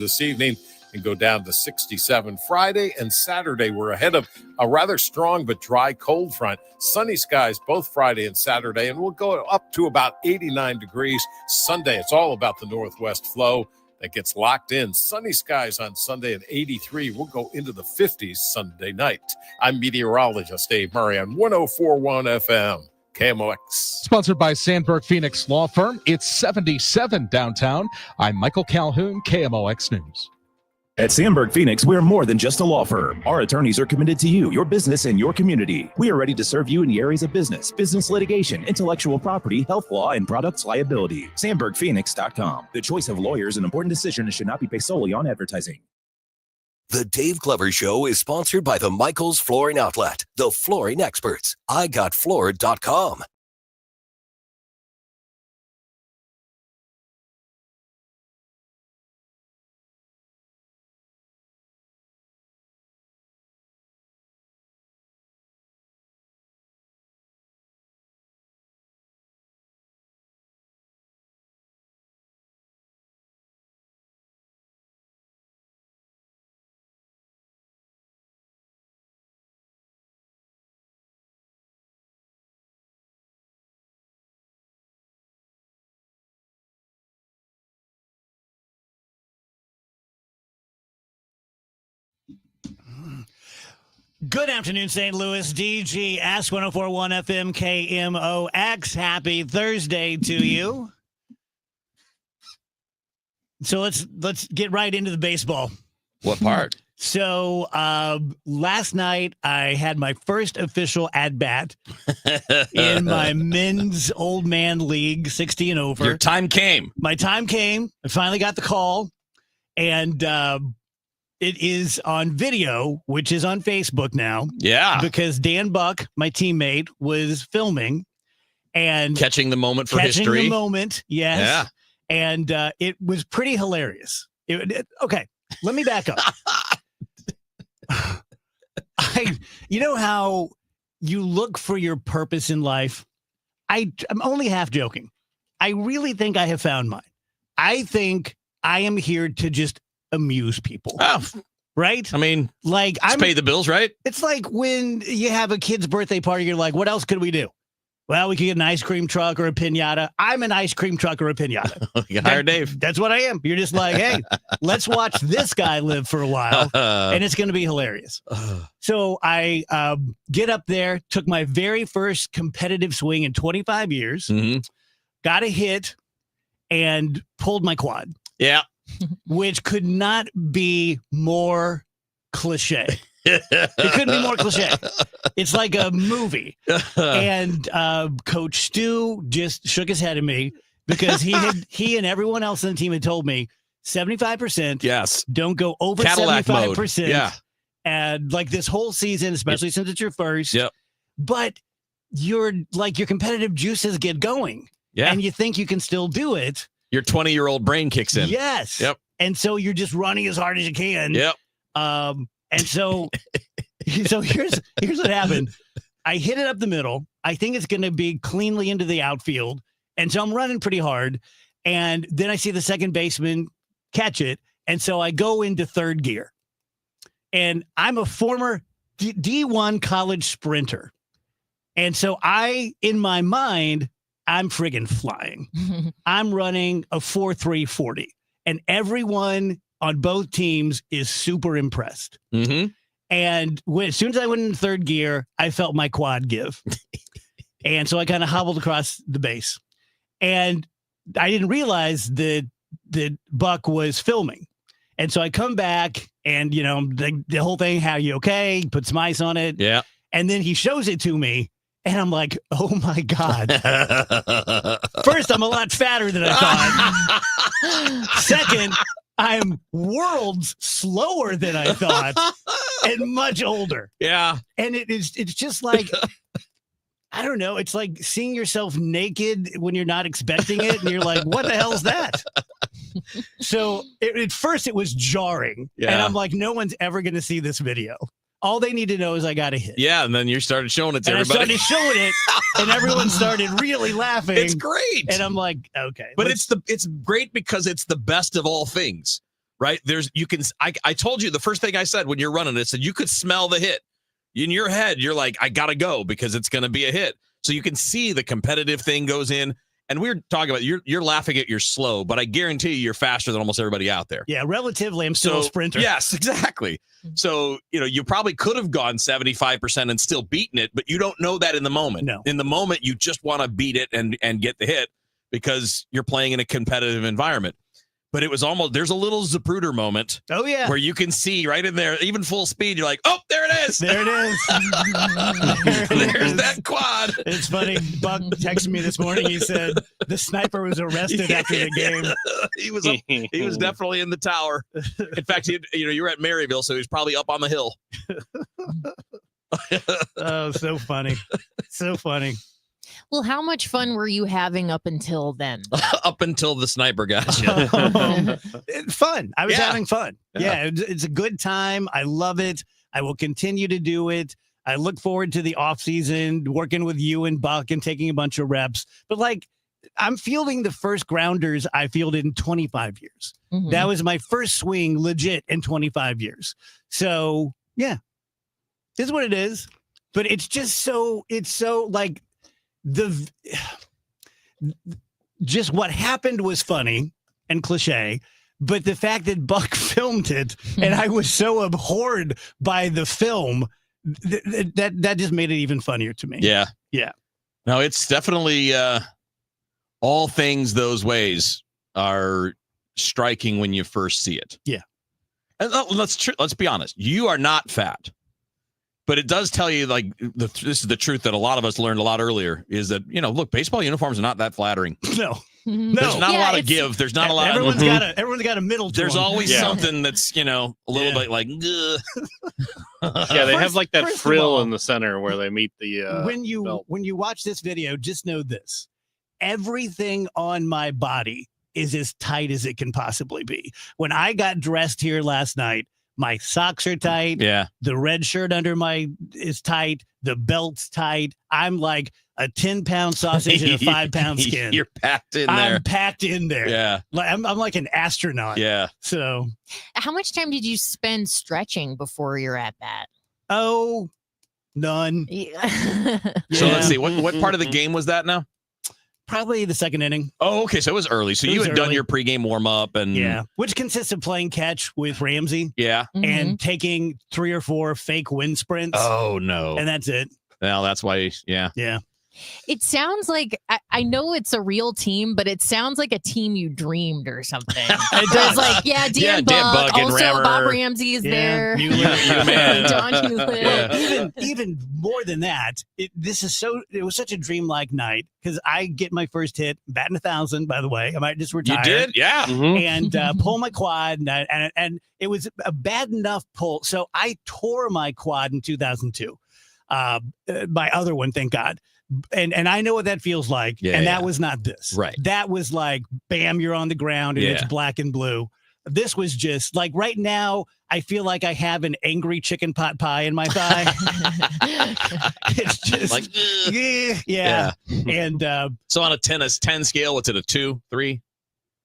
this evening and go down to 67 Friday and Saturday. We're ahead of a rather strong but dry cold front. Sunny skies both Friday and Saturday, and we'll go up to about 89 degrees Sunday. It's all about the northwest flow that gets locked in. Sunny skies on Sunday at 83. We'll go into the 50s Sunday night. I'm meteorologist Dave Murray on 104.1 FM. KMOX. Sponsored by Sandberg Phoenix Law Firm. It's 77 downtown. I'm Michael Calhoun, KMOX News. At Sandberg Phoenix, we're more than just a law firm. Our attorneys are committed to you, your business, and your community. We are ready to serve you in the areas of business litigation, intellectual property, health law, and products liability. SandbergPhoenix.com. The choice of lawyers an important decision and should not be based solely on advertising. The Dave Glover Show is sponsored by the Michaels Flooring Outlet, the flooring experts. IGotFloored.com. Good afternoon, St. Louis. DG Ask 104.1 FM KMOX. Happy Thursday to you. So let's get right into the baseball. What part? So last night I had my first official at-bat in my men's old man league, 60 and over. Your time came. My time came. I finally got the call. And it is on video, which is on Facebook now. Yeah. Because Dan Buck, my teammate, was filming and catching the moment for history. Catching the moment, yes. Yeah. And it was pretty hilarious. Okay, let me back up. You know how you look for your purpose in life? I'm only half joking. I really think I have found mine. I think I am here to just amuse people. Oh, right? I mean, like pay the bills, right? It's like when you have a kid's birthday party, you're like, what else could we do? Well, we could get an ice cream truck or a piñata. I'm an ice cream truck or a piñata. You hire Dave. That's what I am. You're just like, hey, let's watch this guy live for a while, and it's going to be hilarious. So I get up there, took my very first competitive swing in 25 years, got a hit, and pulled my quad. Yeah. Which could not be more cliche. It couldn't be more cliche. It's like a movie. And Coach Stu just shook his head at me because he and everyone else on the team had told me 75%. Yes. Don't go over Cadillac 75%. mode. Yeah. And like this whole season, especially since it's your first. Yep. But your competitive juices get going. Yeah. And you think you can still do it. Your 20-year-old brain kicks in. Yes. Yep. And so you're just running as hard as you can. Yep. And so here's what happened. I hit it up the middle. I think it's going to be cleanly into the outfield. And so I'm running pretty hard. And then I see the second baseman catch it. And so I go into third gear. And I'm a former D1 college sprinter. And so in my mind, I'm friggin' flying. I'm running a 4.340, and everyone on both teams is super impressed. And as soon as I went in third gear, I felt my quad give. And so I kind of hobbled across the base. And I didn't realize that Buck was filming. And so I come back and, the whole thing, how you okay? Put some ice on it. Yeah. And then he shows it to me. And I'm like, oh, my God. First, I'm a lot fatter than I thought. Second, I'm worlds slower than I thought and much older. Yeah. And it's just like, I don't know. It's like seeing yourself naked when you're not expecting it. And you're like, what the hell's that? So at first it was jarring. Yeah. And I'm like, no one's ever going to see this video. All they need to know is I got a hit. Yeah, and then you started showing it to everybody. I started showing it, and everyone started really laughing. It's great. And I'm like, okay. But it's great because it's the best of all things. right? I told you the first thing I said when you're running it, said you could smell the hit. In your head, you're like, I got to go because it's going to be a hit. So you can see the competitive thing goes in. And we're talking about, you're laughing at you're slow, but I guarantee you're faster than almost everybody out there. Yeah, relatively, I'm still a sprinter. Yes, exactly. So, you probably could have gone 75% and still beaten it, but you don't know that in the moment. No. In the moment, you just want to beat it and get the hit because you're playing in a competitive environment. But it was almost, there's a little Zapruder moment. Oh, yeah. Where you can see right in there, even full speed, you're like, oh, there it is. There it is. There's that quad. It's funny. Buck texted me this morning. He said the sniper was arrested after the game. He was definitely in the tower. In fact, you were at Maryville, so he was probably up on the hill. Oh, so funny. So funny. Well, how much fun were you having up until then? Up until the sniper got you. Fun. I was Yeah. having fun. Yeah, it's a good time. I love it. I will continue to do it. I look forward to the off season, working with you and Buck and taking a bunch of reps. But I'm fielding the first grounders I fielded in 25 years. Mhm. That was my first swing legit in 25 years. So yeah, this is what it is. But it's so like just what happened was funny and cliche. But the fact that Buck filmed it and I was so abhorred by the film, that just made it even funnier to me. Yeah. Yeah. No, it's definitely all things those ways are striking when you first see it. Yeah. And let's be honest. You are not fat. But it does tell you, this is the truth that a lot of us learned a lot earlier, is that, look, baseball uniforms are not that flattering. No. There's not a lot of give. There's not a lot everyone's of... Everyone's got a middle to There's them. always something that's, a little bit like... Yeah, they have like that first of frill all, in the center where they meet the belt. when you watch this video, just know this. Everything on my body is as tight as it can possibly be. When I got dressed here last night, my socks are tight. Yeah. The red shirt under is tight. The belt's tight. I'm like a 10-pound sausage in a 5-pound skin. You're packed in there. I'm packed in there. Yeah. I'm like an astronaut. Yeah. So, How much time did you spend stretching before you're at bat? oh, none. So Yeah. let's see. What part of the game was that now? Probably the second inning. Oh, okay. So it was early. So It you was had done early. your pregame warm up and Yeah. Which consists of playing catch with Ramsey yeah. and taking 3 or 4 fake wind sprints. Oh no. And that's it. Well, that's why. Yeah. Yeah. It sounds like I know it's a real team, but it sounds like a team you dreamed or something. It There's like, Dan Dan Buck, Buck and also Rammer. Bob Ramsey is Yeah. there. man. John Hewlett. Yeah. Even more than that, it was such a dreamlike night because I get my first hit, batting 1,000, by the way. I might just retire. You did? Yeah. And pull my quad, and it was a bad enough pull. So I tore my quad in 2002. My other one, thank God. And I know what that feels like. Yeah, and yeah. that was not this. Right. That was like, bam, you're on the ground and it's Yeah. black and blue. This was just like right now, I feel like I have an angry chicken pot pie in my thigh. It's just Like, yeah. And so on a 10 scale, what's it, a 2, 3?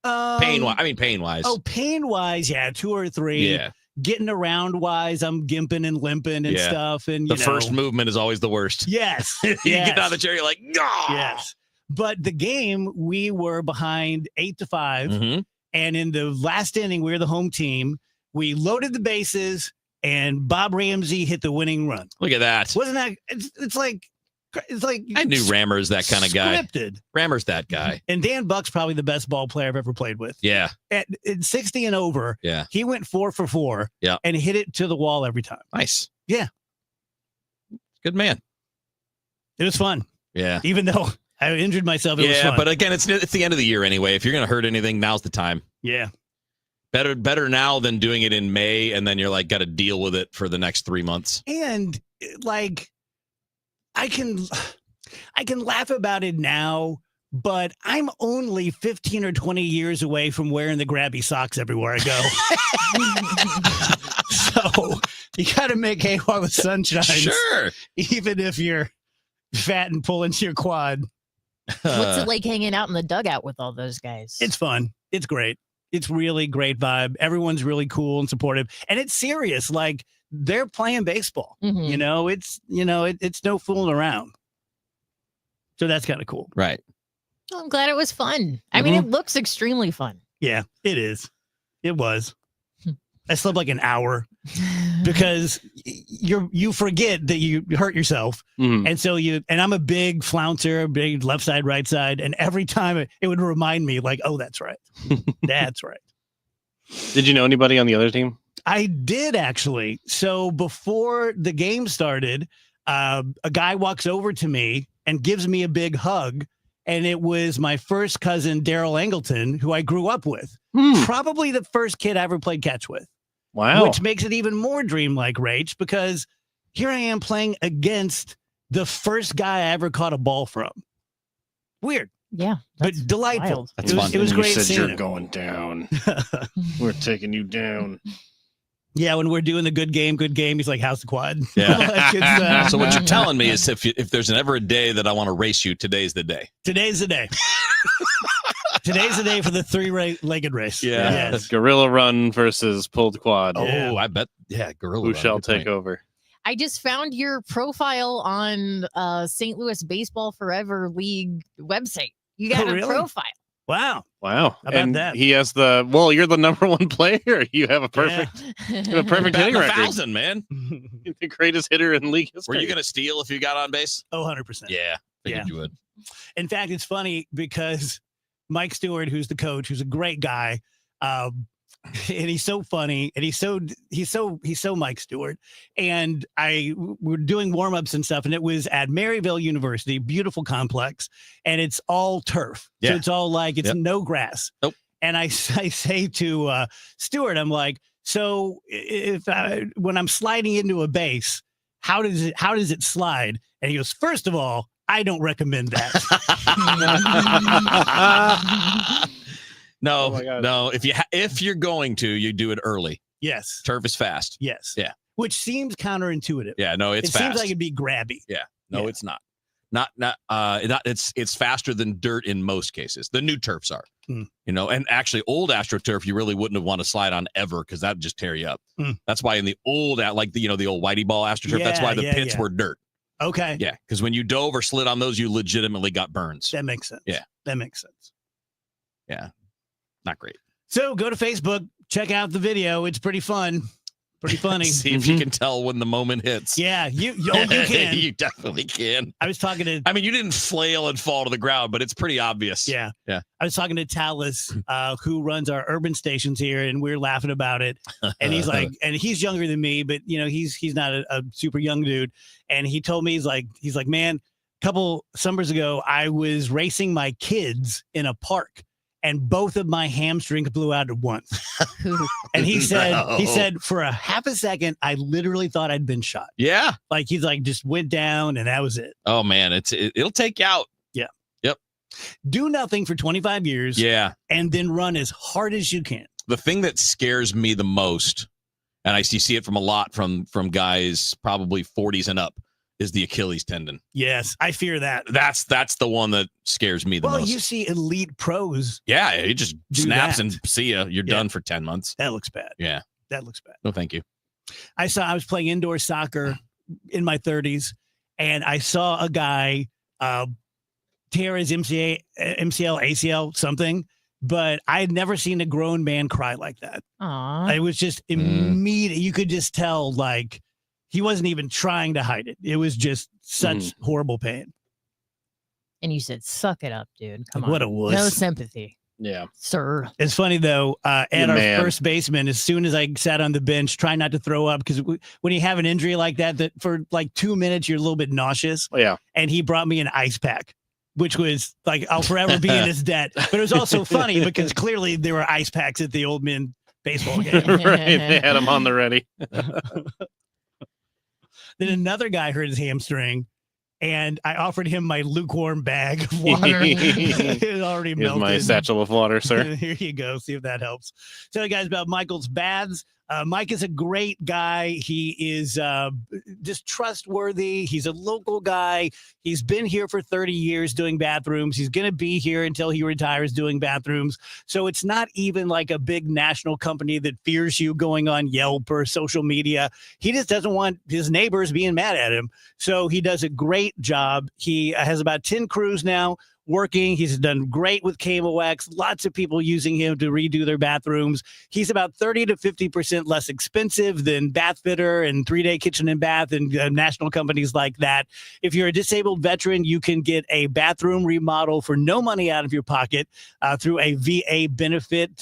Pain wise. Oh, pain wise, yeah, 2 or 3. yeah. Getting around wise, I'm gimping and limping and Yeah. stuff. And The first movement is always the worst. Yes. You get out of the chair, you're like, "Gah!" Yes. But the game, we were behind 8-5. Mhm. And in the last inning, we were the home team. We loaded the bases and Bob Ramsey hit the winning run. Look at that. Wasn't that? It's like I knew Rammer's that kind of guy. Scripted. Rammer's that guy. And Dan Buck's probably the best ball player I've ever played with. Yeah. At 60 and over, Yeah. he went 4 for 4 Yeah. and hit it to the wall every time. Nice. Yeah. Good man. It was fun. Yeah. Even though I injured myself, it was Yeah, fun. but again, it's the end of the year anyway. If you're going to hurt anything, now's the time. Yeah. Better now than doing it in May, and then you're like got to deal with it for the next 3 months. And like, I can laugh about it now, but I'm only 15 or 20 years away from wearing the grabby socks everywhere I go. So you got to make hay while the sun shines. Sure. Even if you're fat and pulling your quad. What's it like hanging out in the dugout with all those guys? It's fun. It's great. It's really great vibe. Everyone's really cool and supportive, and it's serious. Like they're playing baseball. Mhm. It's no fooling around. So that's kind of cool. Right. Well, I'm glad it was fun. I mean, it looks extremely fun. Yeah, it is. It was. I slept like an hour because you forget that you hurt yourself. And so and I'm a big flouncer, big left side, right side. And every time it would remind me like, oh, that's right. That's right. Did you know anybody on the other team? I did actually. So before the game started, a guy walks over to me and gives me a big hug. And it was my first cousin, Daryl Angleton, who I grew up with. Probably the first kid I ever played catch with. Wow. Which makes it even more dreamlike, Rach, because here I am playing against the first guy I ever caught a ball from. Weird. Yeah. But delightful. wild. That's It was, fun. it was And you great said seeing you're him. going down. We're taking you down. Yeah, when we're doing the good game, he's like, how's the quad? Yeah. Like, it's, So what you're telling me is if there's ever a day that I want to race you, today's the day. today's the day. Today's the day for the three-legged race. Yeah. Yes. Gorilla run versus pulled quad. Yeah. Oh, I bet. Yeah, gorilla. Who run, shall good take point. over? I just found your profile on St. Louis Baseball Forever League website. You got Oh, a really? profile. Wow. Wow. How about and that? he has you're the number one player. You have a perfect, you have a perfect Batting hitting record. 1,000, man. You're the greatest hitter in league history. Were you going to steal if you got on base? Oh, 100%. Yeah. Figured Yeah. you would. In fact, it's funny because Mike Stewart, who's the coach, who's a great guy, and he's so funny, and he's so Mike Stewart. And we're doing warm-ups and stuff, and it was at Maryville University, beautiful complex, and it's all turf. Yeah. So it's all like it's Yep. no grass. Nope. And I say to Stewart, I'm like, so when I'm sliding into a base, how does it slide? And he goes, first of all, I don't recommend that. No, Oh my God. no. If you're going to, you do it early. Yes. Turf is fast. Yes. Yeah. Which seems counterintuitive. Yeah, no, it's it fast. seems like it'd be grabby. No, yeah. it's not. It's faster than dirt in most cases. The new turfs are. And actually old AstroTurf, you really wouldn't have want to slide on ever because that'd just tear you up. That's why in the old, the old Whitey Ball AstroTurf, that's why the pits were dirt. Okay. Yeah, because when you dove or slid on those, you legitimately got burns. That makes sense. Yeah. That makes sense. Yeah, not great. So go to Facebook, check out the video. It's pretty fun. Pretty funny. See if you can tell when the moment hits. Yeah, you can. You definitely can. I was talking to I mean, you didn't flail and fall to the ground, but it's pretty obvious. Yeah. Yeah. I was talking to Talis, who runs our urban stations here, and we were laughing about it. And he's like, and he's younger than me, but he's not a super young dude. And he told me, he's like, man, a couple summers ago, I was racing my kids in a park, and both of my hamstrings blew out at once. And he said, for a half a second, I literally thought I'd been shot. Yeah. Like he's like, just went down, and that was it. Oh man, it'll take you out. Yeah. Yep. Do nothing for 25 years. Yeah. And then run as hard as you can. The thing that scares me the most, and I see it from a lot from guys probably 40s and up, is the Achilles tendon. Yes, I fear that. That's the one that scares me the most. Well, you see elite pros. Yeah, it just do snaps that. and see ya. You're done for 10 months. That looks bad. Yeah. That looks bad. No, thank you. I was playing indoor soccer in my 30s, and I saw a guy tear his MCL, ACL, something, but I had never seen a grown man cry like that. Aww. It was just immediate. You could just tell, like, he wasn't even trying to hide it. It was just such horrible pain. And you said, suck it up, dude. Come Like, on. what a wuss. No sympathy, Yeah. sir. It's funny, though, at our man. first baseman, as soon as I sat on the bench, trying not to throw up, because when you have an injury like that for like 2 minutes, you're a little bit nauseous. Oh, yeah. And he brought me an ice pack, which was like, I'll forever be in his debt. But it was also funny because clearly there were ice packs at the old men baseball game. Right. They had him on the ready. Then another guy hurt his hamstring, and I offered him my lukewarm bag of water. It was already Here's melted. my satchel of water, sir. Here you go. See if that helps. Tell you guys about Michael's Baths. Mike is a great guy. He is just trustworthy. He's a local guy. He's been here for 30 years doing bathrooms. He's going to be here until he retires doing bathrooms. So it's not even like a big national company that fears you going on Yelp or social media. He just doesn't want his neighbors being mad at him. So he does a great job. He has about 10 crews now working. He's done great with KMOX. Lots of people using him to redo their bathrooms. He's about 30 to 50% less expensive than Bathfitter and 3-Day Kitchen and Bath and national companies like that. If you're a disabled veteran, you can get a bathroom remodel for no money out of your pocket through a VA benefit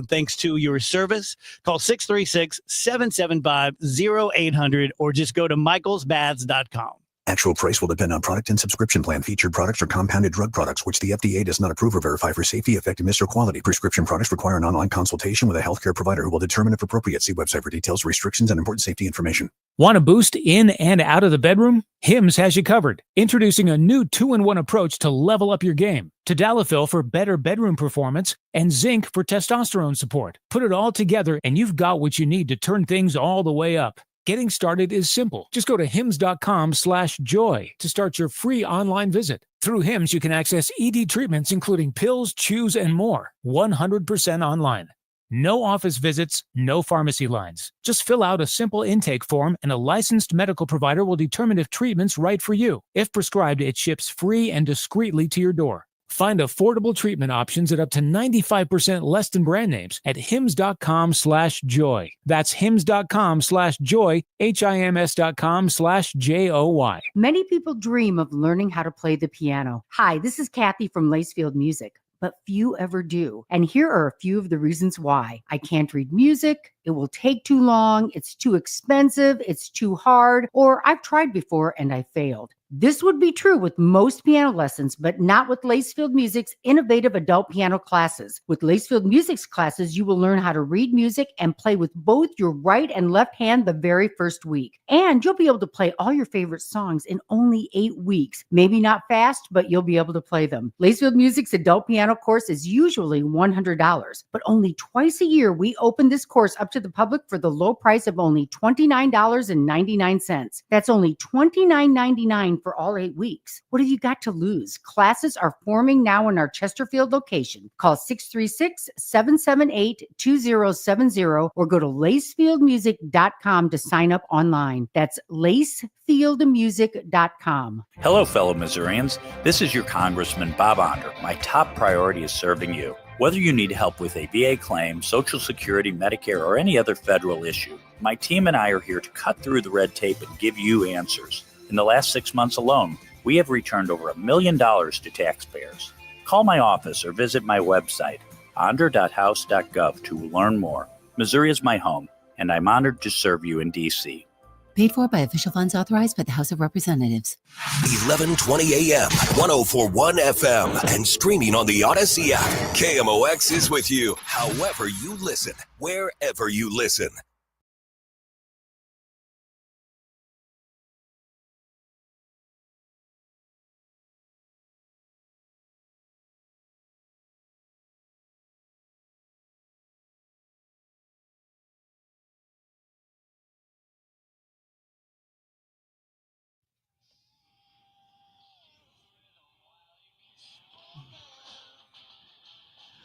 thanks to your service. Call 636-775-0800 or just go to michaelsbaths.com. Actual price will depend on product and subscription plan. Featured products are compounded drug products, which the FDA does not approve or verify for safety, effectiveness, or quality. Prescription products require an online consultation with a healthcare provider who will determine if appropriate. See website for details, restrictions, and important safety information. Want a boost in and out of the bedroom? Hims has you covered. Introducing a new 2-in-1 approach to level up your game. Tadalafil for better bedroom performance and zinc for testosterone support. Put it all together and you've got what you need to turn things all the way up. Getting started is simple. Just go to hims.com/joy to start your free online visit. Through Hims, you can access ED treatments, including pills, chews, and more, 100% online. No office visits, no pharmacy lines. Just fill out a simple intake form and a licensed medical provider will determine if treatment's right for you. If prescribed, it ships free and discreetly to your door. Find affordable treatment options at up to 95% less than brand names at hims.com/joy. That's hims.com/joy, HIMS.com/JOY. Many people dream of learning how to play the piano. Hi, this is Kathy from Lacefield Music, but few ever do. And here are a few of the reasons why. I can't read music. It will take too long. It's too expensive. It's too hard. Or I've tried before and I failed. This would be true with most piano lessons, but not with Lacefield Music's innovative adult piano classes. With Lacefield Music's classes, you will learn how to read music and play with both your right and left hand the very first week. And you'll be able to play all your favorite songs in only 8 weeks. Maybe not fast, but you'll be able to play them. Lacefield Music's adult piano course is usually $100, but only twice a year we open this course up to the public for the low price of only $29.99. That's only $29.99 for all 8 weeks. What have you got to lose? Classes are forming now in our Chesterfield location. Call 636-778-2070 or go to lacefieldmusic.com to sign up online. That's lacefieldmusic.com. Hello, fellow Missourians. This is your Congressman Bob Onder. My top priority is serving you. Whether you need help with a VA claim, Social Security, Medicare, or any other federal issue, my team and I are here to cut through the red tape and give you answers. In the last 6 months alone, we have returned over $1 million to taxpayers. Call my office or visit my website, onder.house.gov, to learn more. Missouri is my home, and I'm honored to serve you in D.C. Paid for by official funds authorized by the House of Representatives. 1120 AM, 1041 FM, and streaming on the Odyssey app. KMOX is with you, however you listen, wherever you listen.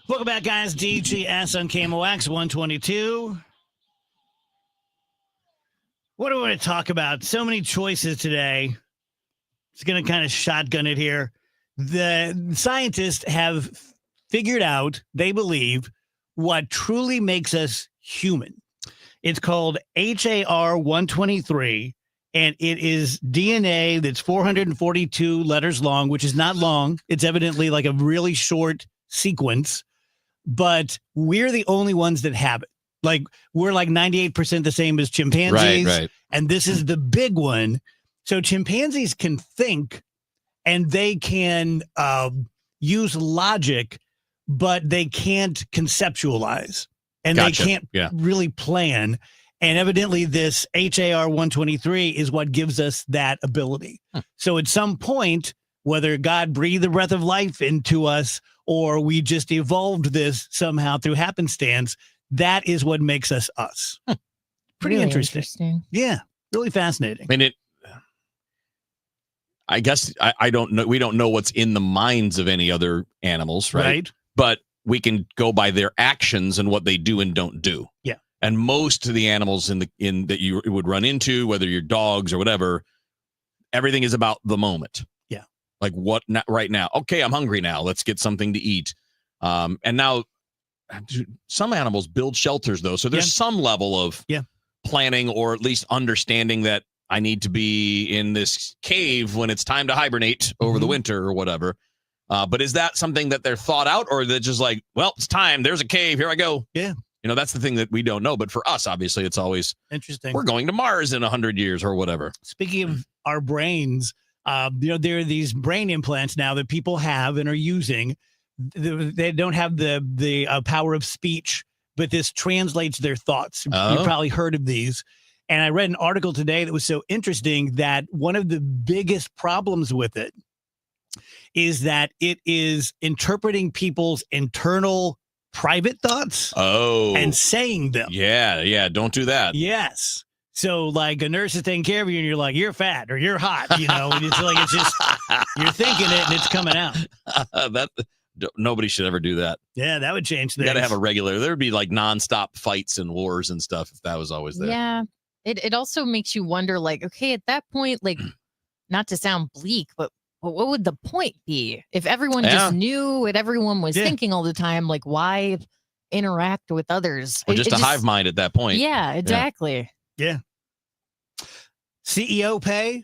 Welcome back, guys. DGS on KMOX 122. What do we want to talk about? So many choices today. It's going to kind of shotgun it here. The scientists have figured out, they believe, what truly makes us human. It's called HAR 123, and it is DNA that's 442 letters long, which is not long. It's evidently like a really short sequence. But we're the only ones that have it. Like, we're like 98% the same as chimpanzees. Right. And this is the big one. So chimpanzees can think and they can use logic, but they can't conceptualize. And Gotcha. they can't really plan. And evidently this HAR 123 is what gives us that ability. So at some point, whether God breathed the breath of life into us or we just evolved this somehow through happenstance, that is what makes us us. Pretty Really interesting. Yeah, really fascinating. I mean, I guess I don't know. We don't know what's in the minds of any other animals, right? But we can go by their actions and what they do and don't do. Yeah. And most of the animals in that you would run into, whether you're dogs or whatever, everything is about the moment. Yeah. Like what right now? Okay, I'm hungry now. Let's get something to eat. And now some animals build shelters though. So there's some level of planning or at least understanding that I need to be in this cave when it's time to hibernate over the winter or whatever. But is that something that they're thought out, or they're just like, well, it's time. There's a cave. Here I go. Yeah. You know, that's the thing that we don't know. But for us, obviously, it's always interesting. We're going to Mars in 100 years or whatever. Speaking of our brains, there are these brain implants now that people have and are using. They don't have the power of speech, but this translates their thoughts. You've probably heard of these. And I read an article today that was so interesting that one of the biggest problems with it is that it is interpreting people's internal private thoughts and saying them. Yeah. Don't do that. Yes. So like a nurse is taking care of you and you're like, you're fat or you're hot, you know, and it's like, it's just, you're thinking it and it's coming out. Nobody should ever do that. Yeah, that would change things. You got to have a regular, there would be like nonstop fights and wars and stuff if that was always there. Yeah. It also makes you wonder, like, okay, at that point, like, not to sound bleak, but what would the point be if everyone just knew what everyone was thinking all the time? Like, why interact with others? Or just a hive mind at that point. Yeah, exactly. Yeah. CEO pay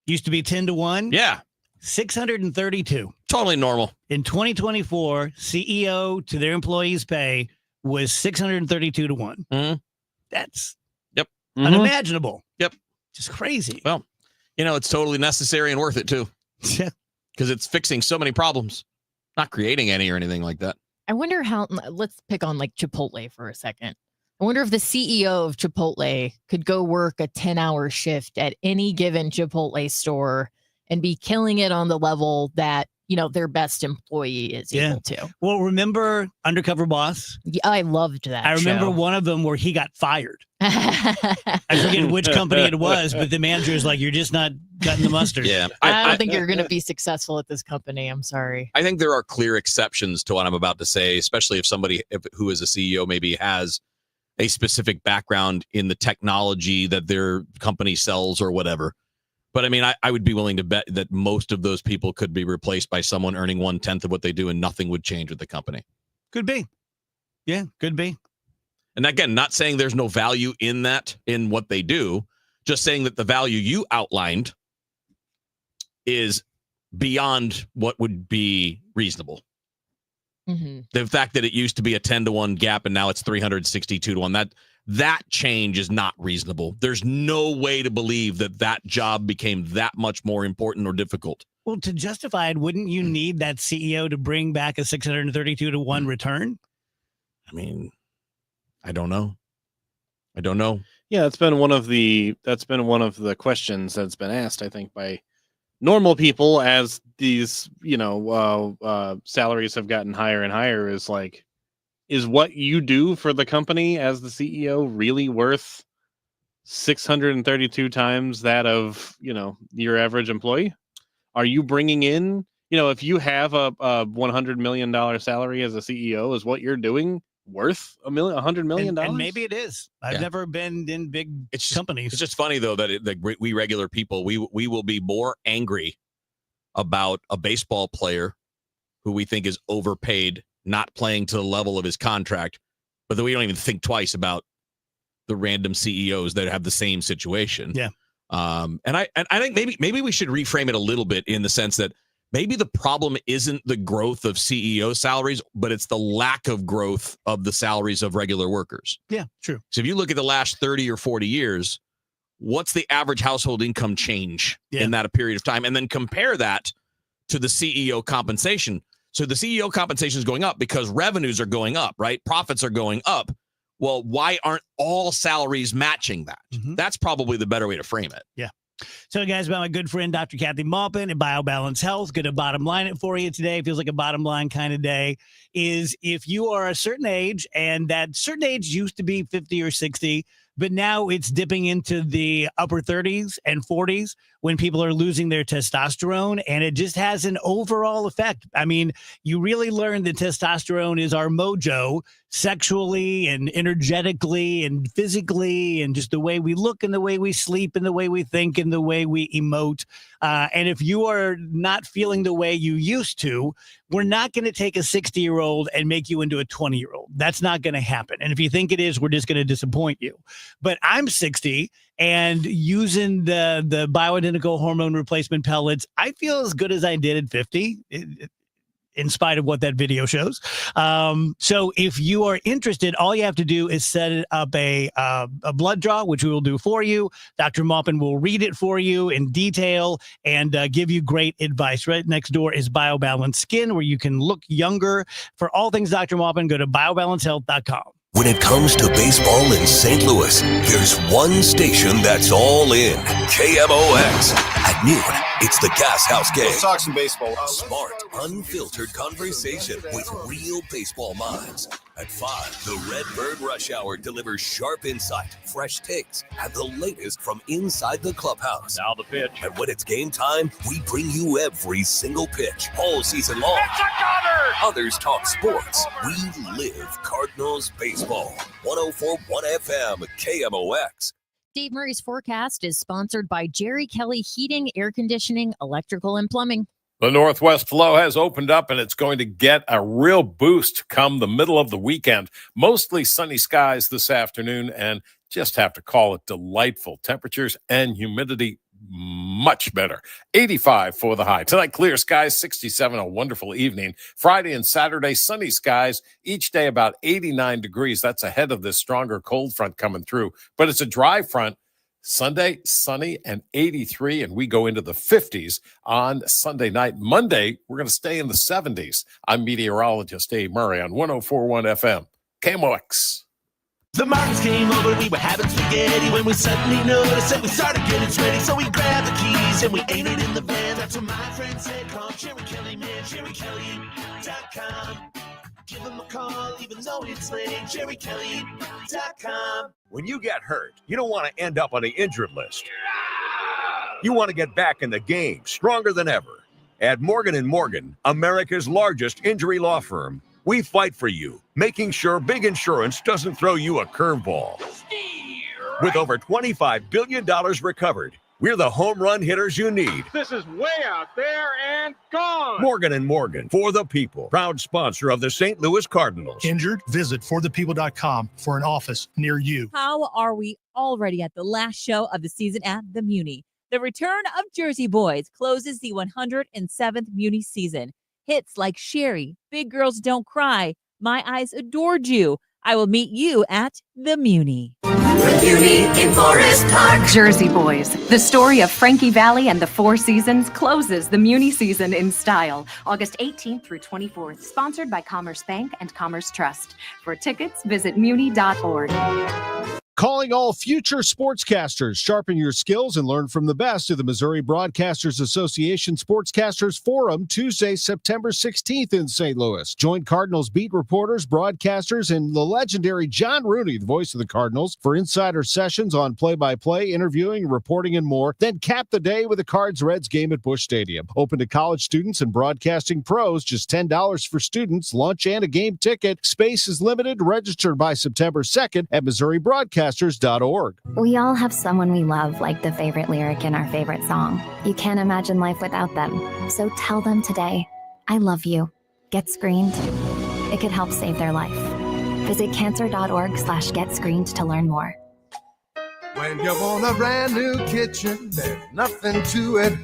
used to be 10-1. Yeah. 632. Totally normal. In 2024, CEO to their employees' pay was 632-1. Mm-hmm. That's Mm-hmm. unimaginable. Yep. Just crazy. Well, you know, it's totally necessary and worth it too. Yeah. Because it's fixing so many problems, not creating any or anything like that. I wonder how, let's pick on like Chipotle for a second. I wonder if the CEO of Chipotle could go work a 10-hour shift at any given Chipotle store and be killing it on the level that, you know, their best employee is able to. Well, remember Undercover Boss? Yeah, I loved that. I remember show. one of them where he got fired. I forget which company it was, but the manager is like, you're just not cutting the mustard. Yeah. I don't think you're going to be successful at this company. I'm sorry. I think there are clear exceptions to what I'm about to say, especially if somebody who is a CEO maybe has a specific background in the technology that their company sells or whatever. But I mean, I would be willing to bet that most of those people could be replaced by someone earning 1/10 of what they do and nothing would change with the company. Could be. Yeah, could be. And again, not saying there's no value in that, in what they do, just saying that the value you outlined is beyond what would be reasonable. Mm-hmm. The fact that it used to be a 10-1 gap and now it's 362-1, that change is not reasonable. There's no way to believe that job became that much more important or difficult. Well, to justify it, wouldn't you need that CEO to bring back a 632-1 return? I mean, I don't know. Yeah, that's been one of the questions that's been asked, I think, by normal people as these, salaries have gotten higher and higher. Is like, is what you do for the company as the CEO really worth 632 times that of, your average employee? Are you bringing in, if you have a $100 million salary as a CEO, is what you're doing worth $100 million? And maybe it is. I've never been in big companies. It's just funny though that we regular people, we will be more angry about a baseball player who we think is overpaid, not playing to the level of his contract, but then we don't even think twice about the random CEOs that have the same situation. Yeah. And I think maybe we should reframe it a little bit in the sense that maybe the problem isn't the growth of CEO salaries, but it's the lack of growth of the salaries of regular workers. Yeah, true. So if you look at the last 30 or 40 years, what's the average household income change in that period of time? And then compare that to the CEO compensation. So the CEO compensation is going up because revenues are going up, right? Profits are going up. Well, why aren't all salaries matching that? Mm-hmm. That's probably the better way to frame it. Yeah. So, guys, about my good friend, Dr. Kathy Maupin at BioBalance Health, going to bottom line it for you today. Feels like a bottom line kind of day. Is if you are a certain age, and that certain age used to be 50 or 60, but now it's dipping into the upper 30s and 40s when people are losing their testosterone, and it just has an overall effect. I mean, you really learn that testosterone is our mojo sexually and energetically and physically, and just the way we look and the way we sleep and the way we think and the way we emote. And if you are not feeling the way you used to, we're not going to take a 60-year-old and make you into a 20-year-old. That's not going to happen. And if you think it is, we're just going to disappoint you. But I'm 60 and using the bioidentical hormone replacement pellets, I feel as good as I did at 50. In spite of what that video shows. So if you are interested, all you have to do is set up a blood draw, which we will do for you. Dr. Maupin will read it for you in detail and give you great advice. Right next door is BioBalance Skin, where you can look younger. For all things Dr. Maupin, go to biobalancehealth.com. When it comes to baseball in St. Louis, there's one station that's all in. KMOX. At noon, it's the Gas House Game. Let's talk some baseball. Smart, unfiltered conversation with real baseball minds. At 5, the Redbird Rush Hour delivers sharp insight, fresh takes, and the latest from inside the clubhouse. Now the pitch. And when it's game time, we bring you every single pitch, all season long. It's a gunner! Others talk sports. We live Cardinals baseball. 104.1 FM, KMOX. Dave Murray's forecast is sponsored by Jerry Kelly Heating, Air Conditioning, Electrical, and Plumbing. The northwest flow has opened up, and it's going to get a real boost come the middle of the weekend. Mostly sunny skies this afternoon, and just have to call it delightful. Temperatures and humidity much better. 85 for the high. Tonight, clear skies, 67, a wonderful evening. Friday and Saturday, sunny skies, each day about 89 degrees. That's ahead of this stronger cold front coming through. But it's a dry front. Sunday, sunny and 83, and we go into the 50s on Sunday night. Monday, we're going to stay in the 70s. I'm meteorologist Dave Murray on 104.1 FM, KMOX. The Martins came over, we were having spaghetti when we suddenly noticed that we started getting sweaty. So we grabbed the keys and we ate it in the van. That's what my friend said, call Jerry Kelly, man, JerryKelly.com. Give him a call, even though it's late, JerryKelly.com. When you get hurt, you don't want to end up on the injured list. You want to get back in the game, stronger than ever. At Morgan & Morgan, America's largest injury law firm, we fight for you, making sure big insurance doesn't throw you a curveball. With over $25 billion recovered, we're the home run hitters you need. This is way out there and gone. Morgan & Morgan, for the people. Proud sponsor of the St. Louis Cardinals. Injured? Visit forthepeople.com for an office near you. How are we already at the last show of the season at the Muni? The return of Jersey Boys closes the 107th Muni season. Hits like Sherry, Big Girls Don't Cry, My Eyes Adored You. I will meet you at the Muni. The Muni in Forest Park. Jersey Boys, the story of Frankie Valli and the Four Seasons, closes the Muni season in style. August 18th through 24th. Sponsored by Commerce Bank and Commerce Trust. For tickets, visit muni.org. Calling all future sportscasters. Sharpen your skills and learn from the best of the Missouri Broadcasters Association Sportscasters Forum, Tuesday, September 16th in St. Louis. Join Cardinals beat reporters, broadcasters, and the legendary John Rooney, the voice of the Cardinals, for insider sessions on play-by-play, interviewing, reporting, and more. Then cap the day with a Cards-Reds game at Busch Stadium. Open to college students and broadcasting pros. Just $10 for students, lunch, and a game ticket. Space is limited. Registered by September 2nd at Missouri Broadcasters.org. We all have someone we love, like the favorite lyric in our favorite song. You can't imagine life without them. So tell them today, I love you. Get screened. It could help save their life. Visit cancer.org/getscreened to learn more. When you want a brand new kitchen, there's nothing to it.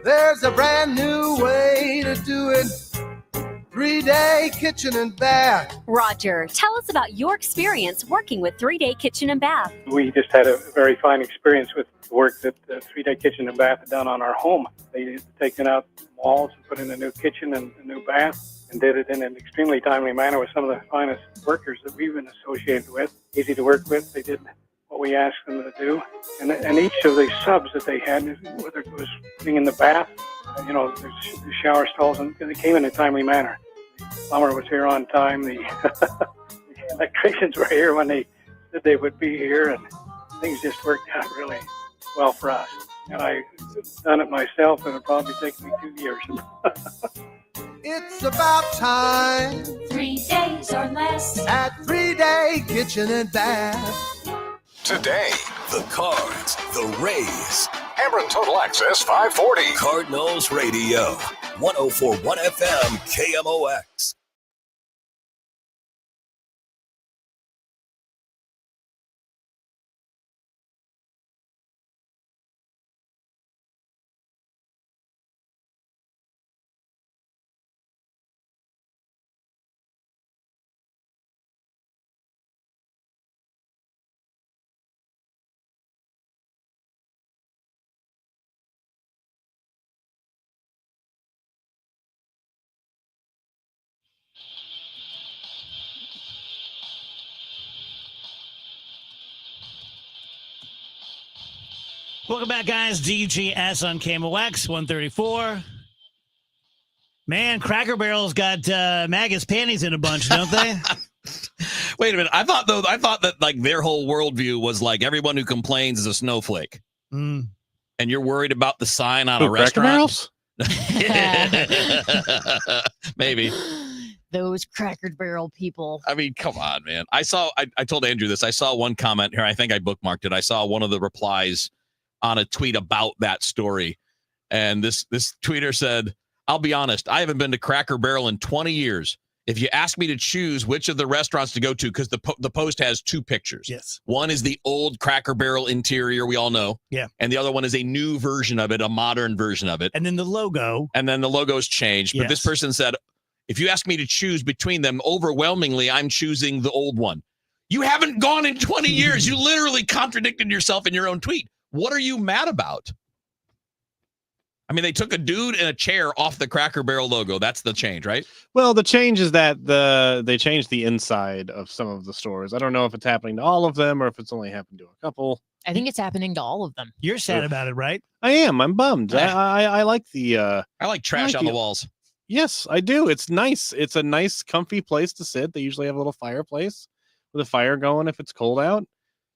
There's a brand new way to do it. 3-Day Kitchen and Bath. Roger, tell us about your experience working with 3-Day Kitchen and Bath. We just had a very fine experience with the work that 3-Day Kitchen and Bath had done on our home. They had taken out walls and put in a new kitchen and a new bath and did it in an extremely timely manner with some of the finest workers that we've been associated with. Easy to work with. They did what we asked them to do. And each of the subs that they had, whether it was putting in the bath, the shower stalls, and they came in a timely manner. The plumber was here on time. The electricians were here when they said they would be here, and things just worked out really well for us. And I've done it myself, and it'll probably take me 2 years. It's about time. 3 days or less. At 3-Day Kitchen and Bath. Today, the Cards, the Rays. Ameren Total Access 540. Cardinals Radio. 104.1 FM KMOX. Welcome back, guys. DGS on KMOX 134. Man, Cracker Barrel's got Maggie's panties in a bunch, don't they? Wait a minute. I thought that like their whole worldview was like everyone who complains is a snowflake. Mm. And you're worried about the sign on a Cracker restaurant? Barrels? Maybe. Those Cracker Barrel people. I mean, come on, man. I told Andrew this. I saw one comment here. I think I bookmarked it. I saw one of the replies on a tweet about that story. And this tweeter said, I'll be honest, I haven't been to Cracker Barrel in 20 years. If you ask me to choose which of the restaurants to go to, because the post has two pictures. Yes. One is the old Cracker Barrel interior, we all know. Yeah. And the other one is a new version of it, a modern version of it. And then the logo. And then the logo's changed. But this person said, if you ask me to choose between them, overwhelmingly, I'm choosing the old one. You haven't gone in 20 years. You literally contradicted yourself in your own tweet. What are you mad about? I mean, they took a dude in a chair off the Cracker Barrel logo. That's the change, right? Well, the change is that they changed the inside of some of the stores. I don't know if it's happening to all of them or if it's only happened to a couple. I think it's happening to all of them. You're sad about it, right? I am. I'm bummed. I like the. I like trash on the walls. Yes, I do. It's nice. It's a nice, comfy place to sit. They usually have a little fireplace with a fire going if it's cold out.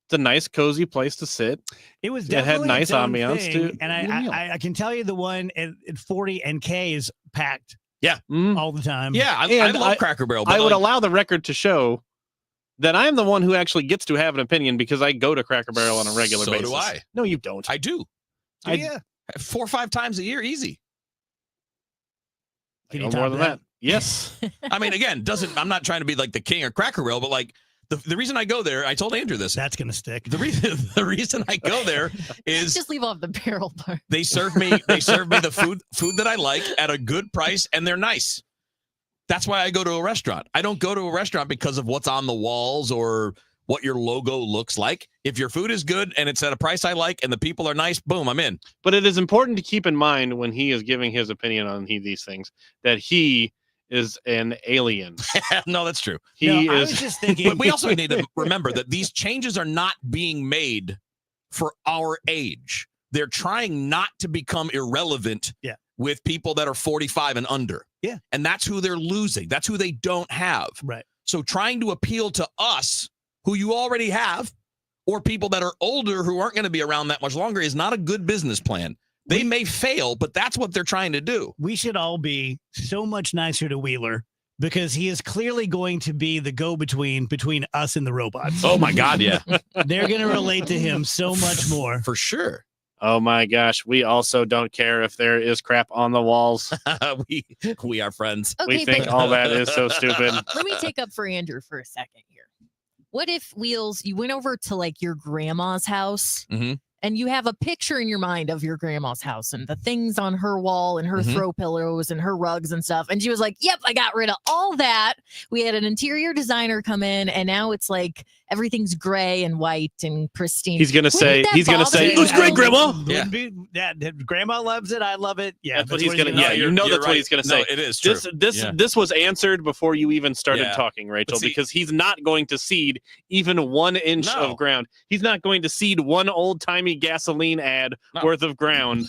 It's a nice, cozy place to sit. It was definitely had nice its own ambiance thing, too. And I can tell you the one at 40 and K is packed. Yeah, all the time. Yeah, I love Cracker Barrel. I would allow the record to show that I'm the one who actually gets to have an opinion because I go to Cracker Barrel on a regular basis. So do I. No, you don't. I do. Yeah, 4 or 5 times a year, easy. Can you you top top more than that? that? Yes. I mean, again, I'm not trying to be like the king of Cracker Barrel, but like the reason I go there, I told Andrew this. That's gonna stick. The reason I go there is Just leave off the barrel part. they serve me the food that I like at a good price, and they're nice. That's why I go to a restaurant. I don't go to a restaurant because of what's on the walls or what your logo looks like. If your food is good and it's at a price I like and the people are nice, boom, I'm in. But it is important to keep in mind when he is giving his opinion on these things that he is an alien. No, that's true. I was just thinking. But we also need to remember that these changes are not being made for our age. They're trying not to become irrelevant with people that are 45 and under. Yeah. And that's who they're losing. That's who they don't have. Right. So trying to appeal to us, who you already have, or people that are older who aren't going to be around that much longer is not a good business plan. They may fail, but that's what they're trying to do. We should all be so much nicer to Wheeler because he is clearly going to be the go-between between us and the robots. Oh, my God, yeah. They're going to relate to him so much more. For sure. Oh, my gosh. We also don't care if there is crap on the walls. we are friends. Okay, we think but- all that is so stupid. Let me take up for Andrew for a second here. What if, Wheels, you went over to like your grandma's house and you have a picture in your mind of your grandma's house and the things on her wall and her throw pillows and her rugs and stuff. And she was like, yep, I got rid of all that. We had an interior designer come in and now it's like everything's gray and white and pristine. He's gonna say it was great, Grandma. Grandma loves it. I love it. Yeah, that's what he's gonna. Yeah, that's what he's gonna say. No, it is true. This was answered before you even started talking, Rachel, because he's not going to cede even 1 inch of ground. He's not going to cede one old timey gasoline ad worth of ground.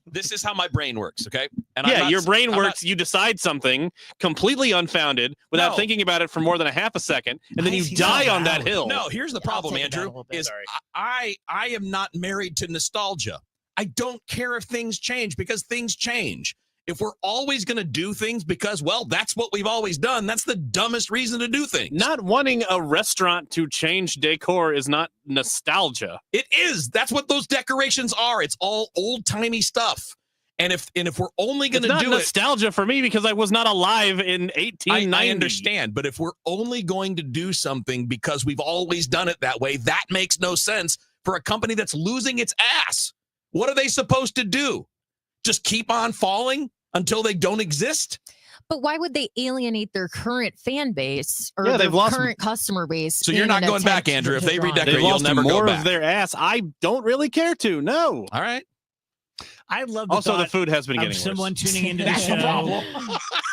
This is how my brain works, okay? And your brain works. You decide something completely unfounded without thinking about it for more than a half a second, and then you die on that hill. No, here's the problem, Andrew, is I am not married to nostalgia. I don't care if things change because things change. If we're always going to do things because, well, that's what we've always done, that's the dumbest reason to do things. Not wanting a restaurant to change decor is not nostalgia. It is. That's what those decorations are. It's all old-timey stuff. And if we're only going to do it... It's not nostalgia for me because I was not alive in 1890. I understand, but if we're only going to do something because we've always done it that way, that makes no sense for a company that's losing its ass. What are they supposed to do? Just keep on falling until they don't exist? But why would they alienate their current fan base or they've lost current customer base? So you're not going back, Andrew. If they redecorate, you'll never more go back. Of their ass. I don't really care to. No. All right. I love the food has been getting someone worse. Tuning into the show.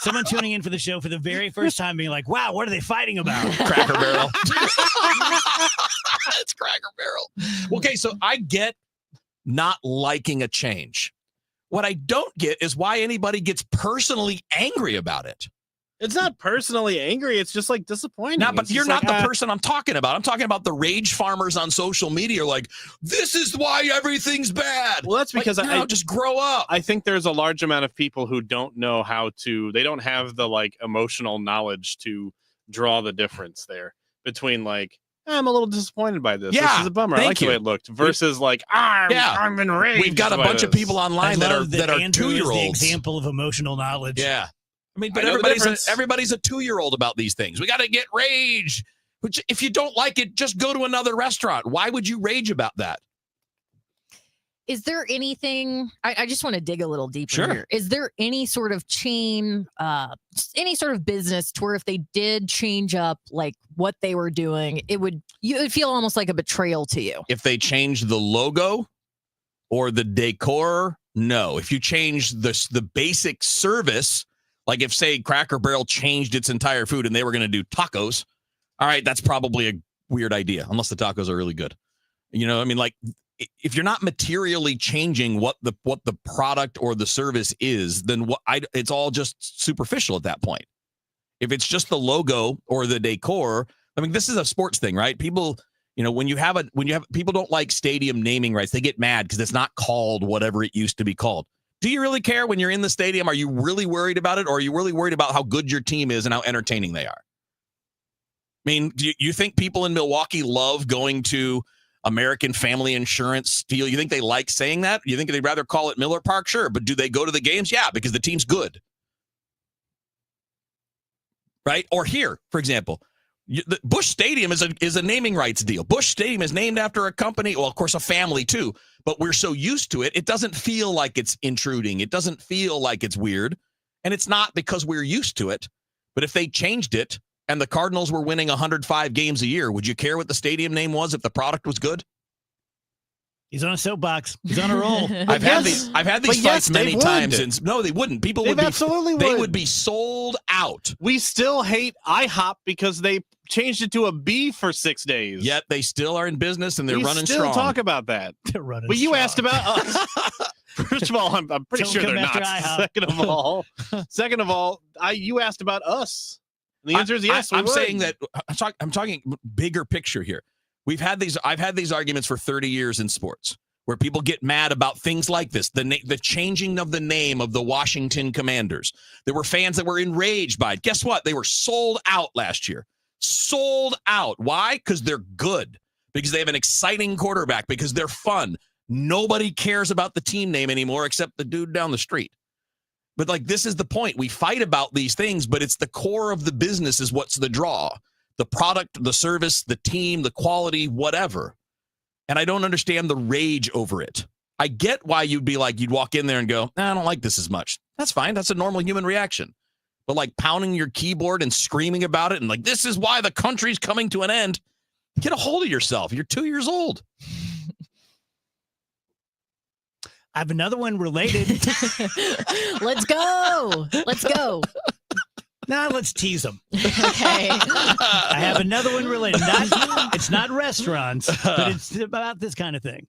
Someone tuning in for the show for the very first time being like, wow, what are they fighting about? Cracker Barrel. It's Cracker Barrel. Okay, so I get not liking a change. What I don't get is why anybody gets personally angry about it. It's not personally angry. It's just like disappointing. No, but you're not the person I'm talking about. I'm talking about the rage farmers on social media. Like, this is why everything's bad. Well, that's because I just grow up. I think there's a large amount of people who don't know how to. They don't have the emotional knowledge to draw the difference there between I'm a little disappointed by this. This is a bummer. I like the way it looked versus I'm enraged. We've got a bunch of people online that are 2-year-olds. The example of emotional knowledge. Yeah. I mean, but everybody's a 2-year-old about these things. We got to get rage. Which, if you don't like it, just go to another restaurant. Why would you rage about that? Is there anything, I just want to dig a little deeper here. Is there any sort of chain, any sort of business to where if they did change up what they were doing, it would feel almost like a betrayal to you? If they change the logo or the decor, no. If you change the basic service, like if, say, Cracker Barrel changed its entire food and they were going to do tacos, all right, that's probably a weird idea, unless the tacos are really good. You know, I mean, if you're not materially changing what the product or the service is, then it's all just superficial at that point. If it's just the logo or the decor, I mean, this is a sports thing, right? People, when you have people don't like stadium naming rights. They get mad because it's not called whatever it used to be called. Do you really care when you're in the stadium? Are you really worried about it, or are you really worried about how good your team is and how entertaining they are? I mean, do you think people in Milwaukee love going to American Family Insurance deal? You think they like saying that? You think they'd rather call it Miller Park? Sure. But do they go to the games? Yeah, because the team's good. Right? Or here, for example, the Busch Stadium is a naming rights deal. Busch Stadium is named after a company, well, of course, a family too, but we're so used to it, it doesn't feel like it's intruding. It doesn't feel like it's weird. And it's not because we're used to it. But if they changed it and the Cardinals were winning 105 games a year, would you care what the stadium name was if the product was good? He's on a soapbox. He's on a roll. I've had these fights many times. And no, they wouldn't. People would They would be sold out. We still hate IHOP because they changed it to a B for 6 days. Yet they still are in business and they're running strong. We still talk about that. They're running But you strong. asked about us. First of all, I'm pretty sure they're not. Second of all, you asked about us. The answer is yes. I'm saying that I'm talking bigger picture here. I've had these arguments for 30 years in sports where people get mad about things like this, the changing of the name of the Washington Commanders. There were fans that were enraged by it. Guess what? They were sold out last year. Sold out. Why? Because they're good. Because they have an exciting quarterback. Because they're fun. Nobody cares about the team name anymore except the dude down the street. But this is the point. We fight about these things, but it's the core of the business is what's the draw. The product, the service, the team, the quality, whatever. And I don't understand the rage over it. I get why you'd walk in there and go, I don't like this as much. That's fine. That's a normal human reaction. But pounding your keyboard and screaming about it and this is why the country's coming to an end. Get a hold of yourself. You're 2 years old. I have another one related. Let's go. Let's go. Now let's tease them. Okay. I have another one related. It's not restaurants, but it's about this kind of thing.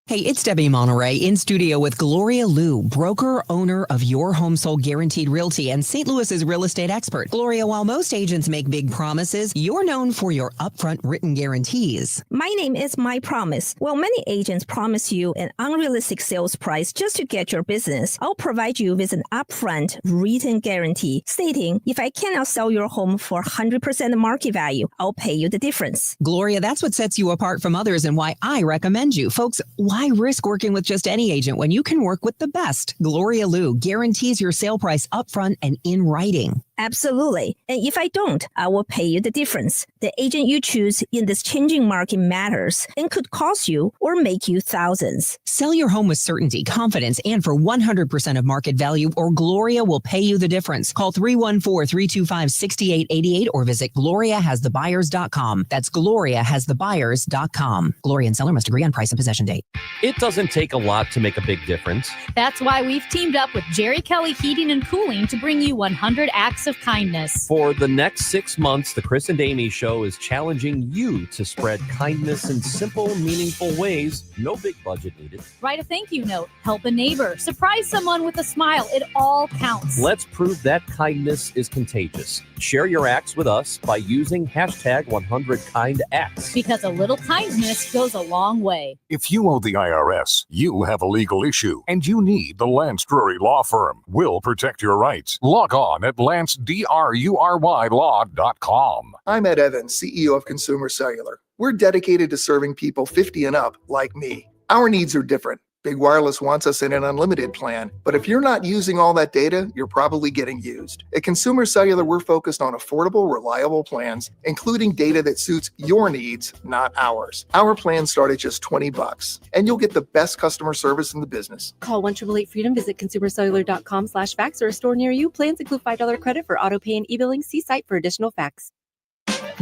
Hey, it's Debbie Monterey in studio with Gloria Liu, broker, owner of Your Home Sold Guaranteed Realty and St. Louis's real estate expert. Gloria, while most agents make big promises, you're known for your upfront written guarantees. My name is My Promise. While many agents promise you an unrealistic sales price just to get your business, I'll provide you with an upfront written guarantee stating if I cannot sell your home for 100% market value, I'll pay you the difference. Gloria, that's what sets you apart from others and why I recommend you. Folks, why risk working with just any agent when you can work with the best? Gloria Liu guarantees your sale price upfront and in writing. Absolutely. And if I don't, I will pay you the difference. The agent you choose in this changing market matters and could cost you or make you thousands. Sell your home with certainty, confidence, and for 100% of market value, or Gloria will pay you the difference. Call 314-325-6888 or visit GloriaHasTheBuyers.com. That's GloriaHasTheBuyers.com. Gloria and seller must agree on price and possession date. It doesn't take a lot to make a big difference. That's why we've teamed up with Jerry Kelly Heating and Cooling to bring you 100 acts of kindness. For the next 6 months, the Chris and Amy Show is challenging you to spread kindness in simple, meaningful ways. No big budget needed. Write a thank you note, help a neighbor, surprise someone with a smile. It all counts. Let's prove that kindness is contagious. Share your acts with us by using hashtag 100KindActs. Because a little kindness goes a long way. If you owe the IRS, you have a legal issue, and you need the Lance Drury Law Firm. We'll protect your rights. Log on at LanceDruryLaw.com. I'm Ed Evans, CEO of Consumer Cellular. We're dedicated to serving people 50 and up like me. Our needs are different. Big Wireless wants us in an unlimited plan, but if you're not using all that data, you're probably getting used. At Consumer Cellular, we're focused on affordable, reliable plans, including data that suits your needs, not ours. Our plans start at just $20, and you'll get the best customer service in the business. Call 1-888-FREEDOM, visit consumercellular.com/facts or a store near you. Plans include $5 credit for auto pay and e-billing. See site for additional facts.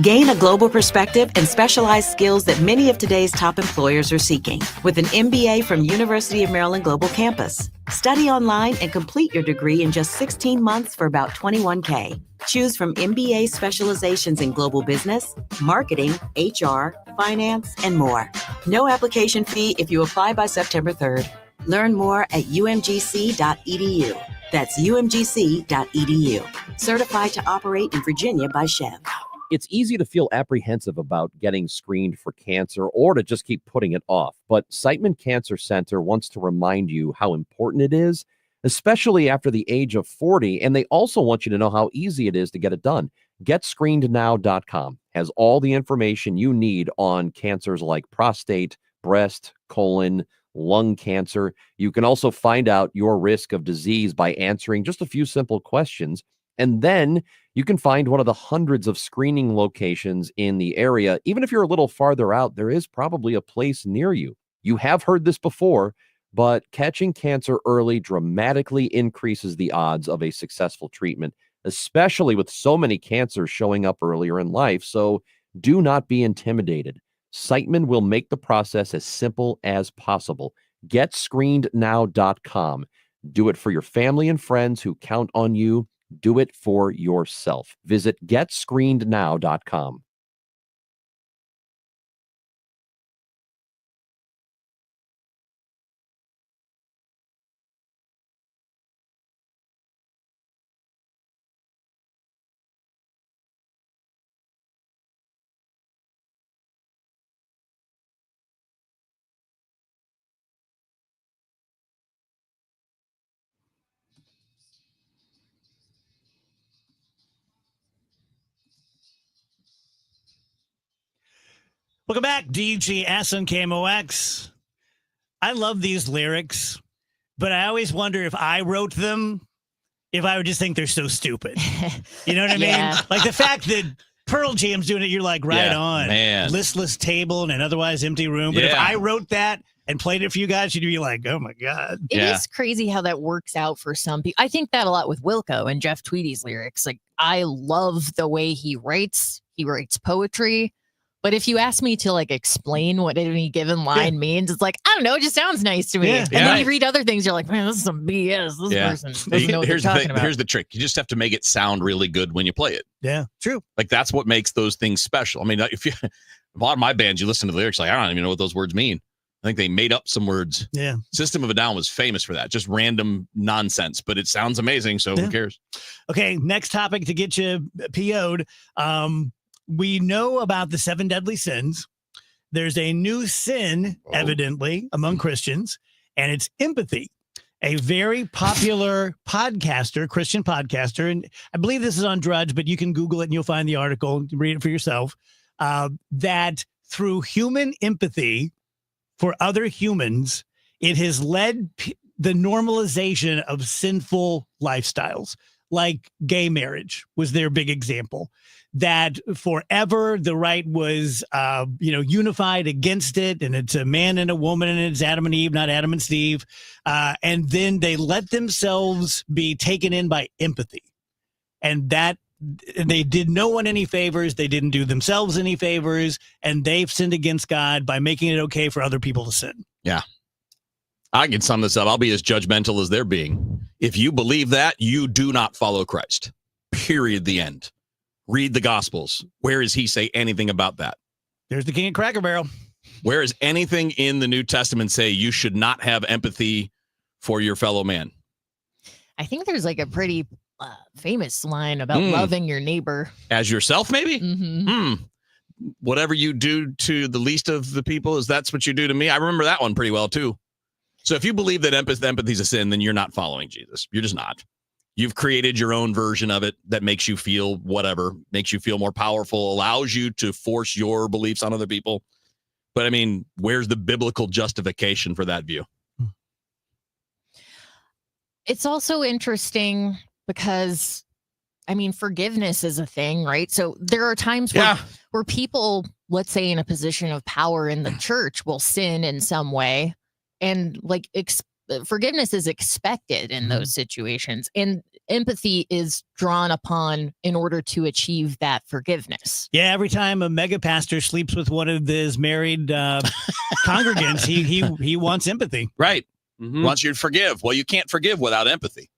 Gain a global perspective and specialized skills that many of today's top employers are seeking with an MBA from University of Maryland Global Campus. Study online and complete your degree in just 16 months for about $21K. Choose from MBA specializations in global business, marketing, HR, finance, and more. No application fee if you apply by September 3rd. Learn more at umgc.edu. That's umgc.edu. Certified to operate in Virginia by Chev. It's easy to feel apprehensive about getting screened for cancer or to just keep putting it off. But Siteman Cancer Center wants to remind you how important it is, especially after the age of 40. And they also want you to know how easy it is to get it done. GetScreenedNow.com has all the information you need on cancers like prostate, breast, colon, lung cancer. You can also find out your risk of disease by answering just a few simple questions. And then you can find one of the hundreds of screening locations in the area. Even if you're a little farther out, there is probably a place near you. You have heard this before, but catching cancer early dramatically increases the odds of a successful treatment, especially with so many cancers showing up earlier in life. So do not be intimidated. Siteman will make the process as simple as possible. GetScreenedNow.com. Do it for your family and friends who count on you. Do it for yourself. Visit GetScreenedNow.com. Welcome back, DGS and KMOX. I love these lyrics, but I always wonder if I wrote them, if I would just think they're so stupid. You know what I mean? Like the fact that Pearl Jam's doing it, you're like, right on. Man. Listless table in an otherwise empty room. But if I wrote that, and played it for you guys, you'd be like, oh my God. It is crazy how that works out for some people. I think that a lot with Wilco and Jeff Tweedy's lyrics. Like, I love the way he writes poetry. But if you ask me to like explain what any given line means, it's like, I don't know, it just sounds nice to me. And then you read other things, you're like, man, this is some BS. This person doesn't know what they're talking about. Here's the trick. You just have to make it sound really good when you play it. Yeah, true. Like that's what makes those things special. I mean, if you a lot of my bands, you listen to the lyrics, like, I don't even know what those words mean. I think they made up some words. Yeah. System of a Down was famous for that. Just random nonsense, but it sounds amazing. So who cares? Okay, next topic to get you PO'd. We know about the 7 deadly sins. There's a new sin, evidently, among Christians, and it's empathy. A very popular podcaster, Christian podcaster, and I believe this is on Drudge, but you can Google it and you'll find the article and read it for yourself, that through human empathy for other humans, it has led the normalization of sinful lifestyles, like gay marriage was their big example. That forever the right was, unified against it, and it's a man and a woman, and it's Adam and Eve, not Adam and Steve. And then they let themselves be taken in by empathy, and that they did no one any favors. They didn't do themselves any favors, and they've sinned against God by making it okay for other people to sin. Yeah. I can sum this up. I'll be as judgmental as they're being. If you believe that, you do not follow Christ. Period. The end. Read the Gospels. Where does he say anything about that? There's the King of Cracker Barrel. Where is anything in the New Testament say you should not have empathy for your fellow man? I think there's like a pretty famous line about loving your neighbor. As yourself, maybe? Whatever you do to the least of the people, that's what you do to me. I remember that one pretty well, too. So if you believe that empathy is a sin, then you're not following Jesus. You're just not. You've created your own version of it that makes you feel whatever, makes you feel more powerful, allows you to force your beliefs on other people. But I mean, where's the biblical justification for that view? It's also interesting because, I mean, forgiveness is a thing, right? So there are times where people, let's say in a position of power in the church, will sin in some way. And like forgiveness is expected in those situations, and empathy is drawn upon in order to achieve that forgiveness. Yeah, every time a mega pastor sleeps with one of his married congregants, he wants empathy. Right. Wants you to forgive. Well, you can't forgive without empathy.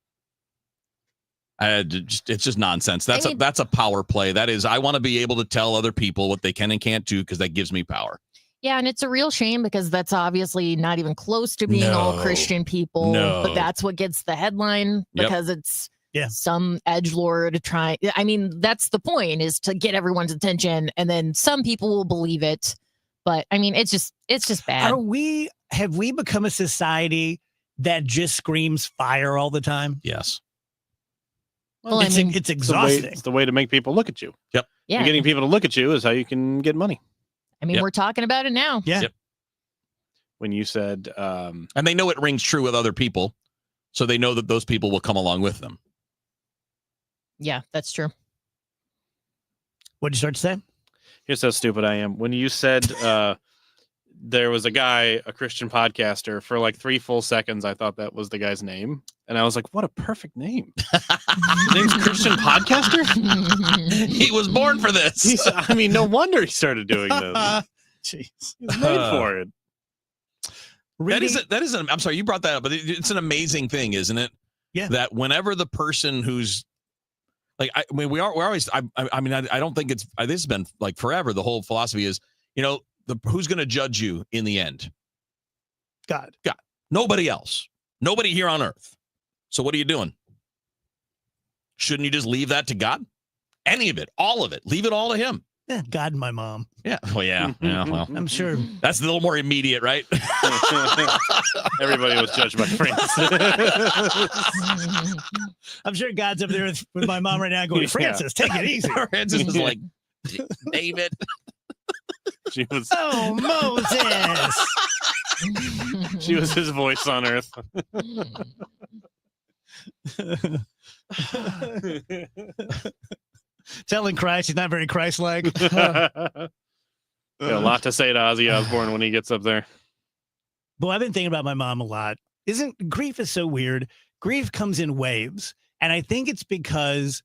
It's just nonsense. That's a power play. That is, I want to be able to tell other people what they can and can't do because that gives me power. Yeah, and it's a real shame because that's obviously not even close to being all Christian people. But that's what gets the headline because it's some edgelord trying. I mean, that's the point, is to get everyone's attention, and then some people will believe it. But I mean, it's just bad. Have we become a society that just screams fire all the time? Yes. Well, it's exhausting. It's the way to make people look at you. Yep. Yeah. Getting people to look at you is how you can get money. I mean, we're talking about it now. Yeah. Yep. When you said, and they know it rings true with other people, so they know that those people will come along with them. Yeah, that's true. What'd you start to say? Here's how stupid I am. When you said there was a guy, a Christian podcaster, for like 3 full seconds, I thought that was the guy's name. And I was like, what a perfect name. His name's Christian Podcaster? He was born for this. I mean, no wonder he started doing this. Jeez. He's made for it. That is I'm sorry, you brought that up, but it's an amazing thing, isn't it? Yeah. That whenever the person who's like, I mean, we're always, I don't think this has been like forever. The whole philosophy is, who's going to judge you in the end? God. Nobody else. Nobody here on earth. So what are you doing? Shouldn't you just leave that to God? Any of it, all of it. Leave it all to him. Yeah, God and my mom. Yeah. Well, yeah. Well, I'm sure. That's a little more immediate, right? Everybody was judged by France. I'm sure God's up there with my mom right now going, Francis, take it easy. Francis is like, David. She was. Oh, Moses. She was his voice on earth. Telling Christ he's not very Christ-like. Got a lot to say to Ozzy Osbourne when he gets up there. But I've been thinking about my mom a lot. Grief is so weird. Grief comes in waves. And I think it's because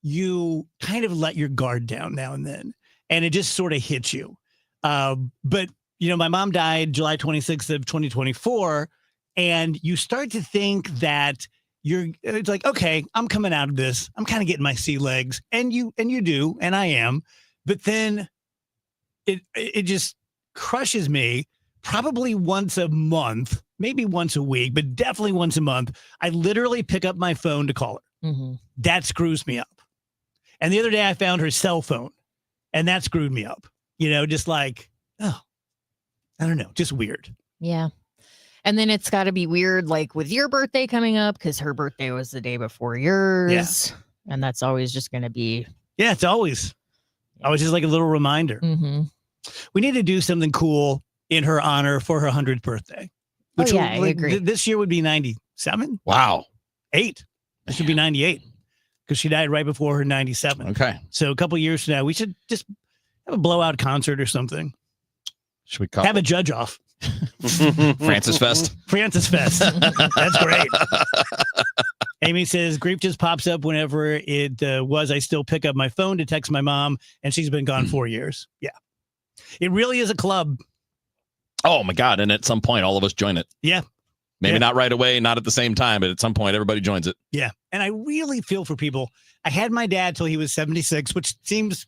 you kind of let your guard down now and then, and it just sort of hits you. But, my mom died July 26th of 2024, and you start to think that it's like, okay, I'm coming out of this. I'm kind of getting my sea legs, and you do, and I am. But then it just crushes me. Probably once a month, maybe once a week, but definitely once a month, I literally pick up my phone to call her. Mm-hmm. That screws me up. And the other day I found her cell phone, and that screwed me up. Just like, I don't know, just weird. Yeah. And then it's got to be weird, like with your birthday coming up, because her birthday was the day before yours. Yeah. And that's always just going to be. Yeah, it's always just like a little reminder. Mm-hmm. We need to do something cool in her honor for her 100th birthday. Which I agree. This year would be 97. Wow. 8. It should be 98 because she died right before her 97. Okay. So a couple years from now, we should just have a blowout concert or something. Should we call have a judge off? Francis Fest. Francis Fest. That's great. Amy says, grief just pops up whenever it I still pick up my phone to text my mom, and she's been gone 4 years. Yeah. It really is a club. Oh, my God. And at some point, all of us join it. Yeah. Maybe not right away, not at the same time, but at some point, everybody joins it. Yeah. And I really feel for people. I had my dad till he was 76, which seems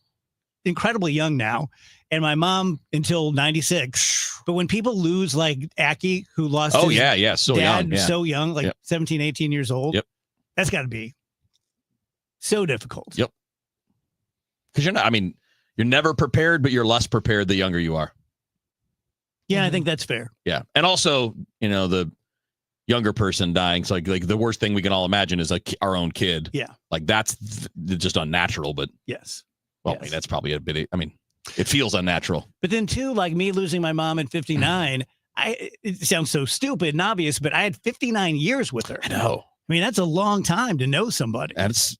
incredibly young now, and my mom until 96. But when people lose, like Aki, who lost his so dad young. Yeah. so young, like 17, 18 years old, that's got to be so difficult. Yep. Because you're never prepared, but you're less prepared the younger you are. Yeah, I think that's fair. Yeah. And also, the younger person dying. So like the worst thing we can all imagine is like our own kid. Yeah. Like that's just unnatural, but yes. Well, I mean, that's probably a bit, it feels unnatural. But then too, like me losing my mom at 59, it sounds so stupid and obvious, but I had 59 years with her. I know. I mean, that's a long time to know somebody. That's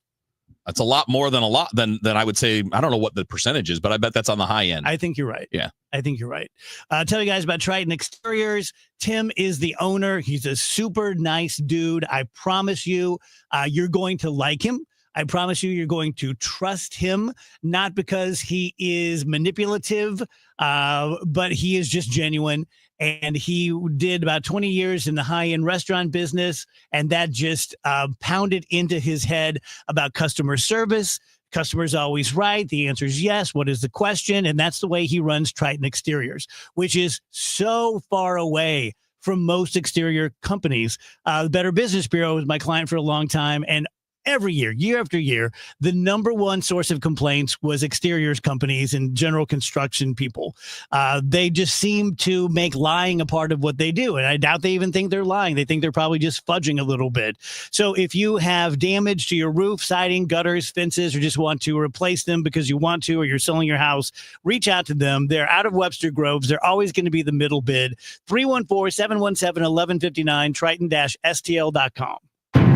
a lot more than than I would say. I don't know what the percentage is, but I bet that's on the high end. I think you're right. Yeah. I think you're right. I'll tell you guys about Triton Exteriors. Tim is the owner. He's a super nice dude. I promise you, you're going to like him. I promise you, you're going to trust him, not because he is manipulative, but he is just genuine. And he did about 20 years in the high-end restaurant business, and that just pounded into his head about customer service. Customer's always right. The answer is yes. What is the question? And that's the way he runs Triton Exteriors, which is so far away from most exterior companies. The Better Business Bureau was my client for a long time, and every year after year, the number one source of complaints was exteriors companies and general construction people. They just seem to make lying a part of what they do. And I doubt they even think they're lying. They think they're probably just fudging a little bit. So if you have damage to your roof, siding, gutters, fences, or just want to replace them because you want to, or you're selling your house, reach out to them. They're out of Webster Groves. They're always going to be the middle bid. 314-717-1159, Triton-STL.com.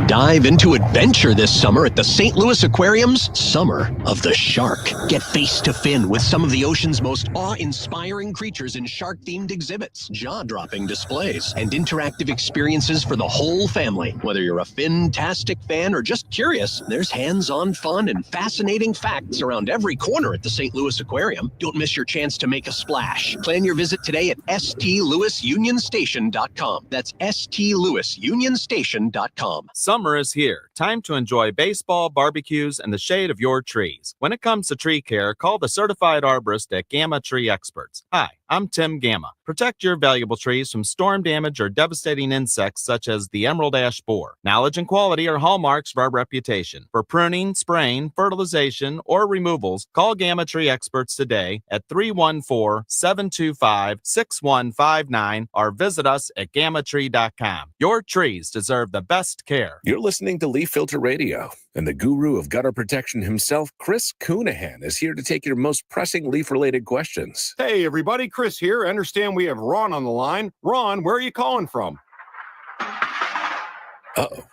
Dive into adventure this summer at the St. Louis Aquarium's Summer of the Shark. Get face to fin with some of the ocean's most awe-inspiring creatures in shark-themed exhibits, jaw-dropping displays, and interactive experiences for the whole family. Whether you're a fin-tastic fan or just curious, there's hands-on fun and fascinating facts around every corner at the St. Louis Aquarium. Don't miss your chance to make a splash. Plan your visit today at stlouisunionstation.com. That's stlouisunionstation.com. Summer is here. Time to enjoy baseball, barbecues, and the shade of your trees. When it comes to tree care, call the certified arborist at Gamma Tree Experts. Hi, I'm Tim Gamma. Protect your valuable trees from storm damage or devastating insects such as the emerald ash borer. Knowledge and quality are hallmarks of our reputation. For pruning, spraying, fertilization, or removals, call Gamma Tree Experts today at 314-725-6159 or visit us at gammatree.com. Your trees deserve the best care. You're listening to Leaf Filter Radio, and the guru of gutter protection himself, Chris Coonahan, is here to take your most pressing leaf-related questions. Hey, everybody, Chris here. I understand we have Ron on the line. Ron, where are you calling from? Uh-oh.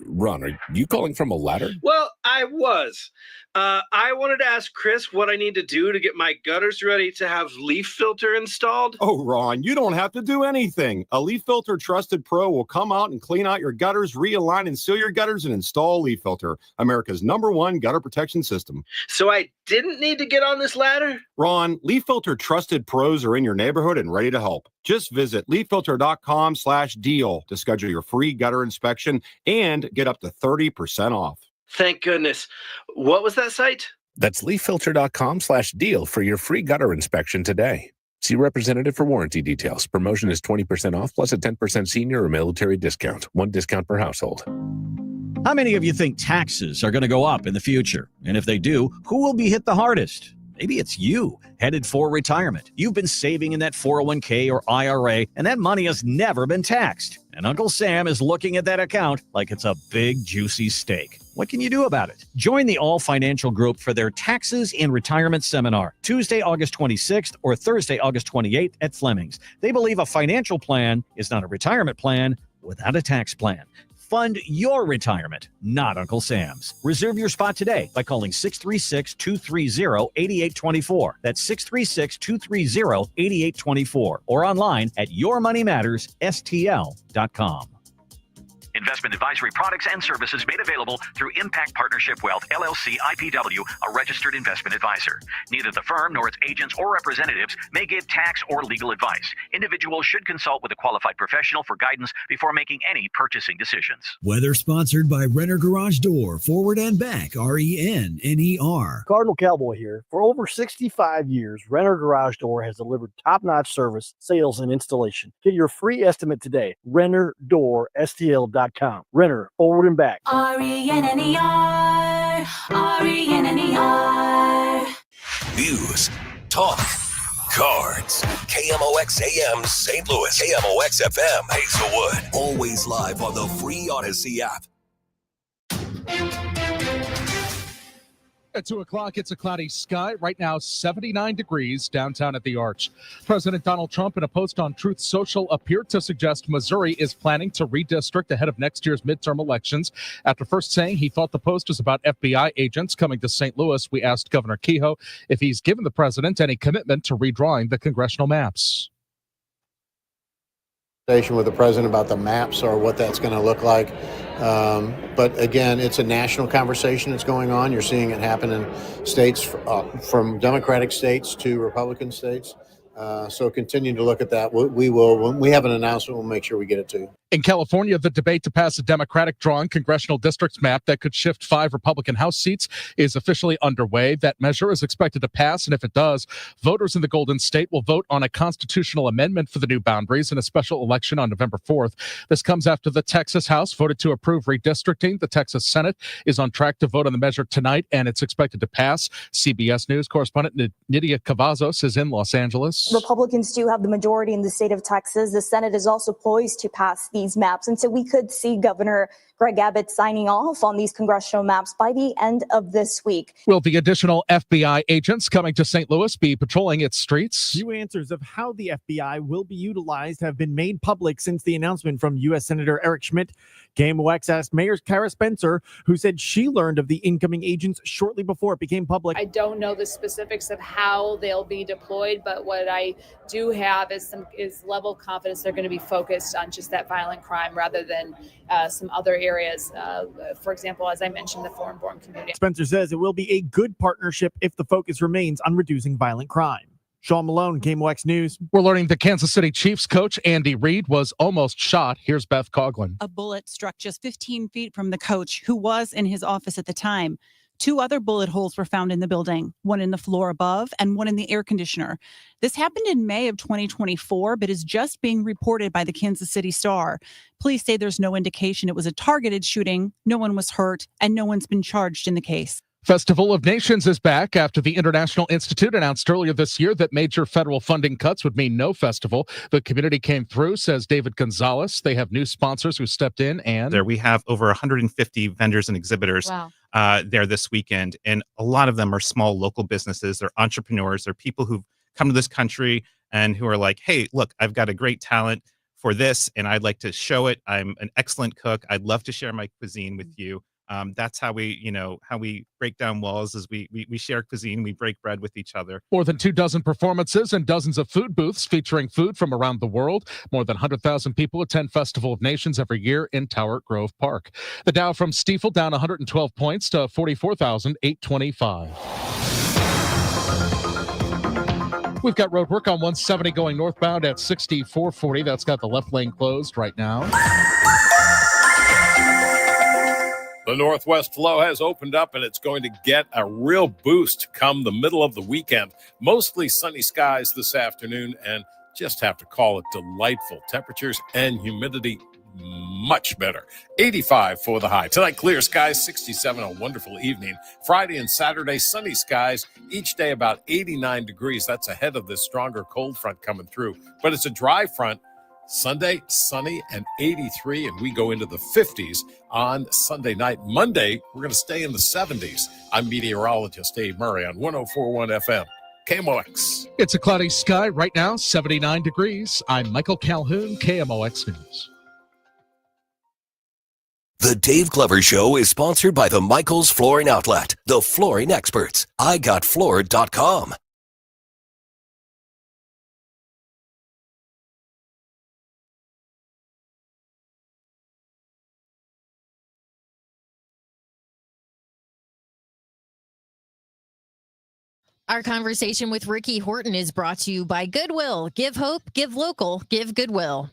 Ron, are you calling from a ladder? Well, I was. I wanted to ask Chris what I need to do to get my gutters ready to have leaf filter installed. Oh, Ron, you don't have to do anything. A Leaf Filter Trusted Pro will come out and clean out your gutters, realign and seal your gutters, and install Leaf Filter, America's #1 gutter protection system. So I didn't need to get on this ladder? Ron, Leaf Filter Trusted Pros are in your neighborhood and ready to help. Just visit leaffilter.com/deal to schedule your free gutter inspection and get up to 30% off. Thank goodness. What was that site? That's leaffilter.com/deal for your free gutter inspection today. See representative for warranty details. Promotion is 20% off plus a 10% senior or military discount. One discount per household. How many of you think taxes are going to go up in the future? And if they do, who will be hit the hardest? Maybe it's you, headed for retirement. You've been saving in that 401k or IRA, and that money has never been taxed. And Uncle Sam is looking at that account like it's a big, juicy steak. What can you do about it? Join the All Financial Group for their Taxes and Retirement Seminar, Tuesday, August 26th or Thursday, August 28th at Fleming's. They believe a financial plan is not a retirement plan without a tax plan. Fund your retirement, not Uncle Sam's. Reserve your spot today by calling 636-230-8824. That's 636-230-8824 or online at yourmoneymattersstl.com. Investment advisory products and services made available through Impact Partnership Wealth, LLC, IPW, a registered investment advisor. Neither the firm nor its agents or representatives may give tax or legal advice. Individuals should consult with a qualified professional for guidance before making any purchasing decisions. Weather sponsored by Renner Garage Door, forward and back, RENNER. Cardinal Cowboy here. For over 65 years, Renner Garage Door has delivered top-notch service, sales, and installation. Get your free estimate today. RennerDoorSTL.com. Renner, forward and back. RENNER. RENNER. News, talk, cards. KMOX AM St. Louis. KMOX FM Hazelwood. Always live on the free Odyssey app. At 2 o'clock, it's a cloudy sky. Right now, 79 degrees downtown at the Arch. President Donald Trump, in a post on Truth Social, appeared to suggest Missouri is planning to redistrict ahead of next year's midterm elections. After first saying he thought the post was about FBI agents coming to St. Louis, we asked Governor Kehoe if he's given the president any commitment to redrawing the congressional maps. With the president about the maps or what that's going to look like. But again, it's a national conversation that's going on. You're seeing it happen in states from Democratic states to Republican states. So continue to look at that. We will, when we have an announcement, we'll make sure we get it to you. In California, the debate to pass a Democratic-drawn congressional districts map that could shift 5 Republican House seats is officially underway. That measure is expected to pass, and if it does, voters in the Golden State will vote on a constitutional amendment for the new boundaries in a special election on November 4th. This comes after the Texas House voted to approve redistricting. The Texas Senate is on track to vote on the measure tonight, and it's expected to pass. CBS News correspondent Nydia Cavazos is in Los Angeles. Republicans do have the majority in the state of Texas. The Senate is also poised to pass these maps. And so we could see Governor Greg Abbott signing off on these congressional maps by the end of this week. Will the additional FBI agents coming to St. Louis be patrolling its streets? Few answers of how the FBI will be utilized have been made public since the announcement from U.S. Senator Eric Schmidt. KMOX asked Mayor Kara Spencer, who said she learned of the incoming agents shortly before it became public. I don't know the specifics of how they'll be deployed, but what I do have is level of confidence they're going to be focused on just that violent crime rather than some other areas. For example, as I mentioned, the foreign-born community. Spencer says it will be a good partnership if the focus remains on reducing violent crime. Sean Malone, KMOX News. We're learning the Kansas City Chiefs coach, Andy Reid, was almost shot. Here's Beth Coughlin. A bullet struck just 15 feet from the coach, who was in his office at the time. 2 other bullet holes were found in the building, one in the floor above and one in the air conditioner. This happened in May of 2024, but is just being reported by the Kansas City Star. Police say there's no indication it was a targeted shooting, no one was hurt, and no one's been charged in the case. Festival of Nations is back after the International Institute announced earlier this year that major federal funding cuts would mean no festival. The community came through, says David Gonzalez. They have new sponsors who stepped in, and there we have over 150 vendors and exhibitors there this weekend. And a lot of them are small local businesses. They're entrepreneurs. They're people who've come to this country and who are like, hey, look, I've got a great talent for this and I'd like to show it. I'm an excellent cook. I'd love to share my cuisine with you. That's how we break down walls, is we share cuisine, we break bread with each other. More than 24 performances and dozens of food booths featuring food from around the world. More than 100,000 people attend Festival of Nations every year in Tower Grove Park. The Dow from Stifel down 112 points to 44,825. We've got road work on 170 going northbound at 6440. That's got the left lane closed right now. The northwest flow has opened up, and it's going to get a real boost come the middle of the weekend. Mostly sunny skies this afternoon, and just have to call it delightful. Temperatures and humidity much better. 85 for the high. Tonight, clear skies, 67, a wonderful evening. Friday and Saturday, sunny skies, each day about 89 degrees. That's ahead of this stronger cold front coming through. But it's a dry front. Sunday, sunny and 83, and we go into the 50s on Sunday night. Monday, we're going to stay in the 70s. I'm meteorologist Dave Murray on 104.1 FM, KMOX. It's a cloudy sky right now, 79 degrees. I'm Michael Calhoun, KMOX News. The Dave Glover Show is sponsored by the Michaels Flooring Outlet, the flooring experts. IGotFloored.com. Our conversation with Ricky Horton is brought to you by Goodwill. Give hope, give local, give Goodwill.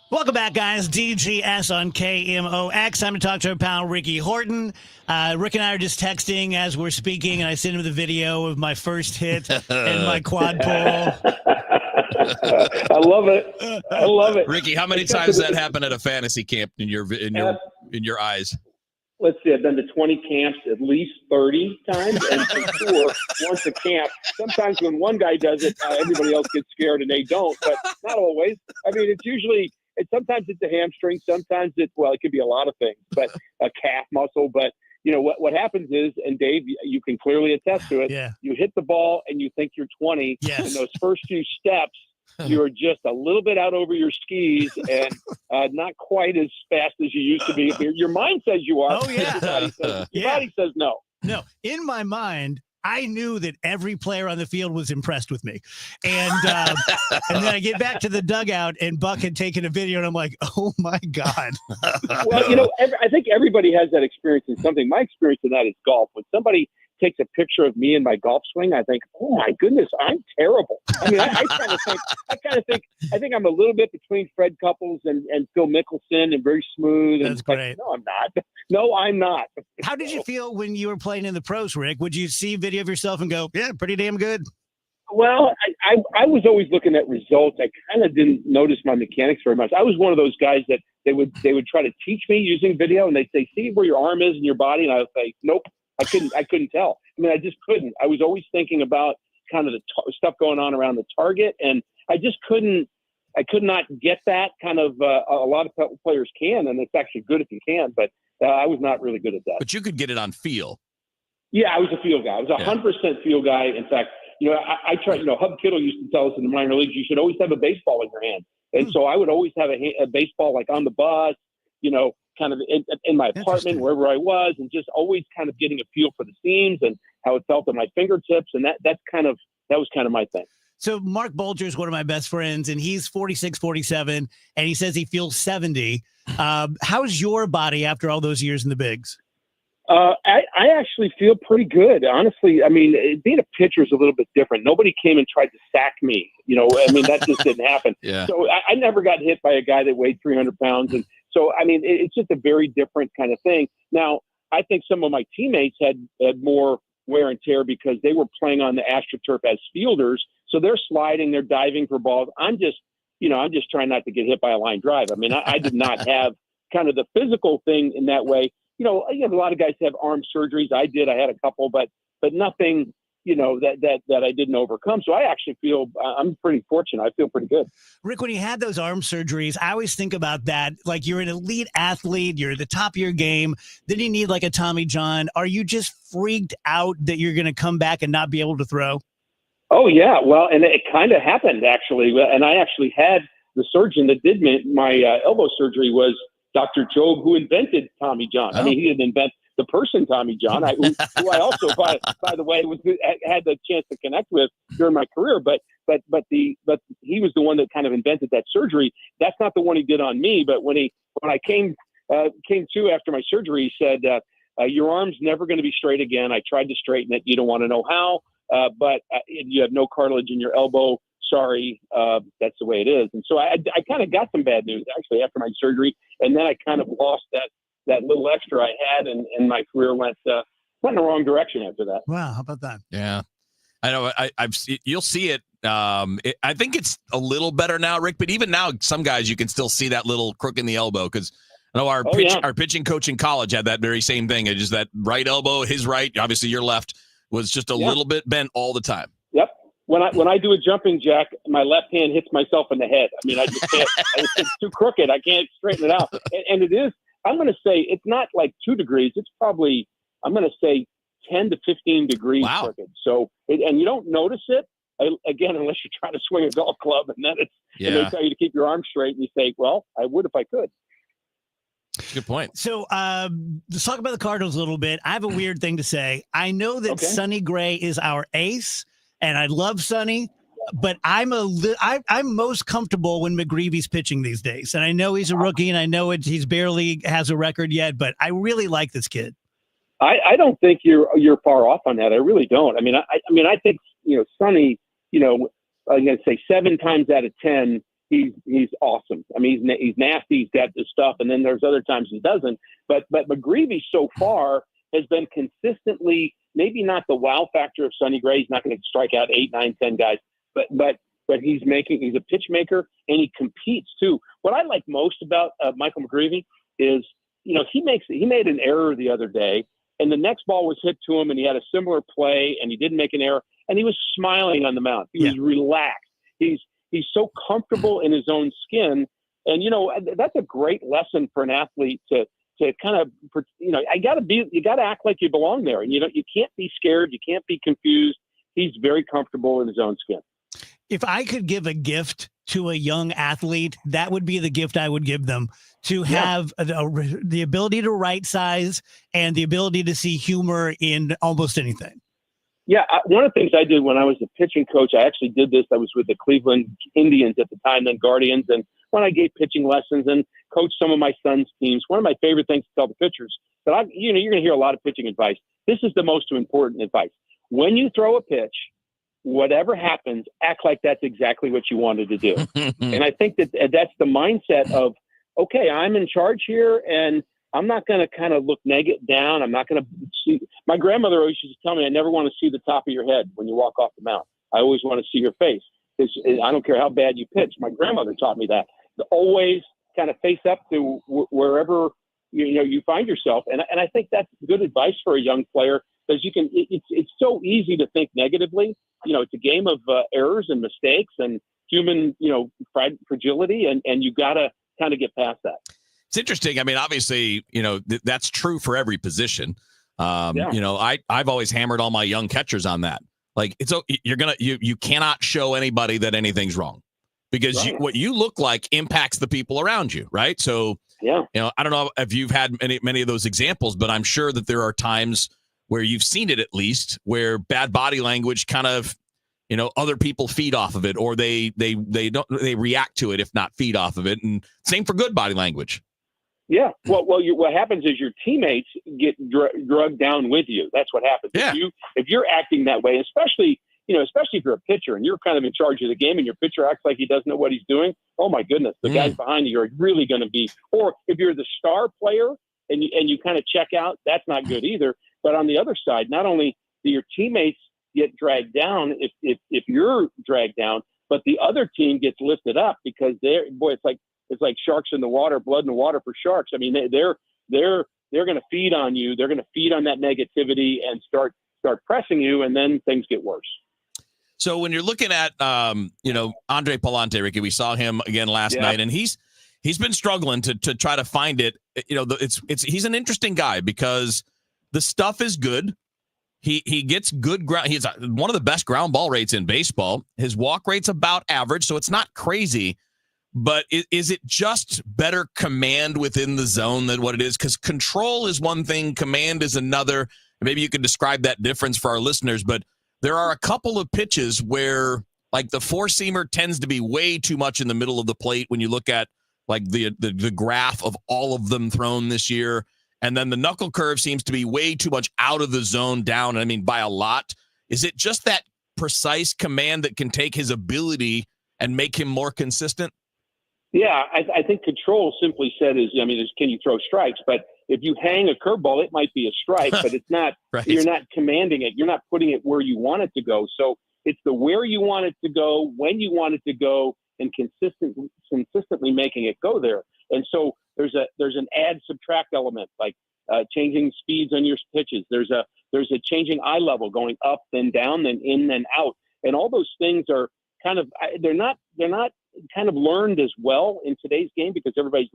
Welcome back, guys. DGS on KMOX. Time to talk to our pal, Ricky Horton. Rick and I are just texting as we're speaking, and I sent him the video of my first hit and my quad pull. I love it. I love it. Ricky, how many times has that happened at a fantasy camp in your eyes? Let's see, I've been to 20 camps at least 30 times, and for sure, once a camp. Sometimes when one guy does it, everybody else gets scared and they don't, but not always. I mean, it's usually, sometimes it's a hamstring, sometimes it's, well, it could be a lot of things, but a calf muscle. But, you know, what happens is, and Dave, you can clearly attest to it, you hit the ball and you think you're 20, and those first few steps, you're just a little bit out over your skis and not quite as fast as you used to be. Your mind says you are. Oh, yeah. Your body says no. No, in my mind, I knew that every player on the field was impressed with me. And and then I get back to the dugout and Buck had taken a video and I'm like, oh, my God. Well, you know, I think everybody has that experience in something. My experience in that is golf. When somebody takes a picture of me in my golf swing, I think, oh my goodness, I'm terrible. I mean, I think I'm a little bit between Fred Couples and Phil Mickelson and very smooth. That's great. No, I'm not. No, I'm not. How did you feel when you were playing in the pros, Rick? Would you see video of yourself and go, yeah, pretty damn good? Well, I was always looking at results. I kind of didn't notice my mechanics very much. I was one of those guys that they would try to teach me using video, and they'd say, see where your arm is in your body, and I would say, nope. I couldn't tell. I mean, I just couldn't. I was always thinking about kind of the stuff going on around the target, and I just couldn't. I could not get that kind of. A lot of players can, and it's actually good if you can, but I was not really good at that. But you could get it on feel. Yeah, I was a feel guy. I was 100% feel guy. In fact, you know, I tried. You know, Hub Kittle used to tell us in the minor leagues, you should always have a baseball in your hand, and so I would always have a baseball like on the bus. You know, kind of in my apartment, wherever I was, and just always kind of getting a feel for the seams and how it felt at my fingertips. And that was kind of my thing. So Mark Bolger is one of my best friends, and he's 46, 47, and he says he feels 70. How's your body after all those years in the bigs? I actually feel pretty good, honestly. I mean, being a pitcher is a little bit different. Nobody came and tried to sack me. You know, I mean, that just didn't happen. So I never got hit by a guy that weighed 300 pounds. And so, I mean, it's just a very different kind of thing. Now, I think some of my teammates had more wear and tear because they were playing on the AstroTurf as fielders. So they're sliding, they're diving for balls. I'm just trying not to get hit by a line drive. I mean, I did not have kind of the physical thing in that way. You know, a lot of guys have arm surgeries. I did. I had a couple, but nothing that I didn't overcome. So I actually feel I'm pretty fortunate. I feel pretty good. Rick, when you had those arm surgeries, I always think about that. Like, you're an elite athlete, you're at the top of your game, then you need like a Tommy John. Are you just freaked out that you're going to come back and not be able to throw? Oh yeah. Well, and it kind of happened actually. And I actually had the surgeon that did my elbow surgery was Dr. Job, who invented Tommy John. I mean, he didn't invent the person Tommy John, who I also, by the way, had the chance to connect with during my career. But he was the one that kind of invented that surgery. That's not the one he did on me. But when I came to after my surgery, he said, "Your arm's never going to be straight again. I tried to straighten it. You don't want to know how, but you have no cartilage in your elbow. Sorry, that's the way it is." And so I kind of got some bad news actually after my surgery, and then I kind of lost that little extra I had, and my career went in the wrong direction after that. Wow, how about that? Yeah, I know. You'll see it. I think it's a little better now, Rick. But even now, some guys you can still see that little crook in the elbow because I know our pitching coach in college had that very same thing. It's just that right elbow, his right, obviously your left, was just a little bit bent all the time. Yep. When I do a jumping jack, my left hand hits myself in the head. I mean, I just can't. It's too crooked. I can't straighten it out. And it is. I'm going to say it's not like 2 degrees. It's probably, I'm going to say 10 to 15 degrees crooked. So, and you don't notice it, again, unless you're trying to swing a golf club, and then and they tell you to keep your arm straight, and you say, well, I would if I could. Good point. So let's talk about the Cardinals a little bit. I have a weird thing to say. I know that Sonny Gray is our ace, and I love Sonny. But I'm most comfortable when McGreevy's pitching these days, and I know he's a rookie, and I know he's barely has a record yet. But I really like this kid. I don't think you're far off on that. I really don't. I mean, I think Sonny. I'm going to say 7 times out of 10, he's awesome. I mean, he's nasty. He's got this stuff, and then there's other times he doesn't. But McGreevy so far has been consistently maybe not the wow factor of Sonny Gray. He's not going to strike out 8, 9, 10 guys. But he's a pitch maker, and he competes too. What I like most about Michael McGreevy is, he made an error the other day, and the next ball was hit to him, and he had a similar play, and he didn't make an error, and he was smiling on the mound. He was relaxed. He's so comfortable in his own skin, and that's a great lesson for an athlete to kind of, you got to act like you belong there, and you can't be scared, you can't be confused. He's very comfortable in his own skin. If I could give a gift to a young athlete, that would be the gift I would give them, to have the ability to right size and the ability to see humor in almost anything. Yeah, one of the things I did when I was a pitching coach, I actually did this. I was with the Cleveland Indians at the time, then Guardians, and when I gave pitching lessons and coached some of my son's teams, one of my favorite things to tell the pitchers, that you're going to hear a lot of pitching advice. This is the most important advice. When you throw a pitch, whatever happens, act like that's exactly what you wanted to do. And I think that's the mindset of, okay, I'm in charge here, and I'm not going to kind of look down. I'm not going to see. My grandmother always used to tell me, I never want to see the top of your head when you walk off the mound. I always want to see your face. I don't care how bad you pitch. My grandmother taught me that. To always kind of face up to wherever you find yourself. And I think that's good advice for a young player, because it's so easy to think negatively. It's a game of errors and mistakes and human, fragility, and you got to kind of get past that. It's interesting. I mean, obviously, that's true for every position. I've always hammered all my young catchers on that. Like, you cannot show anybody that anything's wrong, because what you look like impacts the people around you, right? So, I don't know if you've had many of those examples, but I'm sure that there are times where you've seen it, at least, where bad body language kind of, other people feed off of it, or they react to it, if not feed off of it. And same for good body language. Yeah. Well, what happens is your teammates get drugged down with you. That's what happens. Yeah. If you're acting that way, especially if you're a pitcher and you're kind of in charge of the game, and your pitcher acts like he doesn't know what he's doing, oh my goodness, the guys behind you are really going to be. Or if you're the star player and you kind of check out, that's not good either. But on the other side, not only do your teammates get dragged down if you're dragged down, but the other team gets lifted up, because it's like sharks in the water, blood in the water for sharks. I mean, they're going to feed on you. They're going to feed on that negativity and start start pressing you, and then things get worse. So when you're looking at, Andre Palante, Ricky, we saw him again last night, and he's been struggling to try to find it. He's an interesting guy because the stuff is good. He gets good ground. He's one of the best ground ball rates in baseball. His walk rate's about average, so it's not crazy. But is it just better command within the zone than what it is? Because control is one thing, command is another. Maybe you could describe that difference for our listeners, but there are a couple of pitches where, like, the four-seamer tends to be way too much in the middle of the plate when you look at, like, the graph of all of them thrown this year. And then the knuckle curve seems to be way too much out of the zone down, I mean, by a lot. Is it just that precise command that can take his ability and make him more consistent? Yeah, I think control, simply said, is can you throw strikes? But if you hang a curveball, it might be a strike, but it's not. Right. You're not commanding it. You're not putting it where you want it to go. So it's the where you want it to go, when you want it to go, and consistently making it go there. And so there's an add subtract element, like changing speeds on your pitches. There's a changing eye level, going up then down then in then out, and all those things are they're not kind of learned as well in today's game because everybody's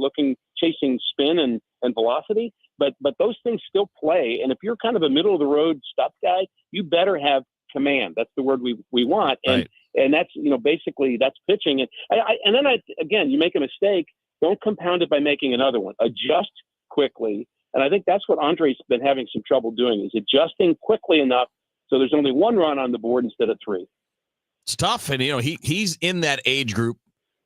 chasing spin and velocity. But those things still play. And if you're kind of a middle of the road stuff guy, you better have command. That's the word we want. And and that's basically that's pitching. And then again, you make a mistake, don't compound it by making another one. Adjust quickly. And I think that's what Andre's been having some trouble doing, is adjusting quickly enough so there's only one run on the board instead of three. It's tough. And, he's in that age group.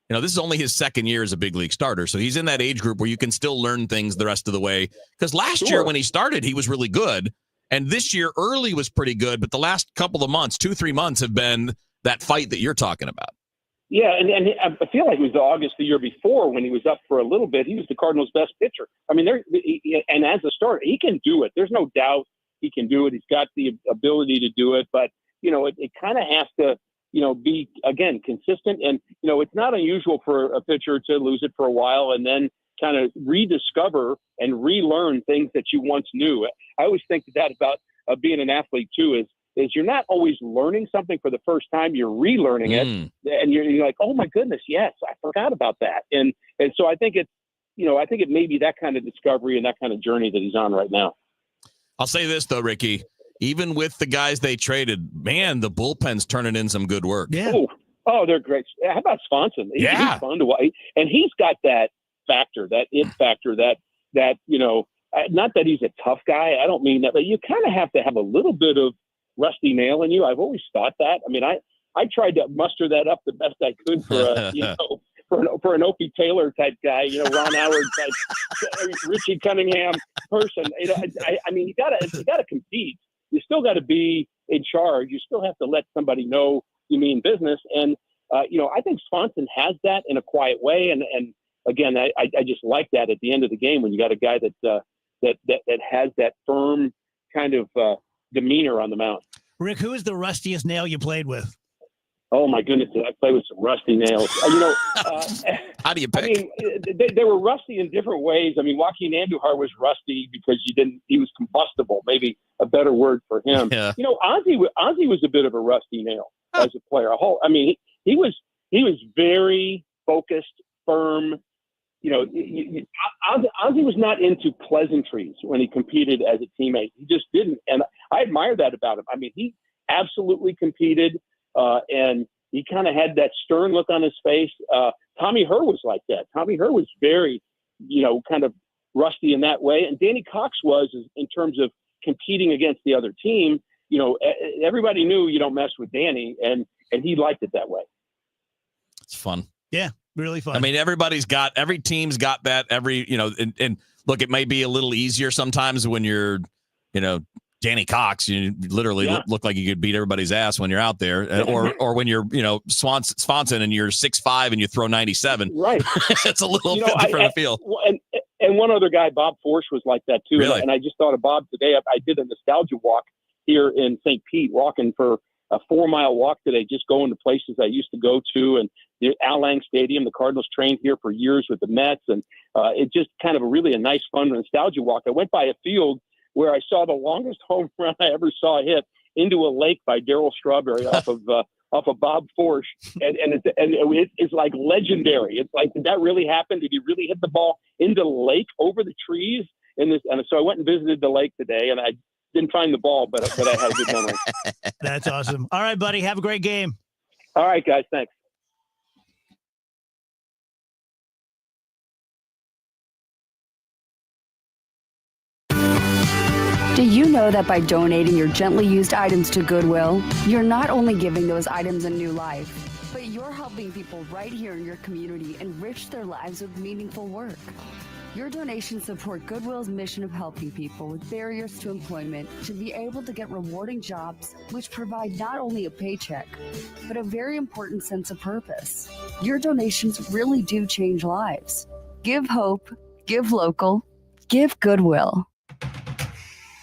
This is only his second year as a big league starter. So he's in that age group where you can still learn things the rest of the way. Because last year when he started, he was really good. And this year early was pretty good. But the last couple of months, 2-3 months, have been that fight that you're talking about. Yeah, and I feel like it was August the year before when he was up for a little bit. He was the Cardinals' best pitcher. I mean, and as a starter, he can do it. There's no doubt he can do it. He's got the ability to do it. But, it kind of has to, be, again, consistent. And, it's not unusual for a pitcher to lose it for a while and then kind of rediscover and relearn things that you once knew. I always think that about being an athlete, too, is you're not always learning something for the first time. You're relearning it, and you're like, oh, my goodness, yes, I forgot about that. And so I think it may be that kind of discovery and that kind of journey that he's on right now. I'll say this, though, Ricky. Even with the guys they traded, man, the bullpen's turning in some good work. Yeah. Oh, they're great. How about Swanson? He's fun to watch. And he's got that factor, that it factor, that not that he's a tough guy. I don't mean that, but you kind of have to have a little bit of rusty nail in you. I've always thought that. I mean, I tried to muster that up the best I could for for an Opie Taylor type guy, Ron Howard type, Richie Cunningham person. I mean, you gotta compete. You still got to be in charge. You still have to let somebody know you mean business. And I think Swanson has that in a quiet way. And again, I just like that at the end of the game when you got a guy that has that firm kind of demeanor on the mound. Rick, who is the rustiest nail you played with? Oh my goodness, I play with some rusty nails. How do you pick? I mean, they were rusty in different ways. I mean, Joaquin Andujar was rusty because he was combustible. Maybe a better word for him. Yeah. Ozzie was a bit of a rusty nail as a player. He was very focused, firm. Ozzie was not into pleasantries when he competed as a teammate. He just didn't, and I admire that about him. I mean, he absolutely competed. And he kind of had that stern look on his face. Tommy Herr was like that. Tommy Herr was very, kind of rusty in that way. And Danny Cox was in terms of competing against the other team. Everybody knew you don't mess with Danny, and he liked it that way. It's fun. Yeah, really fun. I mean, every team's got that. And look, it may be a little easier sometimes when you're, Danny Cox, you literally look like you could beat everybody's ass when you're out there, or when you're, Swanson and you're 6'5" and you throw 97. Right. It's a little bit different feel. And one other guy, Bob Forsch, was like that too. Really? And I just thought of Bob today. I did a nostalgia walk here in St. Pete, walking for a 4-mile walk today, just going to places I used to go to, and the Al Lang Stadium. The Cardinals trained here for years with the Mets, and it just kind of a nice, fun nostalgia walk. I went by a field where I saw the longest home run I ever saw hit, into a lake by Daryl Strawberry off of Bob Forsch, and it's like legendary. It's like, did that really happen? Did he really hit the ball into the lake over the trees? And so I went and visited the lake today, and I didn't find the ball, but I had a good memory. That's awesome. All right, buddy. Have a great game. All right, guys. Thanks. Do you know that by donating your gently used items to Goodwill, you're not only giving those items a new life, but you're helping people right here in your community enrich their lives with meaningful work? Your donations support Goodwill's mission of helping people with barriers to employment to be able to get rewarding jobs which provide not only a paycheck, but a very important sense of purpose. Your donations really do change lives. Give hope, give local, give Goodwill.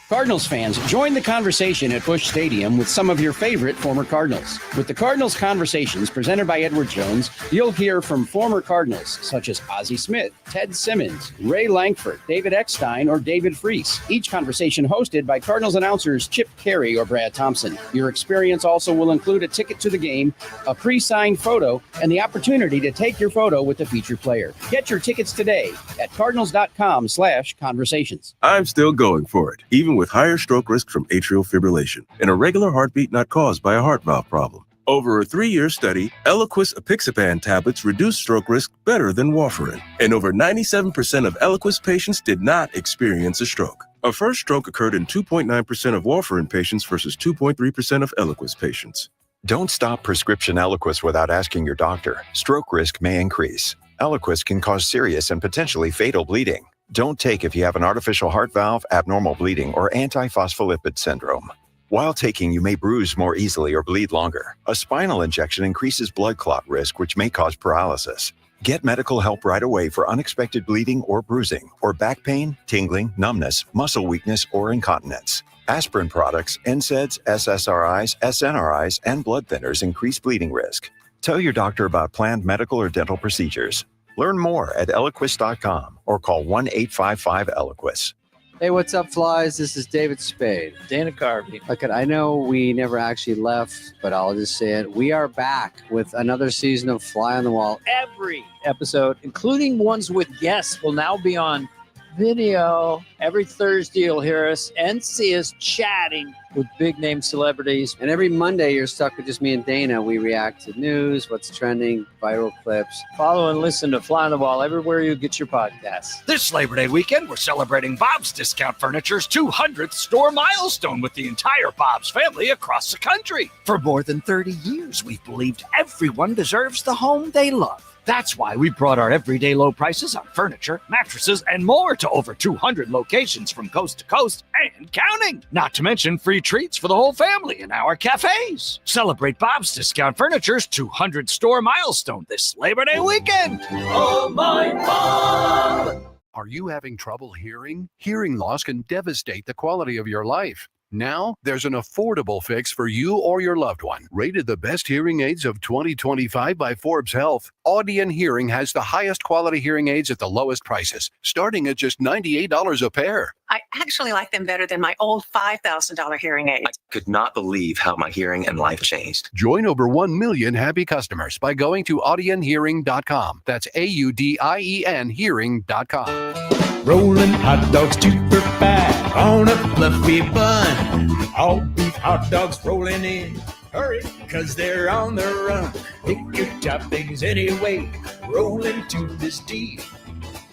Cardinals fans, join the conversation at Busch Stadium with some of your favorite former Cardinals. With the Cardinals Conversations presented by Edward Jones, you'll hear from former Cardinals such as Ozzie Smith, Ted Simmons, Ray Langford, David Eckstein, or David Freese. Each conversation hosted by Cardinals announcers Chip Carey or Brad Thompson. Your experience also will include a ticket to the game, a pre-signed photo, and the opportunity to take your photo with the featured player. Get your tickets today at cardinals.com/conversations. I'm still going for it, even with higher stroke risk from atrial fibrillation, an irregular heartbeat not caused by a heart valve problem. Over a 3-year study, Eliquis apixaban tablets reduced stroke risk better than warfarin, and over 97% of Eliquis patients did not experience a stroke. A first stroke occurred in 2.9% of warfarin patients versus 2.3% of Eliquis patients. Don't stop prescription Eliquis without asking your doctor. Stroke risk may increase. Eliquis can cause serious and potentially fatal bleeding. Don't take if you have an artificial heart valve, abnormal bleeding, or antiphospholipid syndrome. While taking, you may bruise more easily or bleed longer. A spinal injection increases blood clot risk, which may cause paralysis. Get medical help right away for unexpected bleeding or bruising, or back pain, tingling, numbness, muscle weakness, or incontinence. Aspirin products, NSAIDs, SSRIs, SNRIs, and blood thinners increase bleeding risk. Tell your doctor about planned medical or dental procedures. Learn more at Eliquis.com or call 1-855-ELIQUIS. Hey, what's up, flies? This is David Spade. Dana Carvey. Look, I know we never actually left, but I'll just say it. We are back with another season of Fly on the Wall. Every episode, including ones with guests, will now be on video. Every Thursday, you'll hear us and see us chatting with big-name celebrities. And every Monday, you're stuck with just me and Dana. We react to news, what's trending, viral clips. Follow and listen to Fly on the Wall everywhere you get your podcasts. This Labor Day weekend, we're celebrating Bob's Discount Furniture's 200th store milestone with the entire Bob's family across the country. For more than 30 years, we've believed everyone deserves the home they love. That's why we brought our everyday low prices on furniture, mattresses, and more to over 200 locations from coast to coast and counting. Not to mention free treats for the whole family in our cafes. Celebrate Bob's Discount Furniture's 200 store milestone this Labor Day weekend. Oh, my Bob! Are you having trouble hearing? Hearing loss can devastate the quality of your life. Now, there's an affordable fix for you or your loved one. Rated the best hearing aids of 2025 by Forbes Health, Audion Hearing has the highest quality hearing aids at the lowest prices, starting at just $98 a pair. I actually like them better than my old $5,000 hearing aid. I could not believe how my hearing and life changed. Join over 1 million happy customers by going to audionhearing.com. That's AUDIEN hearing.com. Rolling hot dogs super fat on a fluffy bun. All beef hot dogs rolling in. Hurry, cause they're on the run. Pick your toppings anyway. Roll into this deal.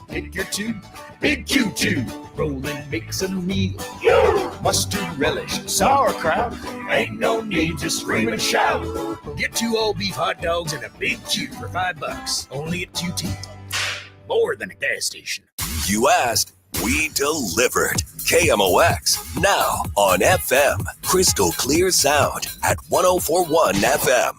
Pick your two, big Q2. Roll and mix a meal. Mustard relish, sauerkraut. Ain't no need to scream and shout. Get 2 all beef hot dogs and a big Q for $5. Only at QT. More than a gas station. You asked, we delivered. KMOX, now on FM. Crystal clear sound at 104.1 FM.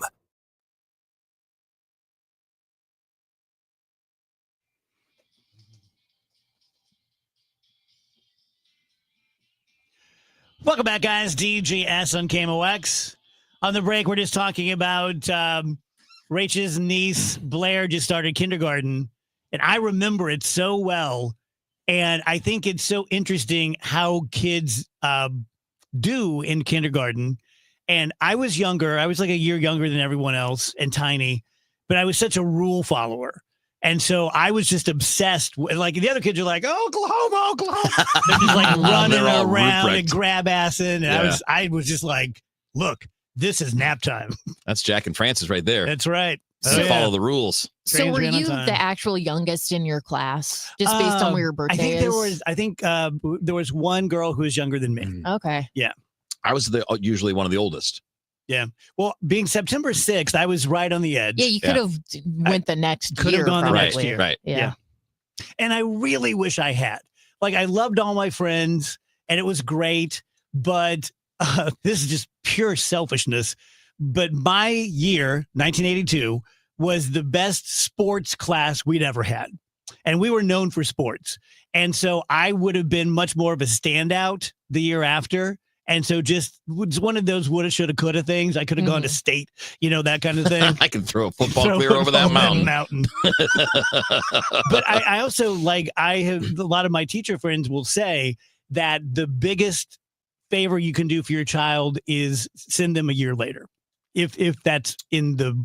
Welcome back, guys. DGS on KMOX. On the break, we're just talking about Rachel's niece, Blair, just started kindergarten. And I remember it so well. And I think it's so interesting how kids do in kindergarten. And I was younger. I was like a year younger than everyone else and tiny, but I was such a rule follower. And so I was just obsessed with, like, the other kids are like, Oklahoma. They're just like running They're all around and Ruprecht. grab assing. And Yeah. I was just like, look, this is nap time. That's Jack and Francis right there. That's right. So follow the rules. So were Trains ran on you time. the actual youngest in your class, just based on where your birthday I think is? there was one girl who was younger than me. Okay. Yeah. I was usually one of the oldest. Yeah. Well, being September 6th, I was right on the edge. Yeah, you could have went the next Could year. have gone the probably. next year. Right. Yeah. And I really wish I had. Like, I loved all my friends and it was great, but this is just pure selfishness. But my year, 1982, was the best sports class we'd ever had. And we were known for sports. And so I would have been much more of a standout the year after. And so just was one of those woulda, shoulda, coulda things. I could have gone to state, that kind of thing. I can throw a football Throw clear over that football mountain. But I also, I have a lot of my teacher friends will say that the biggest favor you can do for your child is send them a year later, if that's in the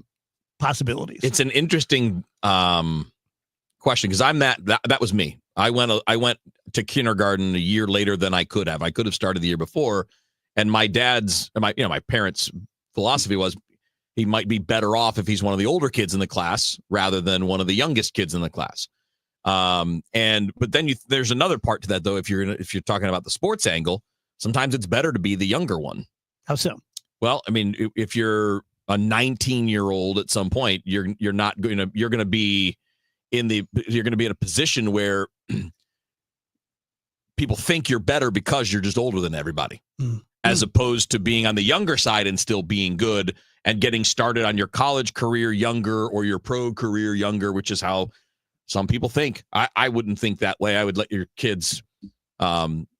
possibilities. It's an interesting question because I'm that was me. I went to kindergarten a year later than I could have. I could have started the year before, and my parents' philosophy was he might be better off if he's one of the older kids in the class rather than one of the youngest kids in the class. But then there's another part to that though. If you're talking about the sports angle, sometimes it's better to be the younger one. How so? Well, I mean, if you're a 19-year-old at some point, you're going to be in a position where people think you're better because you're just older than everybody, as opposed to being on the younger side and still being good and getting started on your college career younger or your pro career younger, which is how some people think. I wouldn't think that way. I would let your kids'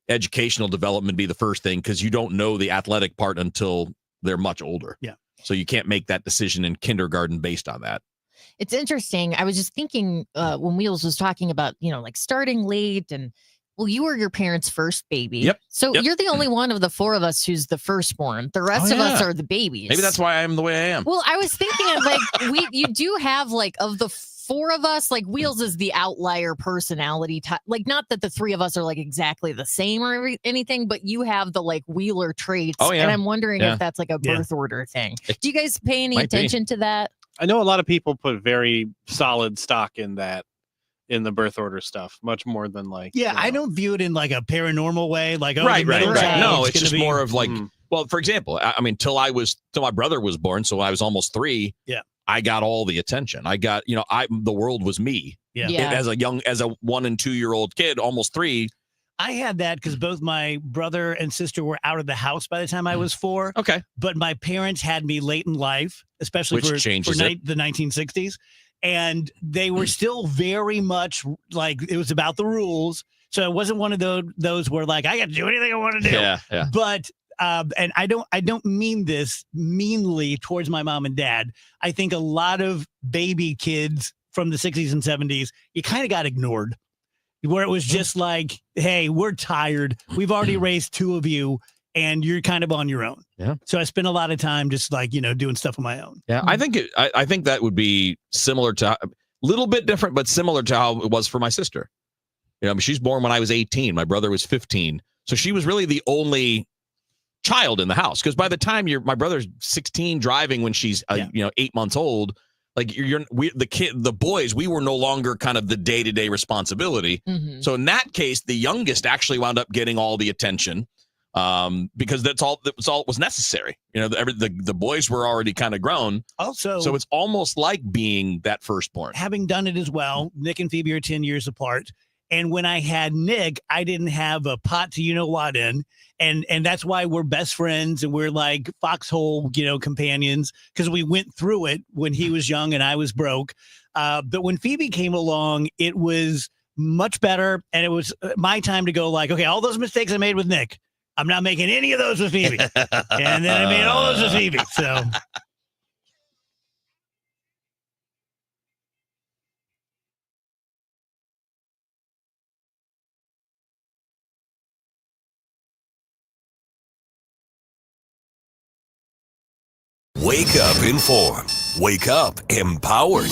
educational development be the first thing because you don't know the athletic part until they're much older. Yeah. So you can't make that decision in kindergarten based on that. It's interesting. I was just thinking when Wheels was talking about, like starting late and, well, you were your parents' first baby. Yep. So Yep. you're the only one of the four of us who's the firstborn. The rest of us are the babies. Maybe that's why I am the way I am. Well, I was thinking of you do have of the four of us, Wheels is the outlier personality type. Not that the three of us are exactly the same or anything, but you have the Wheeler traits. Oh, yeah. And I'm wondering Yeah. if that's a birth order thing. Do you guys pay any Might be. attention to that? I know a lot of people put very solid stock in that, in the birth order stuff, much more than I don't view it in a paranormal way. Right. Child No, is it's gonna just be- more of well, for example, I mean, till my brother was born, so I was almost 3. Yeah. I got all the attention. I got, the world was me. Yeah. Yeah. As a 1 and 2 year old kid, almost 3. I had that because both my brother and sister were out of the house by the time I was 4. Okay. But my parents had me late in life, especially Which for changes it. the 1960s. And they were still very much it was about the rules. So it wasn't one of those where I got to do anything I want to do. Yeah. Yeah. But and I don't mean this meanly towards my mom and dad. I think a lot of baby kids from the 60s and 70s, you kind of got ignored. Where it was just hey, we're tired. We've already raised 2 of you, and you're kind of on your own. Yeah. So I spent a lot of time just doing stuff on my own. Yeah. I think that would be similar to a little bit different, but similar to how it was for my sister. She's born when I was 18. My brother was 15. So she was really the only child in the house. Because by the time my brother's 16 driving when she's 8 months old, the boys, we were no longer kind of the day-to-day responsibility. Mm-hmm. So in that case, the youngest actually wound up getting all the attention because that was necessary. The boys were already kind of grown. Also, so it's almost like being that firstborn. Having done it as well, Nick and Phoebe are 10 years apart. And when I had Nick, I didn't have a pot to what in. And that's why we're best friends and we're like foxhole, companions, because we went through it when he was young and I was broke. But when Phoebe came along, it was much better. And it was my time to go okay, all those mistakes I made with Nick, I'm not making any of those with Phoebe. And then I made all those with Phoebe. So Wake up informed. Wake up empowered.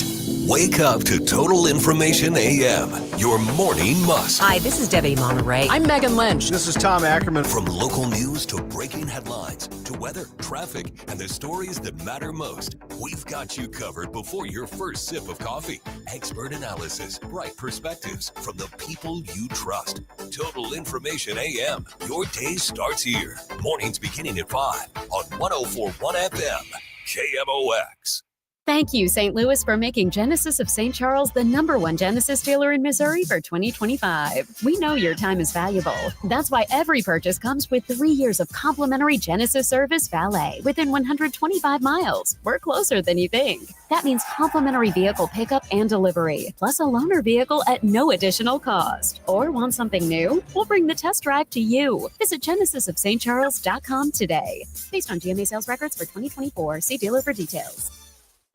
Wake up to Total Information AM, your morning must. Hi, this is Debbie Monterey. I'm Megan Lynch. This is Tom Ackerman. From local news to breaking headlines to weather, traffic, and the stories that matter most, we've got you covered before your first sip of coffee. Expert analysis, bright perspectives from the people you trust. Total Information AM. Your day starts here. Mornings beginning at 5 on 104.1 FM. KMOX. Thank you, St. Louis, for making Genesis of St. Charles the #1 Genesis dealer in Missouri for 2025. We know your time is valuable. That's why every purchase comes with 3 years of complimentary Genesis service valet within 125 miles. We're closer than you think. That means complimentary vehicle pickup and delivery, plus a loaner vehicle at no additional cost. Or want something new? We'll bring the test drive to you. Visit genesisofstcharles.com today. Based on GMA sales records for 2024. See dealer for details.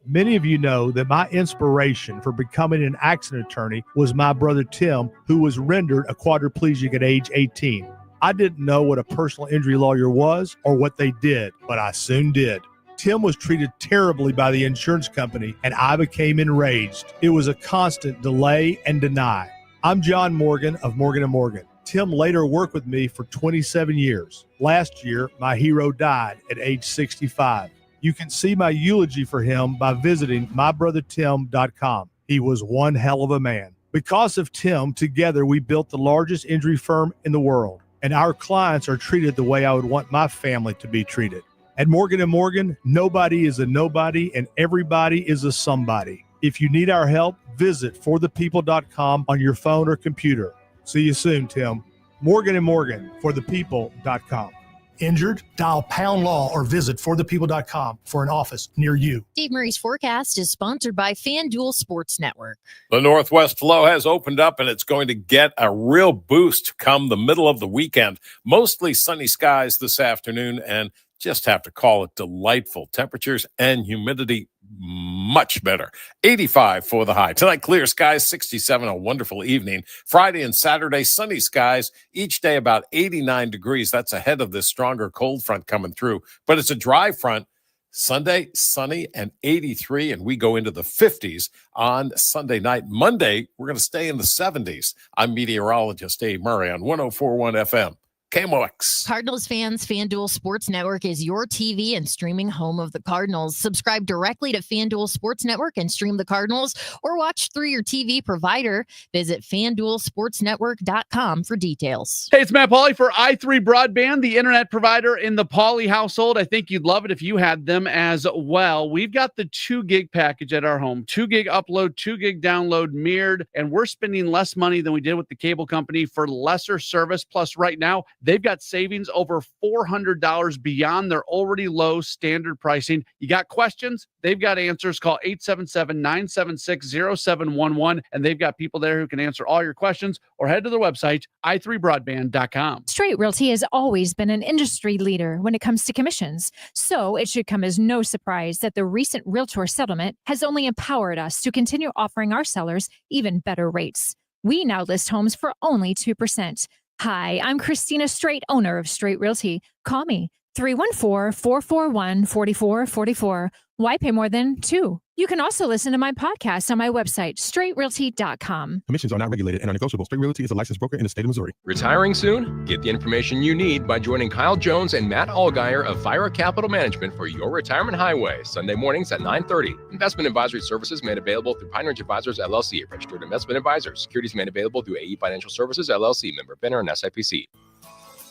Many of you know that my inspiration for becoming an accident attorney was my brother Tim, who was rendered a quadriplegic at age 18. I didn't know what a personal injury lawyer was or what they did, but I soon did. Tim was treated terribly by the insurance company, and I became enraged. It was a constant delay and deny. I'm John Morgan of Morgan & Morgan. Tim later worked with me for 27 years. Last year, my hero died at age 65. You can see my eulogy for him by visiting mybrothertim.com. He was one hell of a man. Because of Tim, together we built the largest injury firm in the world, and our clients are treated the way I would want my family to be treated. At Morgan & Morgan, nobody is a nobody and everybody is a somebody. If you need our help, visit forthepeople.com on your phone or computer. See you soon, Tim. Morgan & Morgan, forthepeople.com. Injured? Dial Pound Law or visit forthepeople.com for an office near you. Dave Murray's forecast is sponsored by FanDuel Sports Network. The Northwest Flow has opened up, and it's going to get a real boost come the middle of the weekend. Mostly sunny skies this afternoon, and just have to call it delightful. Temperatures and humidity much better. 85 for the high. Tonight, clear skies, 67, a wonderful evening. Friday and Saturday, sunny skies. Each day about 89 degrees. That's ahead of this stronger cold front coming through. But it's a dry front. Sunday, sunny and 83, and we go into the 50s on Sunday night. Monday, we're going to stay in the 70s. I'm meteorologist Dave Murray on 104.1 FM. KMOX. Cardinals fans, FanDuel Sports Network is your TV and streaming home of the Cardinals. Subscribe directly to FanDuel Sports Network and stream the Cardinals, or watch through your TV provider. Visit FanDuelSportsNetwork.com for details. Hey, it's Matt Pauley for i3 Broadband, the internet provider in the Pauley household. I think you'd love it if you had them as well. We've got the 2 gig package at our home, 2 gig upload, 2 gig download mirrored, and we're spending less money than we did with the cable company for lesser service. Plus, right now, they've got savings over $400 beyond their already low standard pricing. You got questions? They've got answers. Call 877-976-0711, and they've got people there who can answer all your questions, or head to their website, i3broadband.com. Straight Realty has always been an industry leader when it comes to commissions, so it should come as no surprise that the recent Realtor settlement has only empowered us to continue offering our sellers even better rates. We now list homes for only 2%. Hi, I'm Christina Straight, owner of Straight Realty. Call me, 314-441-4444. Why pay more than 2? You can also listen to my podcast on my website, straightrealty.com. Commissions are not regulated and are negotiable. Straight Realty is a licensed broker in the state of Missouri. Retiring soon? Get the information you need by joining Kyle Jones and Matt Allgeier of Fira Capital Management for Your Retirement Highway, Sunday mornings at 9:30. Investment advisory services made available through Pine Ridge Advisors, LLC, a registered investment advisor. Securities made available through AE Financial Services, LLC, member FINRA and SIPC.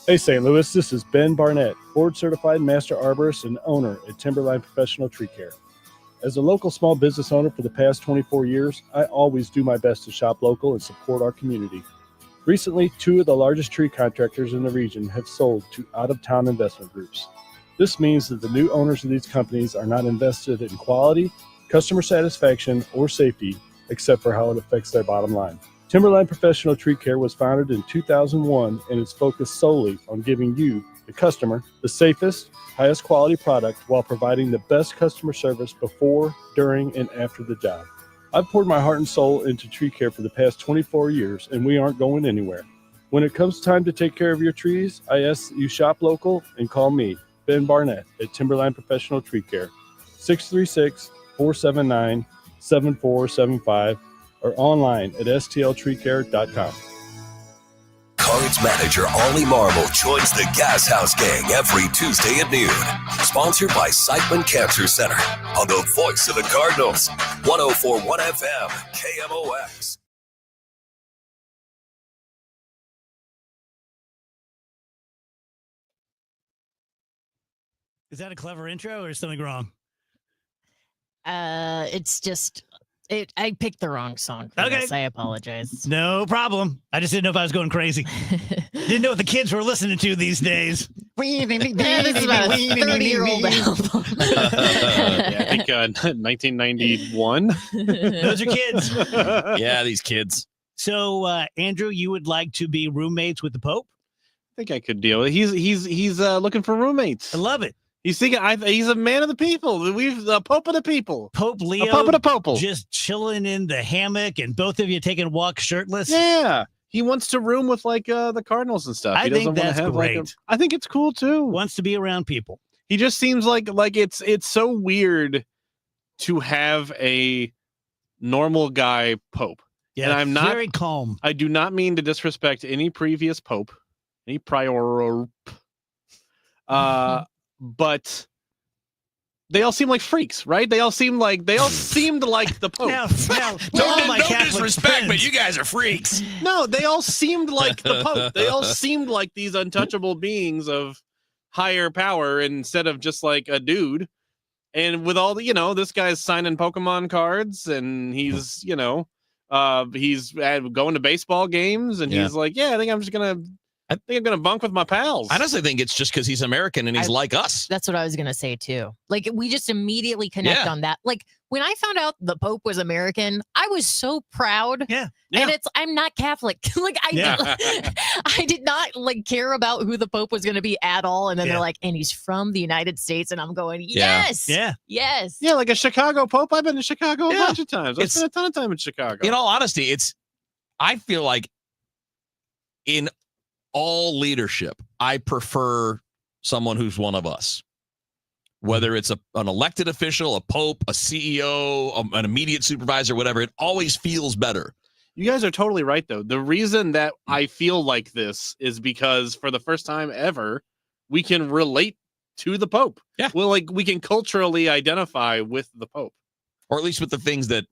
Hey, St. Louis, this is Ben Barnett, board-certified master arborist and owner at Timberline Professional Tree Care. As a local small business owner for the past 24 years, I always do my best to shop local and support our community. Recently, 2 of the largest tree contractors in the region have sold to out-of-town investment groups. This means that the new owners of these companies are not invested in quality, customer satisfaction, or safety, except for how it affects their bottom line. Timberline Professional Tree Care was founded in 2001 and is focused solely on giving you, the customer, the safest, highest quality product while providing the best customer service before, during, and after the job. I've poured my heart and soul into tree care for the past 24 years, and we aren't going anywhere. When it comes time to take care of your trees, I ask that you shop local and call me, Ben Barnett, at Timberline Professional Tree Care. 636-479-7475 or online at stltreecare.com. Cards manager Ollie Marble joins the Gas House Gang every Tuesday at noon. Sponsored by Siteman Cancer Center on the voice of the Cardinals, 104.1 FM, KMOX. Is that a clever intro or is something wrong? It's just I picked the wrong song for Okay. this. I apologize. No problem. I just didn't know if I was going crazy. Didn't know what the kids were listening to these days. Yeah, this is about a 30-year-old album. Yeah, I think 1991. Those are kids. Yeah, these kids. So, Andrew, you would like to be roommates with the Pope? I think I could deal with it. He's looking for roommates. I love it. He's thinking he's a man of the people. We've the Pope of the people. Pope Leo, a Pope of the Popal. Just chilling in the hammock, and both of you taking a walk shirtless. Yeah, he wants to room with like the Cardinals and stuff. I He doesn't think wanna that's have, great. Like, I think it's cool too. Wants to be around people. He just seems like it's so weird to have a normal guy Pope. Yeah, and I'm not very calm. I do not mean to disrespect any previous Pope, any prior, but they all seem like freaks, right? They all seemed like the Pope. Now, No disrespect, but you guys are freaks. No, they all seemed like the Pope. They all seemed like these untouchable beings of higher power instead of just like a dude. And with all the, this guy's signing Pokemon cards and he's, he's going to baseball games and he's like, I think I'm gonna bunk with my pals. I honestly think it's just because he's American and he's like us. That's what I was gonna say too. Like we just immediately connect on that. Like when I found out the Pope was American, I was so proud. Yeah. And I'm not Catholic. I did not like care about who the Pope was gonna be at all. And then they're like, and he's from the United States, and I'm going, yes, yes, yeah, like a Chicago Pope. I've been to Chicago a bunch of times. I spent a ton of time in Chicago. In all honesty, I feel like in all leadership, I prefer someone who's one of us. Whether it's an elected official, a pope, a CEO, an immediate supervisor, whatever, it always feels better. You guys are totally right, though. The reason that I feel like this is because for the first time ever, we can relate to the Pope. Yeah. Well, we can culturally identify with the Pope. Or at least with the things that,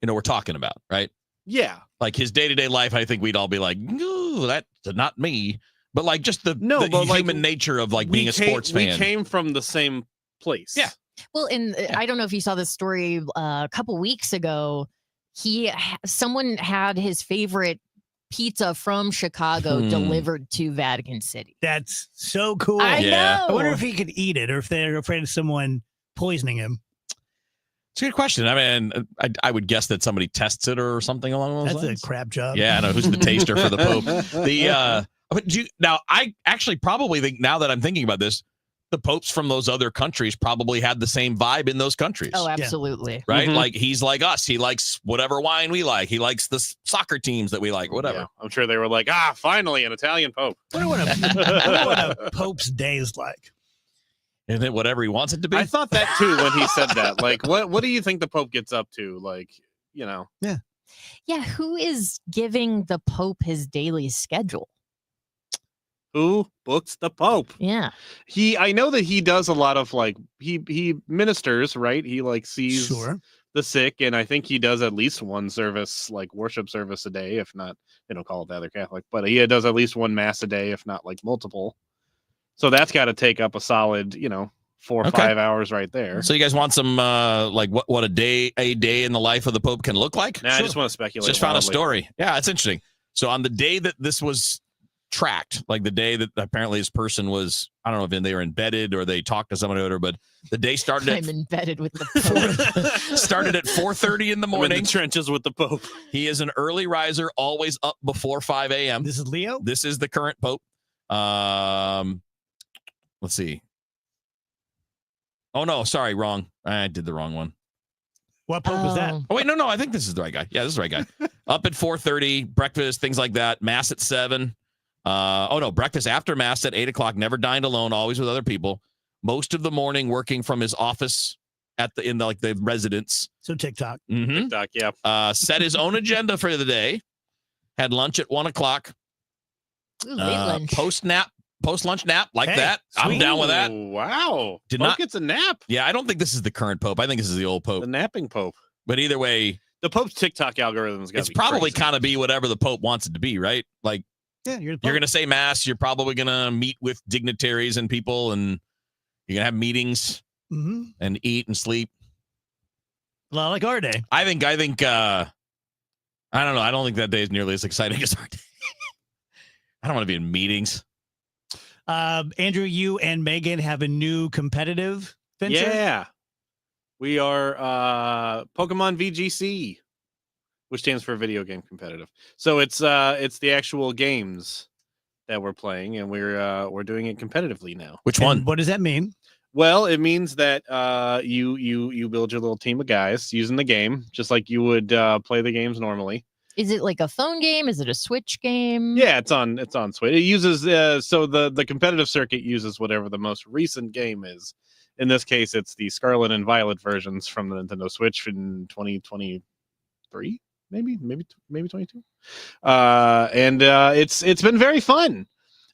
we're talking about, right? Yeah. Like his day-to-day life, I think we'd all be like, no, that's not me. But like just the human nature of being a sports fan. We came from the same place. Yeah. Well, and I don't know if you saw this story a couple weeks ago. Someone had his favorite pizza from Chicago delivered to Vatican City. That's so cool. I know. I wonder if he could eat it or if they're afraid of someone poisoning him. It's a good question. I mean, I would guess that somebody tests it or something along those lines. That's a crap job. Yeah, I know. Who's the taster for the Pope? Now, I actually probably think, now that I'm thinking about this, the popes from those other countries probably had the same vibe in those countries. Oh, absolutely. Right? Like, he's like us. He likes whatever wine we like. He likes the soccer teams that we like, whatever. Yeah, I'm sure they were like, finally, an Italian Pope. I wonder what a Pope's day is like. And then whatever he wants it to be. I thought that too when he said that. Like, what do you think the Pope gets up to? Like, Yeah. Yeah. Who is giving the Pope his daily schedule? Who books the Pope? Yeah. I know that he does a lot of he ministers, right? He sees the sick, and I think he does at least one service, worship service a day, if not, they don't call it the other Catholic, but he does at least one mass a day, if not multiple. So that's got to take up a solid, 4 or 5 hours right there. So you guys want some what a day in the life of the Pope can look like? Nah, I just want to speculate. Just found a story. Yeah, it's interesting. So on the day that this was tracked, like the day that apparently this person was, I don't know if they were embedded or they talked to someone or whatever, but the day started I'm embedded with the Pope. started at 4:30 in the morning. I'm in the trenches with the Pope. He is an early riser, always up before 5 a.m. This is Leo? This is the current Pope. Let's see. Oh, no, sorry, wrong. I did the wrong one. What Pope was that? Oh, wait, no, I think this is the right guy. Yeah, this is the right guy. Up at 4:30, breakfast, things like that. Mass at 7. Breakfast after Mass at 8 o'clock. Never dined alone, always with other people. Most of the morning working from his office in the residence. So TikTok. Mhm. TikTok, yeah. Set his own agenda for the day. Had lunch at 1:00. Ooh, late lunch. Post lunch nap like Hey, that. I'm sweet. down with that. Ooh, wow. Did Pope not- gets a nap. Yeah, I don't think this is the current Pope. I think this is the old Pope. The napping Pope. But either way, The Pope's TikTok algorithm's got it's probably kind of be whatever the Pope wants it to be, right? Like Yeah, you're you're going to say mass. You're probably going to meet with dignitaries and people, and you're going to have meetings Mhm. and eat and sleep. A lot like our day. I think. I don't know. I don't think that day is nearly as exciting as our day. I don't want to be in meetings. Andrew, you and Megan have a new competitive venture. Yeah. We are Pokemon VGC, which stands for Video Game Competitive. So it's the actual games that we're playing, and we're doing it competitively now. Which And one? what does that mean? Well, it means that you build your little team of guys using the game, just like you would play the games normally. Is it like a phone game? Is it a Switch game? Yeah, it's on Switch. It uses so the competitive circuit uses whatever the most recent game is. In this case, it's the Scarlet and Violet versions from the Nintendo Switch in 2023, maybe 22. And it's been very fun.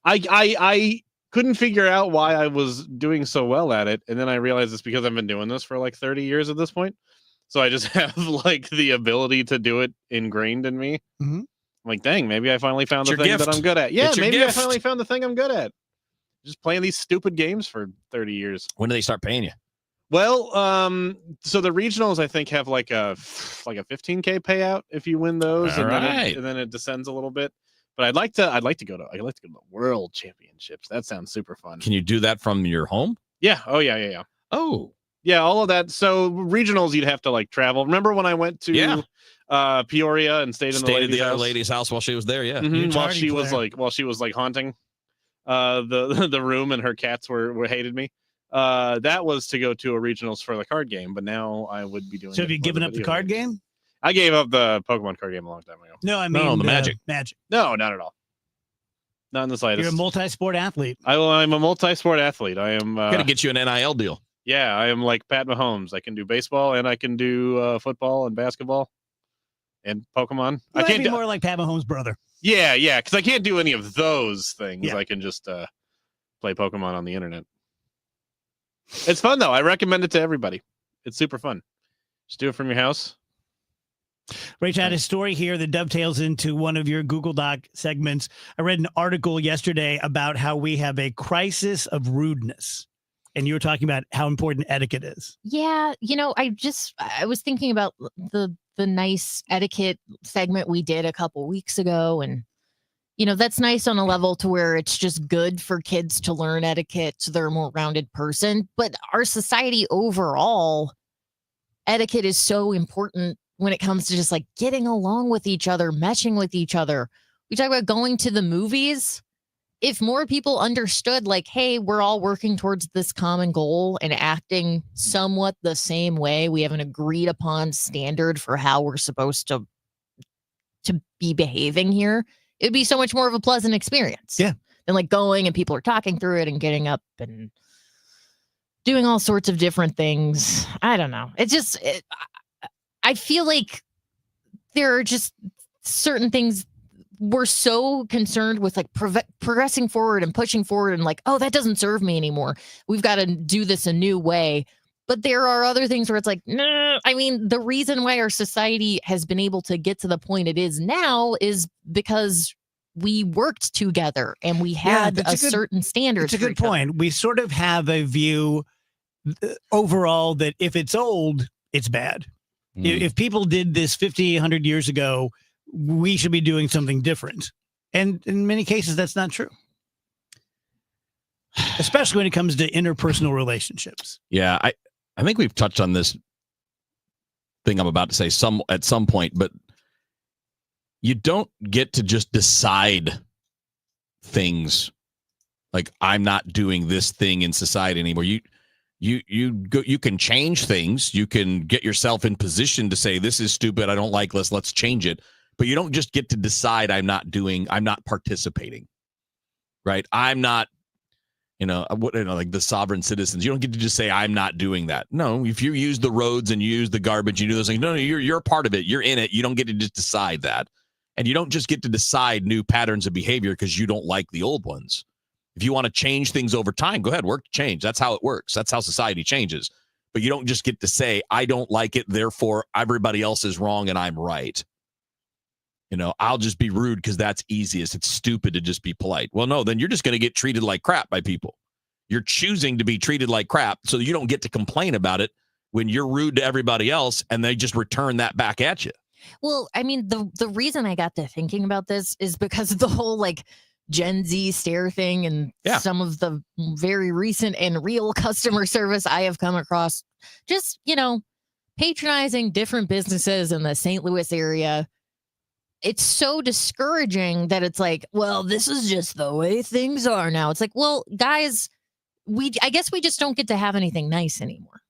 I couldn't figure out why I was doing so well at it, and then I realized it's because I've been doing this for like 30 years at this point. So I just have like the ability to do it ingrained in me. Mhm. I'm like, dang, maybe I finally found It's the your thing that gift. I'm good at. Yeah, It's your maybe I gift. finally found the thing I'm good at. Just playing these stupid games for 30 years. When do they start paying you? Well, so the regionals I think have like a 15K payout if you win those, All and right. then it descends a little bit. But I'd like to go to the World Championships. That sounds super fun. Can you do that from your home? Yeah. Oh yeah. Oh, Yeah, all of that. So regionals, you'd have to like travel. Remember when I went to Yeah. Peoria and stayed in the Stayed at lady's the other house? lady's house while she was there. Yeah. Mhm, while Uncharted she was player. while she was like haunting the room, and her cats were hated me. That was to go to a regionals for the card game, but now I would be doing. So it have you for given up the video card game. game? I gave up the Pokemon card game a long time ago. No, I mean No, the Magic. Magic. No, not at all. Not in the slightest. You're a multi-sport athlete. I'm a multi-sport athlete. I am. Gotta get you an NIL deal. Yeah, I am like Pat Mahomes. I can do baseball and I can do football and basketball and Pokemon. I Might can't be do. more like Pat Mahomes' brother. Yeah, because I can't do any of those things. Yeah. I can just play Pokemon on the internet. It's fun though. I recommend it to everybody. It's super fun. Just do it from your house. Rach, I had a story here that dovetails into one of your Google Doc segments. I read an article yesterday about how we have a crisis of rudeness. And you were talking about how important etiquette is. Yeah, I was thinking about the nice etiquette segment we did a couple weeks ago, and that's nice on a level to where it's just good for kids to learn etiquette so they're a more rounded person. But our society overall, etiquette is so important when it comes to just like getting along with each other, meshing with each other. We talk about going to the movies. If more people understood, like, hey, we're all working towards this common goal and acting somewhat the same way, we have an agreed upon standard for how we're supposed to be behaving here, it'd be so much more of a pleasant experience. Yeah. Than like going and people are talking through it and getting up and doing all sorts of different things. I don't know. It's just, I feel like there are just certain things we're so concerned with, like progressing forward and pushing forward and like, oh, that doesn't serve me anymore. We've got to do this a new way. But there are other things where it's like, no, I mean, the reason why our society has been able to get to the point it is now is because we worked together and we had a certain standard. It's a good point. We sort of have a view overall that if it's old, it's bad. If people did this 50, 100 years ago, we should be doing something different. And in many cases, that's not true. Especially when it comes to interpersonal relationships. Yeah, I think we've touched on this thing I'm about to say at some point, but you don't get to just decide things like I'm not doing this thing in society anymore. You can change things. You can get yourself in position to say this is stupid. I don't like this. Let's change it. But you don't just get to decide I'm not participating. Right? I'm not Like the sovereign citizens. You don't get to just say, I'm not doing that. No, if you use the roads and you use the garbage, you do those things. No, you're a part of it. You're in it. You don't get to just decide that. And you don't just get to decide new patterns of behavior because you don't like the old ones. If you want to change things over time, go ahead, work to change. That's how it works. That's how society changes. But you don't just get to say, I don't like it, therefore everybody else is wrong and I'm right. I'll just be rude because that's easiest. It's stupid to just be polite. Well, no, then you're just going to get treated like crap by people. You're choosing to be treated like crap so you don't get to complain about it when you're rude to everybody else and they just return that back at you. Well, I mean, the reason I got to thinking about this is because of the whole Gen Z stare thing and some of the very recent and real customer service I have come across. Just, patronizing different businesses in the St. Louis area. It's so discouraging that it's like, well, this is just the way things are now. It's like, well, guys, I guess we just don't get to have anything nice anymore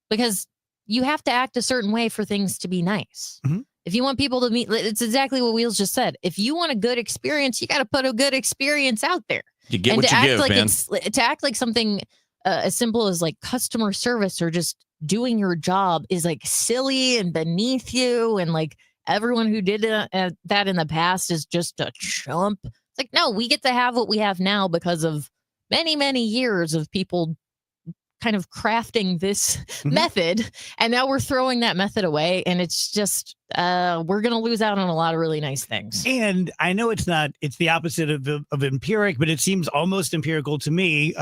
because you have to act a certain way for things to be nice. Mm-hmm. If you want people to meet, it's exactly what Wheels just said. If you want a good experience, you got to put a good experience out there. You get what you give, man. To act like something as simple as customer service or just doing your job is silly and beneath you and everyone who did that in the past is just a chump. It's no, we get to have what we have now because of many, many years of people kind of crafting this method. And now we're throwing that method away. And it's just, we're going to lose out on a lot of really nice things. And I know it's the opposite of empiric, but it seems almost empirical to me,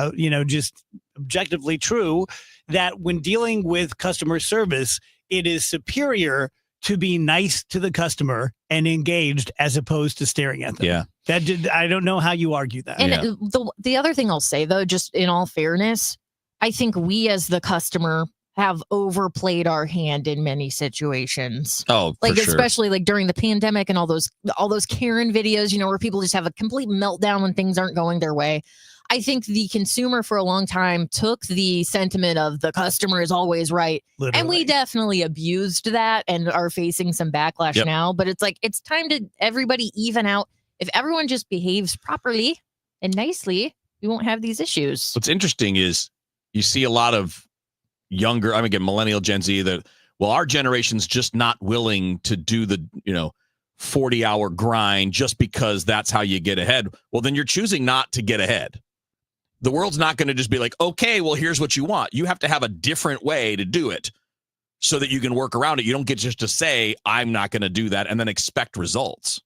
just objectively true that when dealing with customer service, it is superior to be nice to the customer and engaged as opposed to staring at them. Yeah. I don't know how you argue that. And the other thing I'll say, though, just in all fairness, I think we as the customer have overplayed our hand in many situations. Oh, for sure. Especially during the pandemic and all those Karen videos, where people just have a complete meltdown when things aren't going their way. I think the consumer for a long time took the sentiment of the customer is always right. Literally. And we definitely abused that and are facing some backlash now. But it's time to everybody even out. If everyone just behaves properly and nicely, we won't have these issues. What's interesting is you see a lot of younger, millennial Gen Z that, our generation's just not willing to do the, 40-hour grind just because that's how you get ahead. Well, then you're choosing not to get ahead. The world's not going to just be like, okay, well, here's what you want. You have to have a different way to do it so that you can work around it. You don't get just to say, I'm not going to do that and then expect results.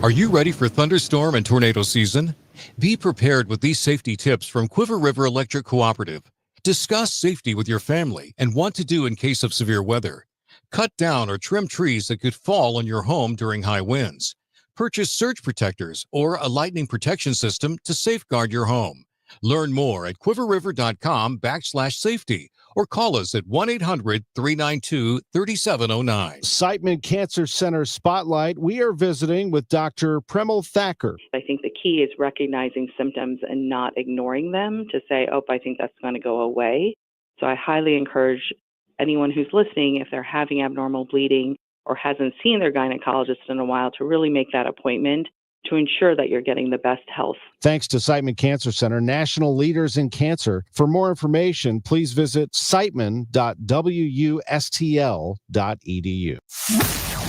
Are you ready for thunderstorm and tornado season? Be prepared with these safety tips from Quiver River Electric Cooperative. Discuss safety with your family and what to do in case of severe weather. Cut down or trim trees that could fall on your home during high winds. Purchase surge protectors or a lightning protection system to safeguard your home. Learn more at quiverriver.com/safety or call us at 1-800-392-3709. Siteman Cancer Center Spotlight. We are visiting with Dr. Premal Thacker. I think the key is recognizing symptoms and not ignoring them to say, oh, I think that's going to go away. So I highly encourage anyone who's listening, if they're having abnormal bleeding or hasn't seen their gynecologist in a while, to really make that appointment to ensure that you're getting the best health. Thanks to Siteman Cancer Center, national leaders in cancer. For more information, please visit siteman.wustl.edu.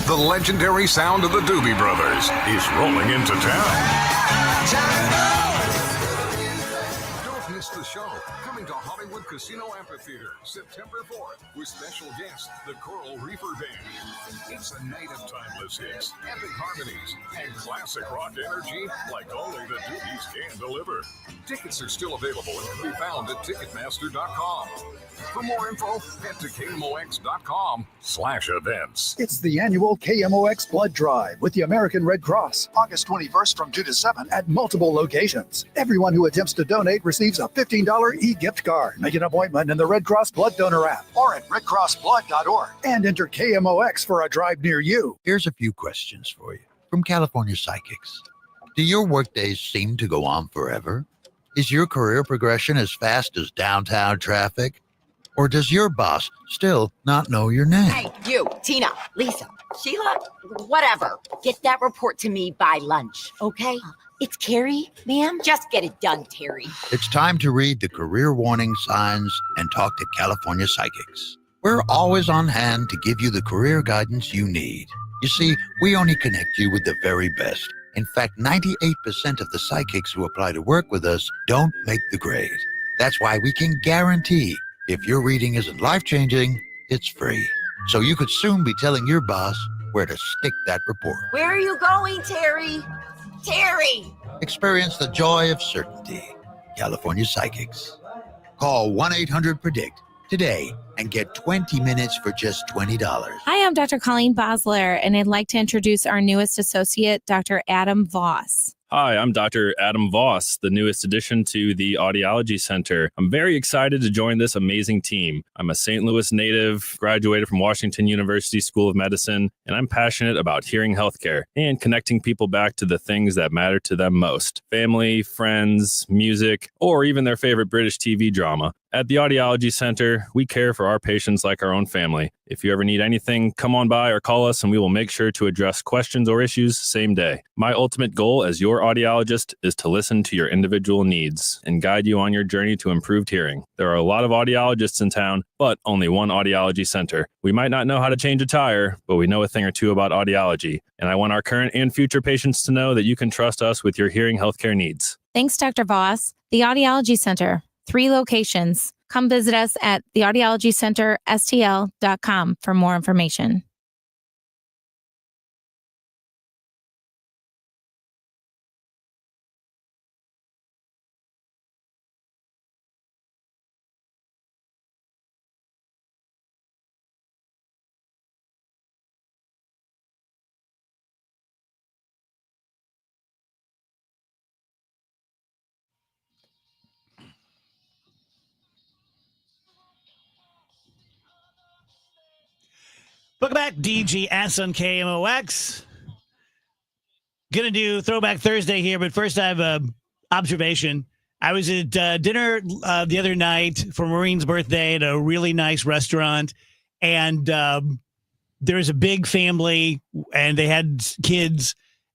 The legendary sound of the Doobie Brothers is rolling into town. Don't miss the show. Coming to Hollywood Casino Amphitheater, September 4th, with special guest, the Coral Reefer Band. It's a night of timeless hits, epic harmonies, and classic rock energy like only the Doobies can deliver. Tickets are still available and can be found at Ticketmaster.com. For more info, head to KMOX.com/events. It's the annual KMOX Blood Drive with the American Red Cross, August 21st from 2 to 7 at multiple locations. Everyone who attempts to donate receives a $15 e-gift card. Make an appointment in the Red Cross Blood Donor app or at redcrossblood.org and enter KMOX for a drive near you. Here's a few questions for you from California Psychics. Do your workdays seem to go on forever? Is your career progression as fast as downtown traffic? Or does your boss still not know your name? Hey, you, Tina, Lisa, Sheila, whatever. Get that report to me by lunch, okay? It's Carrie, ma'am. Just get it done, Terry. It's time to read the career warning signs and talk to California Psychics. We're always on hand to give you the career guidance you need. You see, we only connect you with the very best. In fact, 98% of the psychics who apply to work with us don't make the grade. That's why we can guarantee if your reading isn't life-changing, it's free. So you could soon be telling your boss where to stick that report. Where are you going, Terry? Terry! Experience the joy of certainty. California Psychics. Call 1-800-PREDICT today and get 20 minutes for just $20. Hi, I'm Dr. Colleen Bosler, and I'd like to introduce our newest associate, Dr. Adam Voss. Hi, I'm Dr. Adam Voss, the newest addition to the Audiology Center. I'm very excited to join this amazing team. I'm a St. Louis native, graduated from Washington University School of Medicine, and I'm passionate about hearing healthcare and connecting people back to the things that matter to them most: family, friends, music, or even their favorite British TV drama. At the Audiology Center, we care for our patients like our own family. If you ever need anything, come on by or call us and we will make sure to address questions or issues same day. My ultimate goal as your audiologist is to listen to your individual needs and guide you on your journey to improved hearing. There are a lot of audiologists in town, but only one Audiology Center. We might not know how to change a tire, but we know a thing or two about audiology. And I want our current and future patients to know that you can trust us with your hearing healthcare needs. Thanks, Dr. Voss. The Audiology Center, 3 locations. Come visit us at theaudiologycenterstl.com for more information. Welcome back, DGS on KMOX. Gonna do Throwback Thursday here, but first I have an observation. I was at dinner the other night for Maureen's birthday at a really nice restaurant, and there was a big family, and they had kids,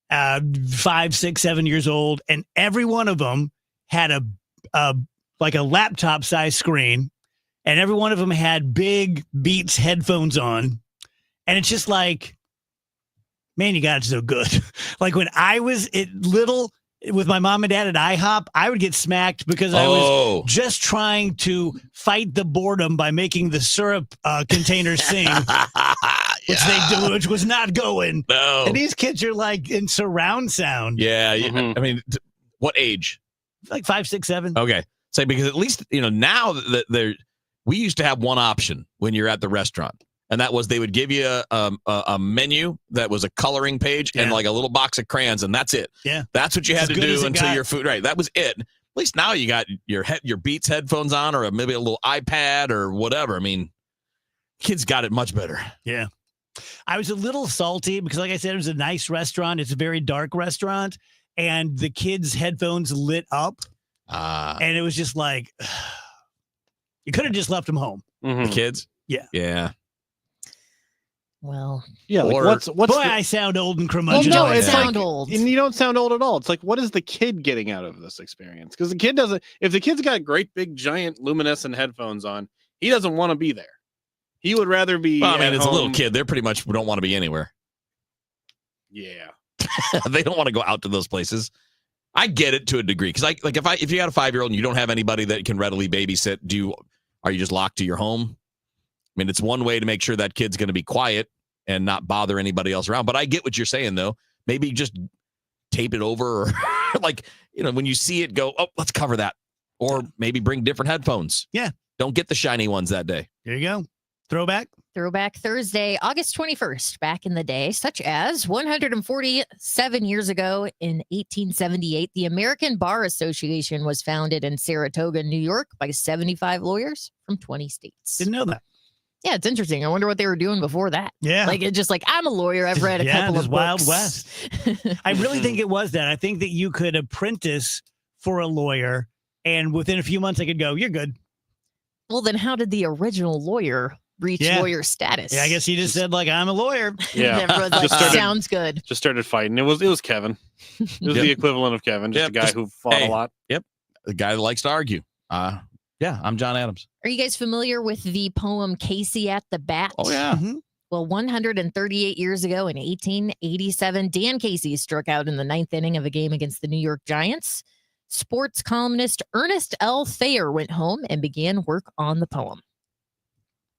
5, 6, 7 years old, and every one of them had a laptop-sized screen, and every one of them had big Beats headphones on. And it's just like, man, you got it so good. Like when I was little with my mom and dad at IHOP, I would get smacked because I was just trying to fight the boredom by making the syrup container sing, which was not going. No. And these kids are like in surround sound. Yeah. I mean, what age? Like 5, 6, 7. Okay. So because at least, now that we used to have one option when you're at the restaurant. And that was they would give you a menu that was a coloring page and like a little box of crayons, and that's it. Yeah, that's what you had to do until your food. Right, that was it. At least now you got your Beats headphones on, or maybe a little iPad or whatever. I mean, kids got it much better. Yeah, I was a little salty because, like I said, it was a nice restaurant. It's a very dark restaurant, and the kids' headphones lit up, and it was just like you could have just left them home. The kids, yeah. Well, yeah, like what's boy, I sound old and curmudgeon. Well, no, it's like, old. And you don't sound old at all. It's like, what is the kid getting out of this experience? Because the kid doesn't. If the kid's got great big giant luminescent headphones on, he doesn't want to be there. He would rather be. Well, I mean, at it's home. a little kid. They're pretty much don't want to be anywhere. Yeah, they don't want to go out to those places. I get it to a degree because if you got a 5-year-old and you don't have anybody that can readily babysit, are you just locked to your home? I mean, it's one way to make sure that kid's going to be quiet and not bother anybody else around. But I get what you're saying, though. Maybe just tape it over or when you see it, go, oh, let's cover that. Or maybe bring different headphones. Yeah. Don't get the shiny ones that day. There you go. Throwback Thursday, August 21st, back in the day, such as 147 years ago in 1878, the American Bar Association was founded in Saratoga, New York by 75 lawyers from 20 states. Didn't know that. Yeah, it's interesting. I wonder what they were doing before that. Yeah. Like, it's just like, I'm a lawyer. I've read a couple of Wild books. West. I really think it was that. I think that you could apprentice for a lawyer, and within a few months, I could go, you're good. Well, then how did the original lawyer reach lawyer status? Yeah, I guess he just said, like, I'm a lawyer. Yeah. And everyone's like, sounds good. Just started fighting. It was Kevin. It was the equivalent of Kevin, just a guy who fought a lot. Yep. The guy that likes to argue. Yeah, I'm John Adams. Are you guys familiar with the poem Casey at the Bat? Oh, yeah. Well, 138 years ago in 1887, Dan Casey struck out in the ninth inning of a game against the New York Giants. Sports columnist Ernest L. Thayer went home and began work on the poem.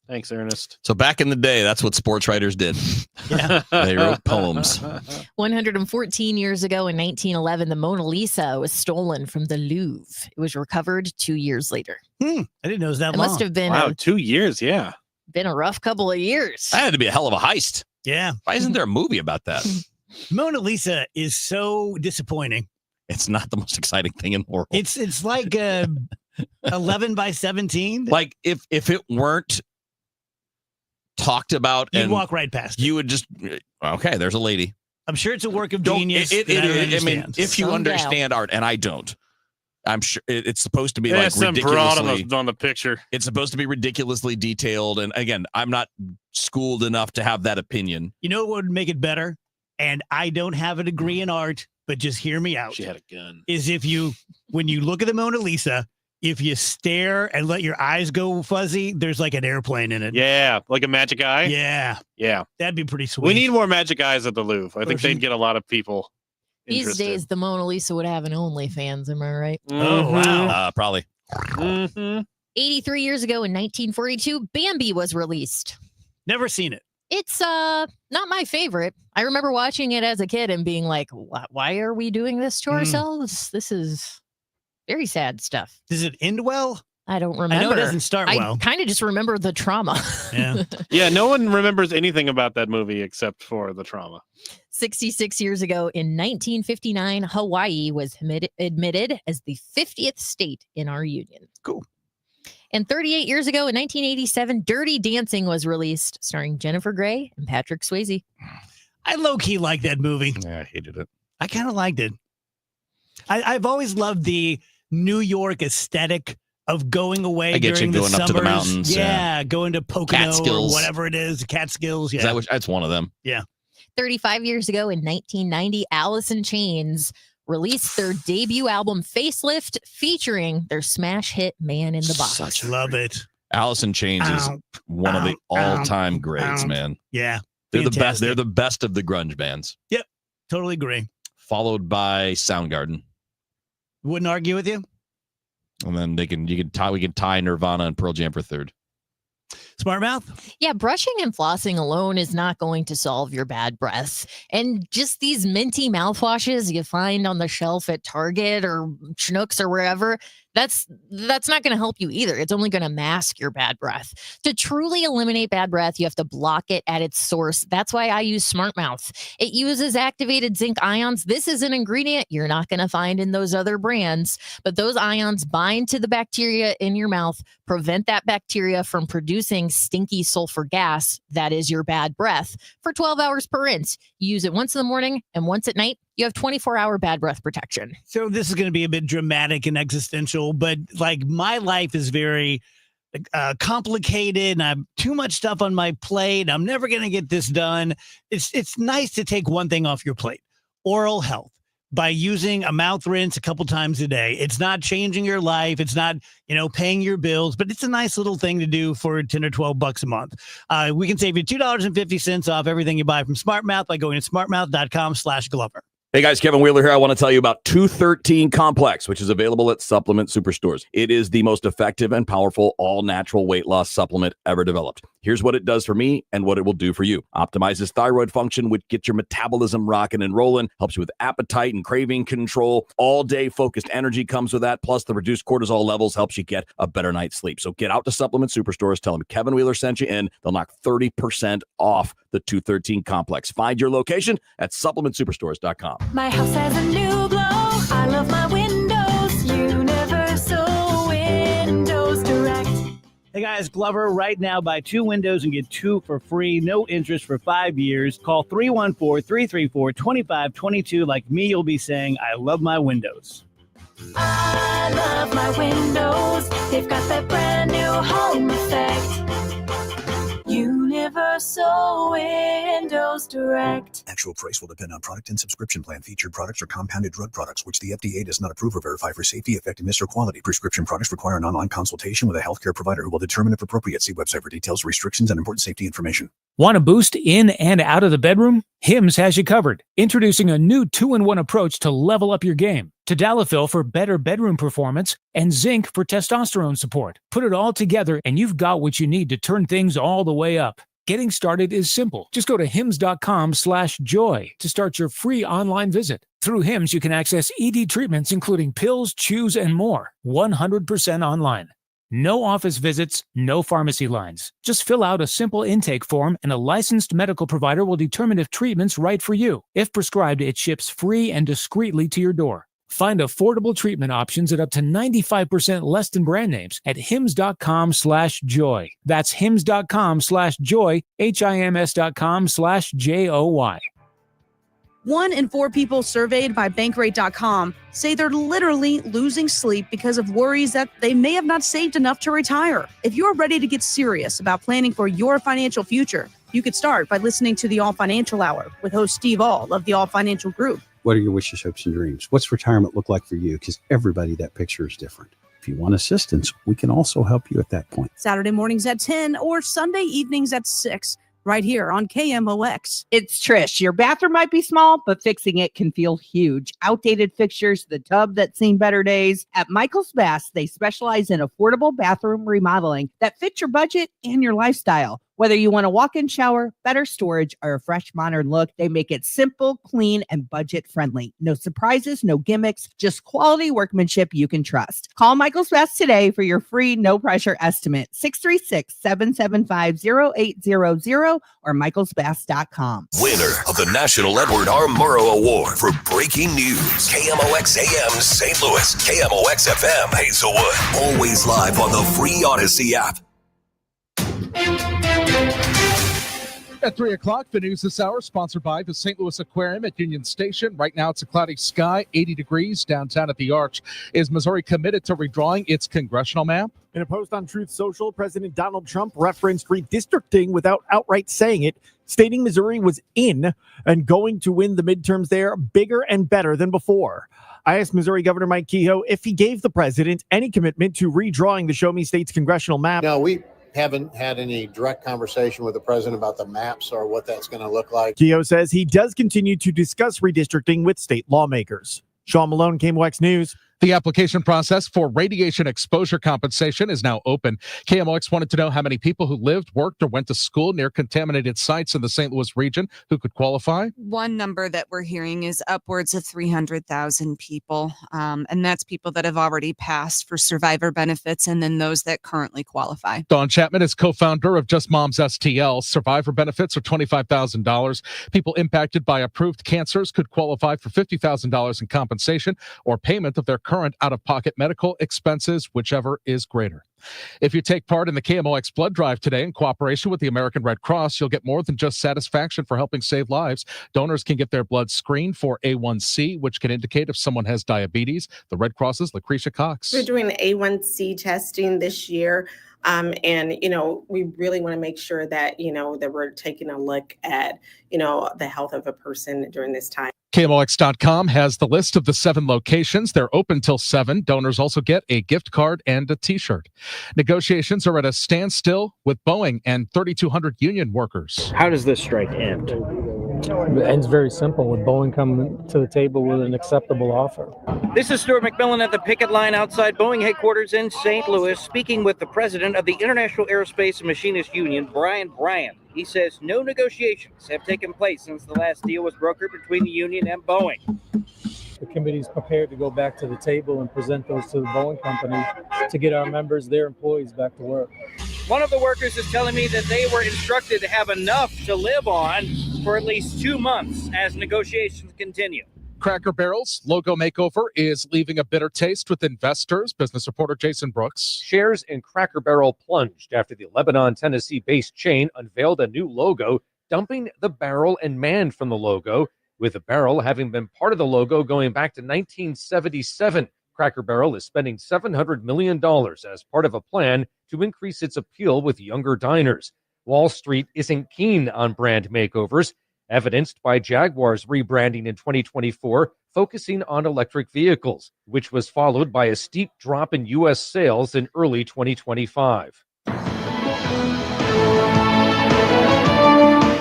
Thanks, Ernest. So back in the day, that's what sports writers did. Yeah. They wrote poems. 114 years ago in 1911, the Mona Lisa was stolen from the Louvre. It was recovered 2 years later. I didn't know it was that It long. must have been Wow, 2 years, yeah. been a rough couple of years. That had to be a hell of a heist. Yeah. Why isn't there a movie about that? Mona Lisa is so disappointing. It's not the most exciting thing in the world. It's like 11 by 17. Like if it weren't talked about, You'd and walk right past it. you would just, okay, there's a lady. I'm sure it's a work of genius. I mean, if you Some understand art, and I don't, I'm sure it's supposed to be like some broad ridiculously. on the picture. It's supposed to be ridiculously detailed, and again, I'm not schooled enough to have that opinion. You know what would make it better? And I don't have a degree in art, but just hear me out. She had a gun. Is when you look at the Mona Lisa, if you stare and let your eyes go fuzzy, there's like an airplane in it. Yeah, like a magic eye. Yeah. Yeah. That'd be pretty sweet. We need more magic eyes at the Louvre. I think they'd get a lot of people These interested. days, the Mona Lisa would have an OnlyFans. Am I right? Oh, wow. Probably. 83 years ago in 1942, Bambi was released. Never seen it. It's not my favorite. I remember watching it as a kid and being like, why are we doing this to ourselves? This is very sad stuff. Does it end well? I don't remember. I know it doesn't start well. I kind of just remember the trauma. Yeah. Yeah, no one remembers anything about that movie except for the trauma. 66 years ago in 1959, Hawaii was admitted as the 50th state in our union. Cool. And 38 years ago in 1987, Dirty Dancing was released, starring Jennifer Grey and Patrick Swayze. I low-key liked that movie. Yeah, I hated it. I kind of liked it. I've always loved the New York aesthetic of going away I get during you the going up to the summers. mountains, Yeah, going to Pocono Catskills. or whatever it is, Catskills. Yeah. That's one of them. Yeah. 35 years ago in 1990, Alice in Chains released their debut album Facelift, featuring their smash hit Man in the Box. Love it. Alice in Chains is one of the all-time greats, man. Yeah. They're the best. Fantastic. They're the best of the grunge bands. Yep. Totally agree. Followed by Soundgarden. Wouldn't argue with you. And then we can tie Nirvana and Pearl Jam for third. Smart mouth. Yeah, brushing and flossing alone is not going to solve your bad breath. And just these minty mouthwashes you find on the shelf at Target or Schnucks or wherever, that's not going to help you either. It's only going to mask your bad breath. To truly eliminate bad breath, you have to block it at its source. That's why I use Smart Mouth. It uses activated zinc ions. This is an ingredient you're not going to find in those other brands, but those ions bind to the bacteria in your mouth, prevent that bacteria from producing stinky sulfur gas, that is your bad breath, for 12 hours per rinse. You use it once in the morning and once at night. You have 24-hour bad breath protection. So this is going to be a bit dramatic and existential, but like my life is very complicated and I have too much stuff on my plate. I'm never going to get this done. It's nice to take one thing off your plate. Oral health. By using a mouth rinse a couple times a day. It's not changing your life. It's not, paying your bills, but it's a nice little thing to do for 10 or 12 bucks a month. We can save you $2.50 off everything you buy from SmartMouth by going to smartmouth.com/Glover. Hey guys, Kevin Wheeler here. I want to tell you about 213 Complex, which is available at Supplement Superstores. It is the most effective and powerful all-natural weight loss supplement ever developed. Here's what it does for me and what it will do for you. Optimizes thyroid function, which gets your metabolism rocking and rolling, helps you with appetite and craving control. All-day focused energy comes with that, plus the reduced cortisol levels helps you get a better night's sleep. So get out to Supplement Superstores, tell them Kevin Wheeler sent you in. They'll knock 30% off the 213 Complex. Find your location at supplementsuperstores.com. My house has a new glow. I love my windows. Universal Windows Direct. Hey guys, Glover, right now buy 2 windows and get 2 for free. No interest for 5 years. Call 314-334-2522. Like me, you'll be saying, I love my windows. I love my windows. They've got that brand new home effect. Universal Windows Direct. Actual price will depend on product and subscription plan. Featured products are compounded drug products, which the FDA does not approve or verify for safety, effectiveness, or quality. Prescription products require an online consultation with a healthcare provider who will determine if appropriate. See website for details, restrictions, and important safety information. Want a boost in and out of the bedroom? Hims has you covered. Introducing a new 2-in-1 approach to level up your game. Tadalafil for better bedroom performance and zinc for testosterone support. Put it all together and you've got what you need to turn things all the way up. Getting started is simple. Just go to hims.com/joy to start your free online visit. Through Hims, you can access ED treatments including pills, chews, and more. 100% online. No office visits, no pharmacy lines. Just fill out a simple intake form and a licensed medical provider will determine if treatment's right for you. If prescribed, it ships free and discreetly to your door. Find affordable treatment options at up to 95% less than brand names at hims.com/joy. That's hims.com/joy, hims.com/joy. 1 in 4 people surveyed by Bankrate.com say they're literally losing sleep because of worries that they may have not saved enough to retire. If you're ready to get serious about planning for your financial future, you could start by listening to the All Financial Hour with host Steve All of the All Financial Group. What are your wishes, hopes, and dreams? What's retirement look like for you? Because everybody, that picture is different. If you want assistance, we can also help you at that point. Saturday mornings at 10 or Sunday evenings at 6, right here on KMOX. It's Trish. Your bathroom might be small, but fixing it can feel huge. Outdated fixtures, the tub that's seen better days. At Michael's Bath, they specialize in affordable bathroom remodeling that fits your budget and your lifestyle. Whether you want a walk-in shower, better storage, or a fresh modern look, they make it simple, clean, and budget-friendly. No surprises, no gimmicks, just quality workmanship you can trust. Call Michael's Best today for your free, no-pressure estimate. 636-775-0800 or michaelsbass.com. Winner of the National Edward R. Murrow Award for Breaking News. KMOX AM St. Louis. KMOX FM Hazelwood. Always live on the free Odyssey app. At 3 o'clock, the news this hour sponsored by the St. Louis Aquarium at Union Station. Right now, it's a cloudy sky, 80 degrees downtown at the Arch. Is Missouri committed to redrawing its congressional map? In a post on Truth Social, President Donald Trump referenced redistricting without outright saying it, stating Missouri was in and going to win the midterms there bigger and better than before. I asked Missouri Governor Mike Kehoe if he gave the president any commitment to redrawing the Show Me State's congressional map. No, we haven't had any direct conversation with the president about the maps or what that's going to look like. Kehoe says he does continue to discuss redistricting with state lawmakers. Sean Malone, KMOX News. The application process for radiation exposure compensation is now open. KMOX wanted to know how many people who lived, worked, or went to school near contaminated sites in the St. Louis region who could qualify. One number that we're hearing is upwards of 300,000 people, and that's people that have already passed for survivor benefits and then those that currently qualify. Dawn Chapman is co-founder of Just Moms STL. Survivor benefits are $25,000. People impacted by approved cancers could qualify for $50,000 in compensation or payment of their current out-of-pocket medical expenses, whichever is greater. If you take part in the KMOX blood drive today in cooperation with the American Red Cross, you'll get more than just satisfaction for helping save lives. Donors can get their blood screened for A1C, which can indicate if someone has diabetes. The Red Cross's Lucretia Cox. We're doing A1C testing this year. And, we really want to make sure that, that we're taking a look at, the health of a person during this time. KMOX.com has the list of the 7 locations. They're open till 7. Donors also get a gift card and a t-shirt. Negotiations are at a standstill with Boeing and 3,200 union workers. How does this strike end? It ends very simple with Boeing coming to the table with an acceptable offer. This is Stuart McMillan at the picket line outside Boeing headquarters in St. Louis, speaking with the president of the International Aerospace and Machinists Union, Brian Bryant. He says no negotiations have taken place since the last deal was brokered between the union and Boeing. The committee is prepared to go back to the table and present those to the Boeing company to get our members, their employees, back to work. One of the workers is telling me that they were instructed to have enough to live on for at least 2 months as negotiations continue. Cracker Barrel's logo makeover is leaving a bitter taste with investors. Business reporter Jason Brooks. Shares in Cracker Barrel plunged after the Lebanon, Tennessee-based chain unveiled a new logo, dumping the barrel and man from the logo, with the barrel having been part of the logo going back to 1977. Cracker Barrel is spending $700 million as part of a plan to increase its appeal with younger diners. Wall Street isn't keen on brand makeovers, evidenced by Jaguar's rebranding in 2024, focusing on electric vehicles, which was followed by a steep drop in U.S. sales in early 2025.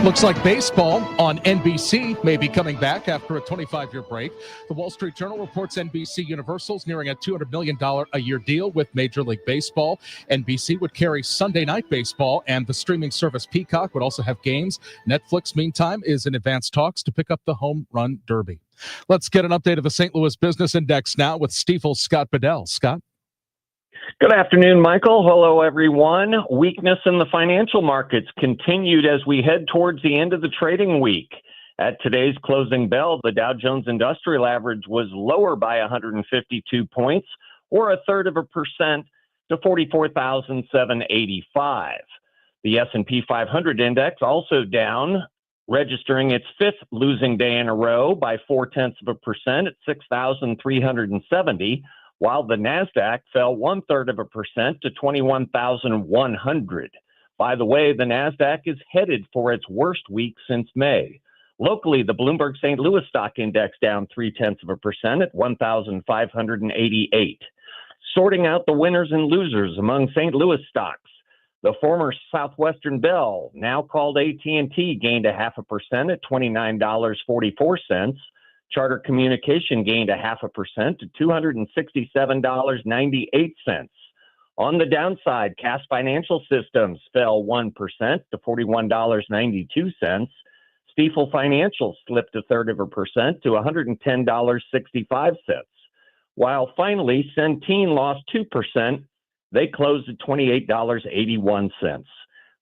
Looks like baseball on NBC may be coming back after a 25-year break. The Wall Street Journal reports NBC Universal's nearing a $200 million a year deal with Major League Baseball. NBC would carry Sunday Night Baseball, and the streaming service Peacock would also have games. Netflix, meantime, is in advanced talks to pick up the Home Run Derby. Let's get an update of the St. Louis Business Index now with Stifel's Scott Bedell. Scott? Good afternoon, Michael. Hello, everyone. Weakness in the financial markets continued as we head towards the end of the trading week. At today's closing bell, the Dow Jones Industrial Average was lower by 152 points, or 0.33% to 44,785. The S&P 500 index also down, registering its fifth losing day in a row by 0.4% at 6,370. While the NASDAQ fell 0.33% to 21,100. By the way, the NASDAQ is headed for its worst week since May. Locally, the Bloomberg St. Louis Stock Index down 0.3% at 1,588. Sorting out the winners and losers among St. Louis stocks, the former Southwestern Bell, now called AT&T, gained 0.5% at $29.44. Charter Communication gained 0.5% to $267.98. On the downside, Cass Financial Systems fell 1% to $41.92. Stifel Financial slipped 0.33% to $110.65. While finally, Centene lost 2%. They closed at $28.81.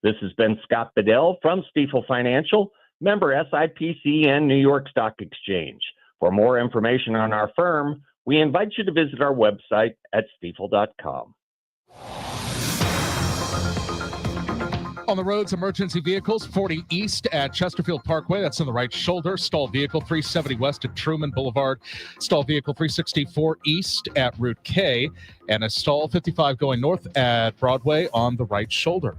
This has been Scott Bedell from Stifel Financial, member SIPC and New York Stock Exchange. For more information on our firm, we invite you to visit our website at stifel.com. On the roads, emergency vehicles, 40 east at Chesterfield Parkway. That's on the right shoulder. Stalled vehicle 370 west at Truman Boulevard. Stalled vehicle 364 east at Route K. And a stall 55 going north at Broadway on the right shoulder.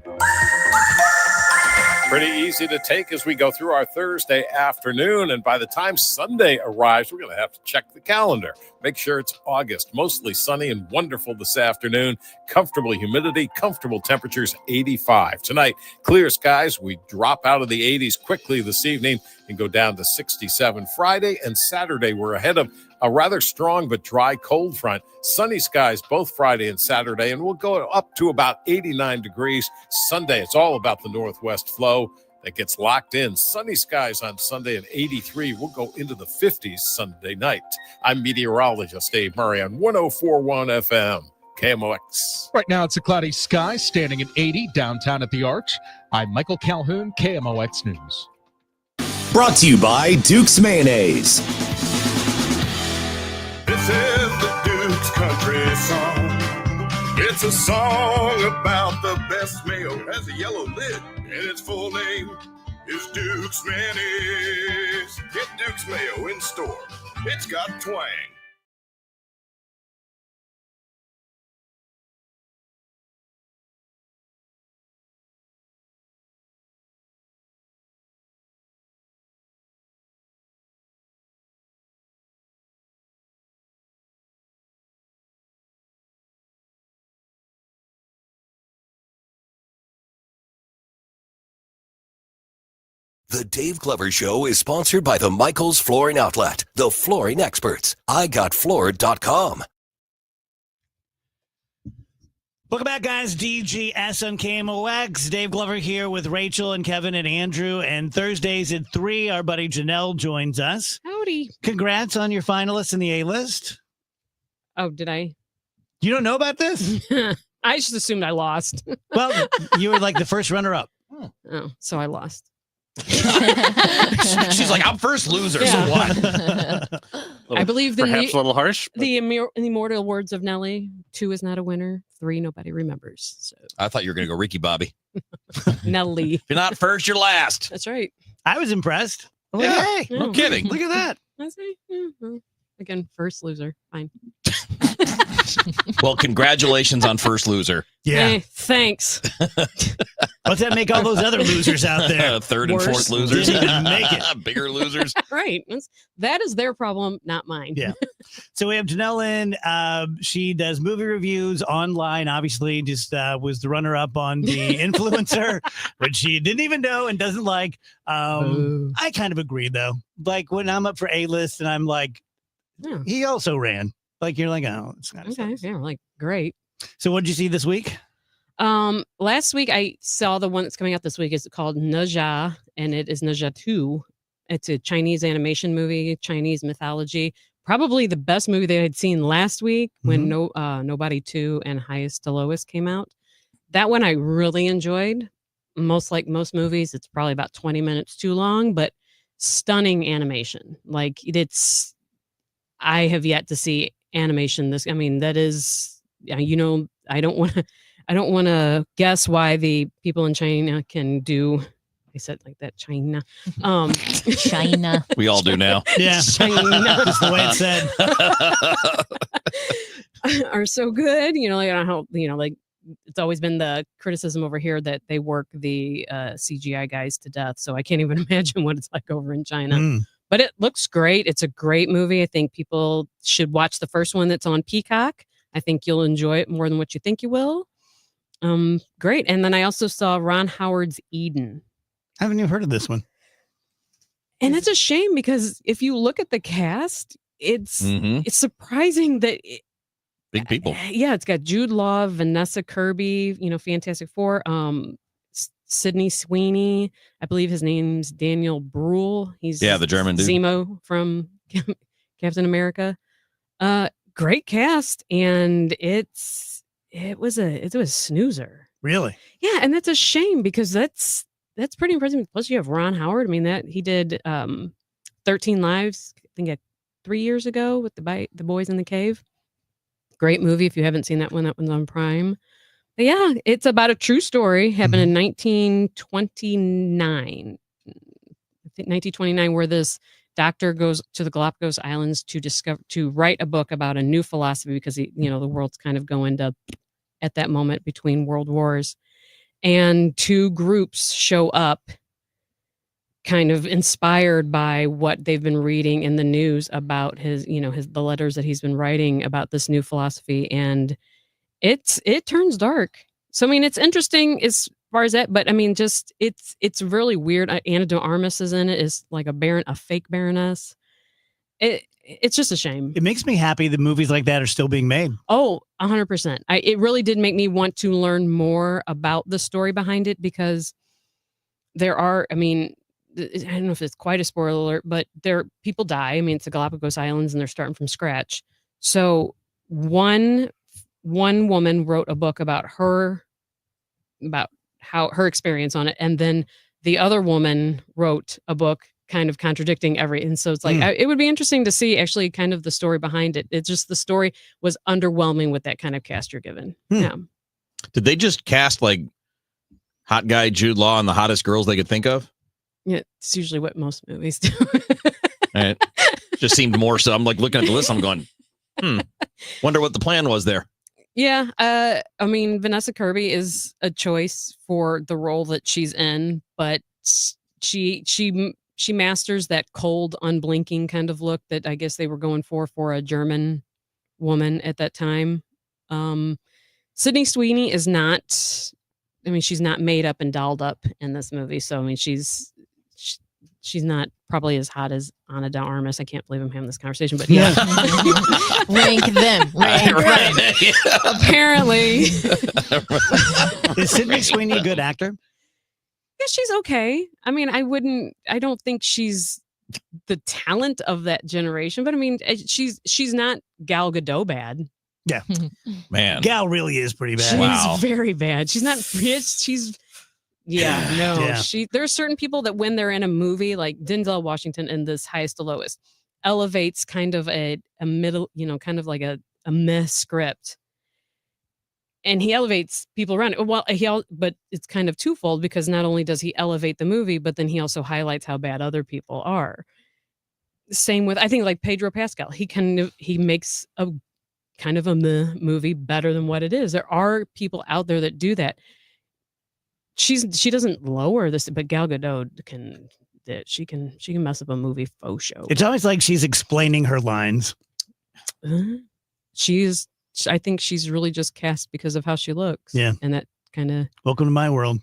Pretty easy to take as we go through our Thursday afternoon. And by the time Sunday arrives, we're going to have to check the calendar. Make sure it's August. Mostly sunny and wonderful this afternoon. Comfortable humidity, comfortable temperatures, 85. Tonight, clear skies. We drop out of the 80s quickly this evening and go down to 67. Friday and Saturday, we're ahead of a rather strong but dry cold front. Sunny skies both Friday and Saturday, and we'll go up to about 89 degrees. Sunday, it's all about the northwest flow that gets locked in. Sunny skies on Sunday and 83. We'll go into the 50s Sunday night. I'm meteorologist Dave Murray on 104.1 FM. KMOX. Right now, it's a cloudy sky, standing at 80 downtown at the Arch. I'm Michael Calhoun, KMOX News. Brought to you by Duke's Mayonnaise. This is the Duke's Country Song. It's a song about the best mayo. Has a yellow lid, and its full name is Duke's Mayonnaise. Get Duke's Mayo in store. It's got twang. The Dave Glover Show is sponsored by the Michaels Flooring Outlet, the flooring experts. IGotFloored.com. Welcome back, guys. DGS on KMOX. Dave Glover here with Rachel and Kevin and Andrew. And Thursdays at 3, our buddy Janelle joins us. Howdy. Congrats on your finalists in the A-list. Oh, did I? You don't know about this? I just assumed I lost. Well, you were like the first runner-up. Oh, so I lost. She's like, I'm first loser, so what? I believe perhaps a little harsh. The immortal words of Nelly: 2 is not a winner, 3 nobody remembers. So I thought you were going to go Ricky Bobby. Nelly. If you're not first, you're last. That's right. I was impressed. I'm like, hey, no kidding. Look at that. I say, well, again, first loser. Fine. Well, congratulations on First Loser. Yeah. Hey, thanks. What's that make all those other losers out there? Third and Worse. fourth losers. Didn't even make it. Bigger losers. Right. That is their problem, not mine. Yeah. So we have Janelle Lynn. She does movie reviews online. Obviously, just was the runner-up on the influencer, which she didn't even know and doesn't like. I kind of agree, though. Like when I'm up for A-list and I'm like, Yeah. he also ran. Like you're like, oh, it's not. Okay. Yeah. Like, great. So what did you see this week? Last week I saw the one that's coming out this week. It's called Naja, and it is Naja 2. It's a Chinese animation movie, Chinese mythology. Probably the best movie they had seen last week when Nobody 2 and Highest to Lowest came out. That one I really enjoyed. Like most movies, it's probably about 20 minutes too long, but stunning animation. Like I have yet to see animation that is, I don't want to guess why the people in China can do. I said like that, China. China. We all do now. Yeah, China. That's the way it's said. Are so good. Like how like it's always been the criticism over here that they work the CGI guys to death. So I can't even imagine what it's like over in China. But it looks great. It's a great movie. I think people should watch the first one that's on Peacock. I think you'll enjoy it more than what you think you will. Great. And then I also saw Ron Howard's Eden. I haven't even heard of this one. And it's a shame because if you look at the cast, it's surprising that big people. Yeah, it's got Jude Law, Vanessa Kirby, Fantastic Four, Sydney Sweeney. I believe his name's Daniel Bruhl. He's the German dude. Zemo from Captain America. Great cast, and it was a snoozer. Really? Yeah, and that's a shame because that's pretty impressive. Plus, you have Ron Howard. I mean, that he did 13 Lives, I think 3 years ago with the Boys in the Cave. Great movie if you haven't seen that one. That one's on Prime. But yeah, it's about a true story happened in 1929. I think 1929, where this doctor goes to the Galapagos Islands to write a book about a new philosophy because the world's kind of going to at that moment between world wars, and two groups show up kind of inspired by what they've been reading in the news about the letters that he's been writing about this new philosophy, and it turns dark. So I mean, it's interesting as far as that, but I mean, just it's really weird. Ana de Armas is in it, is like a fake baroness. It's just a shame. It makes me happy that movies like that are still being made. Oh, 100%. It really did make me want to learn more about the story behind it, because there are, I don't know if it's quite a spoiler alert, but people die. I mean, it's the Galapagos Islands and they're starting from scratch. So one woman wrote a book about how her experience on it. And then the other woman wrote a book kind of contradicting and so it's like, it would be interesting to see actually kind of the story behind it. It's just the story was underwhelming with that kind of cast you're given. Yeah. Did they just cast like hot guy Jude Law and the hottest girls they could think of? Yeah, it's usually what most movies do. Right. Just seemed more so. I'm like looking at the list. I'm going, wonder what the plan was there. Yeah. I mean, Vanessa Kirby is a choice for the role that she's in, but she masters that cold, unblinking kind of look that I guess they were going for a German woman at that time. Sydney Sweeney is not, she's not made up and dolled up in this movie. So, I mean, she's not probably as hot as Ana de Armas. I can't believe I'm having this conversation, but yeah. Rank them. Right. Apparently. Is Sydney Sweeney a good actor? Yeah, she's okay. I mean, I don't think she's the talent of that generation, but I mean, she's not Gal Gadot bad. Yeah. Man. Gal really is pretty bad. She's very bad. She's not, there's certain people that when they're in a movie, like Denzel Washington in this Highest to Lowest, elevates kind of a middle, kind of like a meh script. And he elevates people around it. Well, but it's kind of twofold, because not only does he elevate the movie, but then he also highlights how bad other people are. Same with, I think, like Pedro Pascal. He makes a kind of a meh movie better than what it is. There are people out there that do that. She doesn't lower this, but Gal Gadot can mess up a movie faux show. It's always like she's explaining her lines. I think she's really just cast because of how she looks. Yeah. And that kind of. Welcome to my world.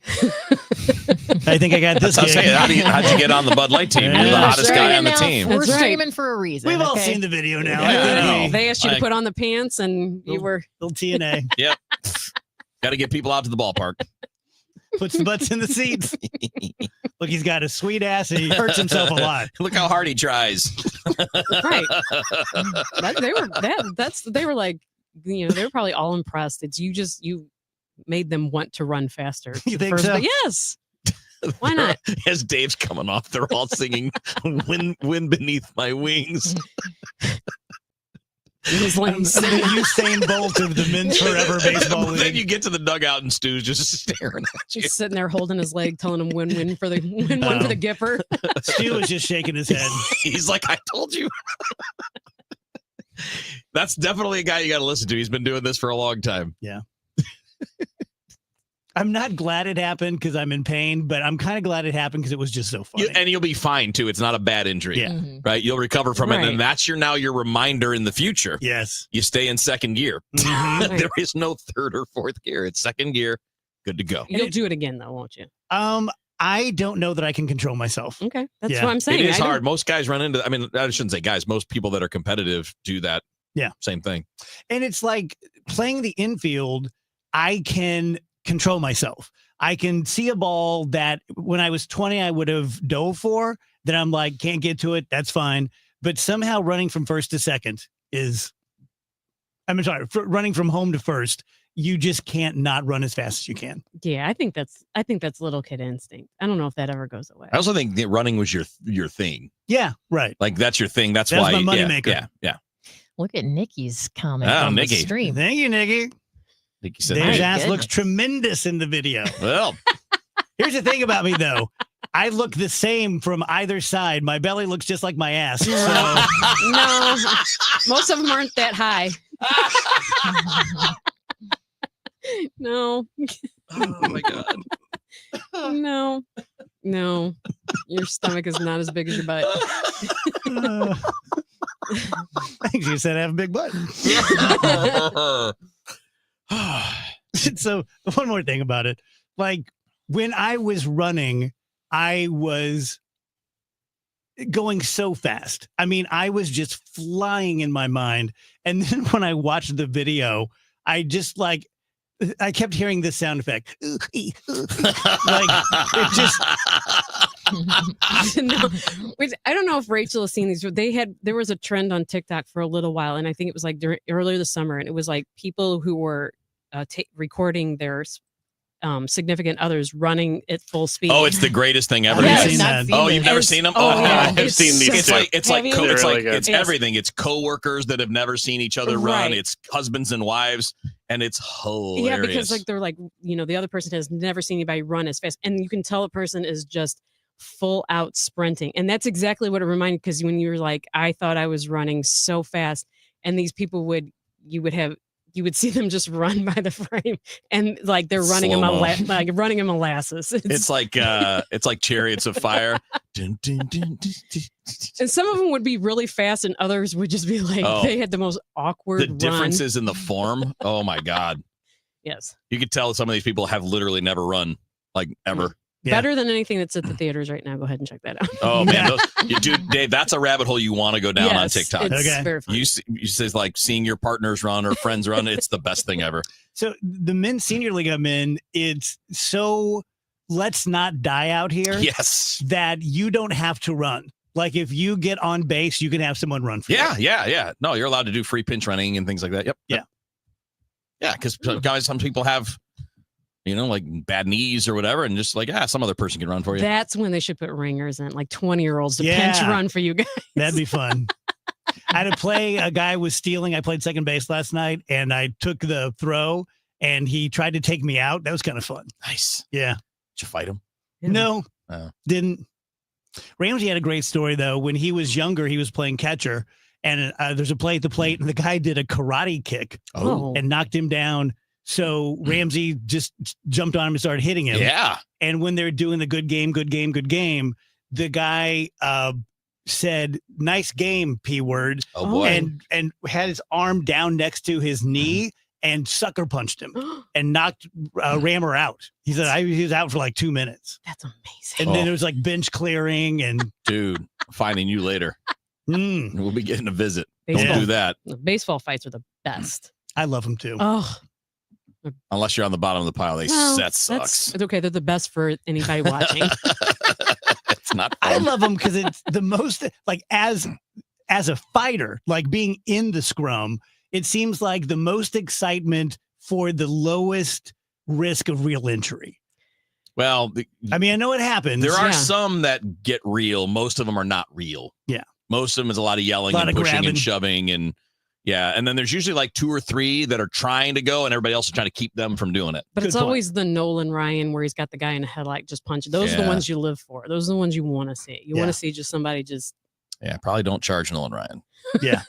I think I got this. I was saying, how'd you get on the Bud Light team? You're the hottest guy on the team. We're That's right. streaming for a reason. We've all okay? seen the video now. Yeah, They asked you to put on the pants and you were. Little TNA. Yep. Got to get people out to the ballpark. Puts the butts in the seats. Look, he's got a sweet ass and he hurts himself a lot. Look how hard he tries. Right. They were like, they were probably all impressed. It's you made them want to run faster. You think so? Yes. Why not? As Dave's coming off, they're all singing "Wind Beneath My Wings." He's like, the Usain Bolt of the Men's Forever Baseball League. Then you get to the dugout and Stu's just staring at you. just sitting there holding his leg, telling him win for the win for the Gipper. Stu was just shaking his head. He's like, I told you. That's definitely a guy you got to listen to. He's been doing this for a long time. Yeah. I'm not glad it happened because I'm in pain, but I'm kind of glad it happened because it was just so funny. And you'll be fine too. It's not a bad injury. Yeah. Right. You'll recover from it. Right. And that's your reminder in the future. Yes. You stay in second gear. Mhm. There is no third or fourth gear. It's second gear. Good to go. You'll do it again, though, won't you? I don't know that I can control myself. Okay, that's Yeah. what I'm saying. It is I don't- hard. Most guys run into, I mean, I shouldn't say guys, most people that are competitive do that. Yeah. Same thing. And it's like playing the infield, I can control myself. I can see a ball that when I was 20, I would have dove for, that I'm like, can't get to it. That's fine. But somehow running from first to second running from home to first, you just can't not run as fast as you can. Yeah, I think that's little kid instinct. I don't know if that ever goes away. I also think that running was your thing. Yeah, right. Like that's your thing. That's That was why. my yeah, moneymaker. Yeah. Look at Nikki's comment Oh, on Nikki. the stream. Thank you, Nikki. Like you said, Dave's hey, ass looks tremendous in the video. well, Here's the thing about me, though. I look the same from either side. My belly looks just like my ass. So No, most of them aren't that high. No. oh my God. No. Your stomach is not as big as your butt. thanks. You said I have a big butt. So one more thing about it. Like when I was running, I was going so fast. I mean, I was just flying in my mind. And then when I watched the video, I kept hearing this sound effect. Like it just. No, I don't know if Rachel has seen these. There was a trend on TikTok for a little while, and I think it was like earlier this summer, and it was like people who were recording their significant others running at full speed. Oh, it's the greatest thing ever. Yes. Seen that. Oh, you've never seen them? Oh, yeah. I've seen these. It's too. like it's Have you? it's everything. It's coworkers that have never seen each other run. Right. It's husbands and wives, and it's hilarious. Yeah, because like they're like, the other person has never seen anybody run as fast, and you can tell a person is just full out sprinting, and that's exactly what it reminded. Because when you were like, I thought I was running so fast, and these people you would see them just run by the frame, and like they're running them running them molasses. It's like Chariots of Fire. Dun, dun, dun, dun, dun. And some of them would be really fast, and others would just be like they had the most awkward. The differences in the form. Oh my God. Yes. You could tell some of these people have literally never run, like ever. Yeah. Better than anything that's at the theaters right now. Go ahead and check that out. Oh man, Dave, that's a rabbit hole you want to go down on Yes, TikTok. it's Okay. very fun. You says like seeing your partners run or friends run. It's the best thing ever. So the men's senior league I'm in, it's so let's not die out here. Yes. That you don't have to run. Like if you get on base, you can have someone run for you. Yeah. No, you're allowed to do free pinch running and things like that. Yep. Yeah. Yeah, because some people have, like bad knees or whatever, and just like, some other person can run for you. That's when they should put ringers in, like 20-year-olds to Yeah. pinch run for you guys. That'd be fun. I had to play a guy was stealing. I played second base last night, and I took the throw, and he tried to take me out. That was kind of fun. Nice. Yeah. Did you fight him? No, Oh. didn't. Ramsey had a great story, though. When he was younger, he was playing catcher, and there's a play at the plate, and the guy did a karate kick and knocked him down. So Ramsey just jumped on him and started hitting him. Yeah. And when they're doing the good game, the guy said, "Nice game," P word. Oh boy. And had his arm down next to his knee and sucker punched him and knocked Rammer out. He said he was out for like 2 minutes. That's amazing. And then it was like bench clearing and dude, finding you later. We'll be getting a visit. Baseball. Don't do that. The baseball fights are the best. I love them too. Oh, Unless you're on the bottom of the pile. That sucks. It's okay. They're the best for anybody watching. It's not I fun. love them because it's the most like as a fighter, like being in the scrum, it seems like the most excitement for the lowest risk of real injury. Well, I mean, I know it happens. There are some that get real. Most of them are not real. Yeah. Most of them is a lot of yelling and pushing and shoving and and then there's usually like 2 or 3 that are trying to go and everybody else is trying to keep them from doing it. But it's always the Nolan Ryan where he's got the guy in a headlight just punching. Those are the ones you live for. Those are the ones you want to see. You want to see just somebody just. Yeah, probably don't charge Nolan Ryan. Yeah,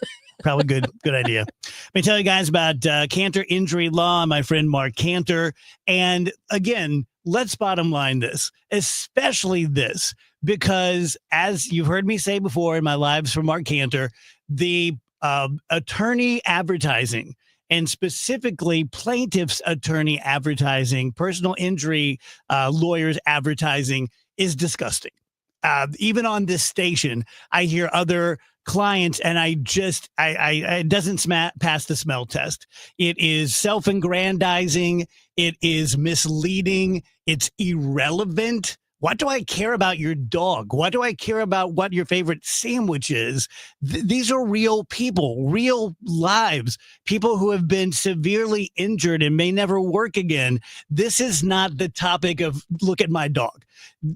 probably good idea. Let me tell you guys about Cantor Injury Law and my friend Mark Cantor. And again, let's bottom line this, especially this, because as you've heard me say before in my lives from Mark Cantor, the attorney advertising and specifically plaintiff's attorney advertising, personal injury lawyers advertising is disgusting. Even on this station, I hear other clients and it doesn't pass the smell test. It is self-aggrandizing. It is misleading. It's irrelevant. What do I care about your dog? What do I care about what your favorite sandwich is? These are real people, real lives, people who have been severely injured and may never work again. This is not the topic of look at my dog.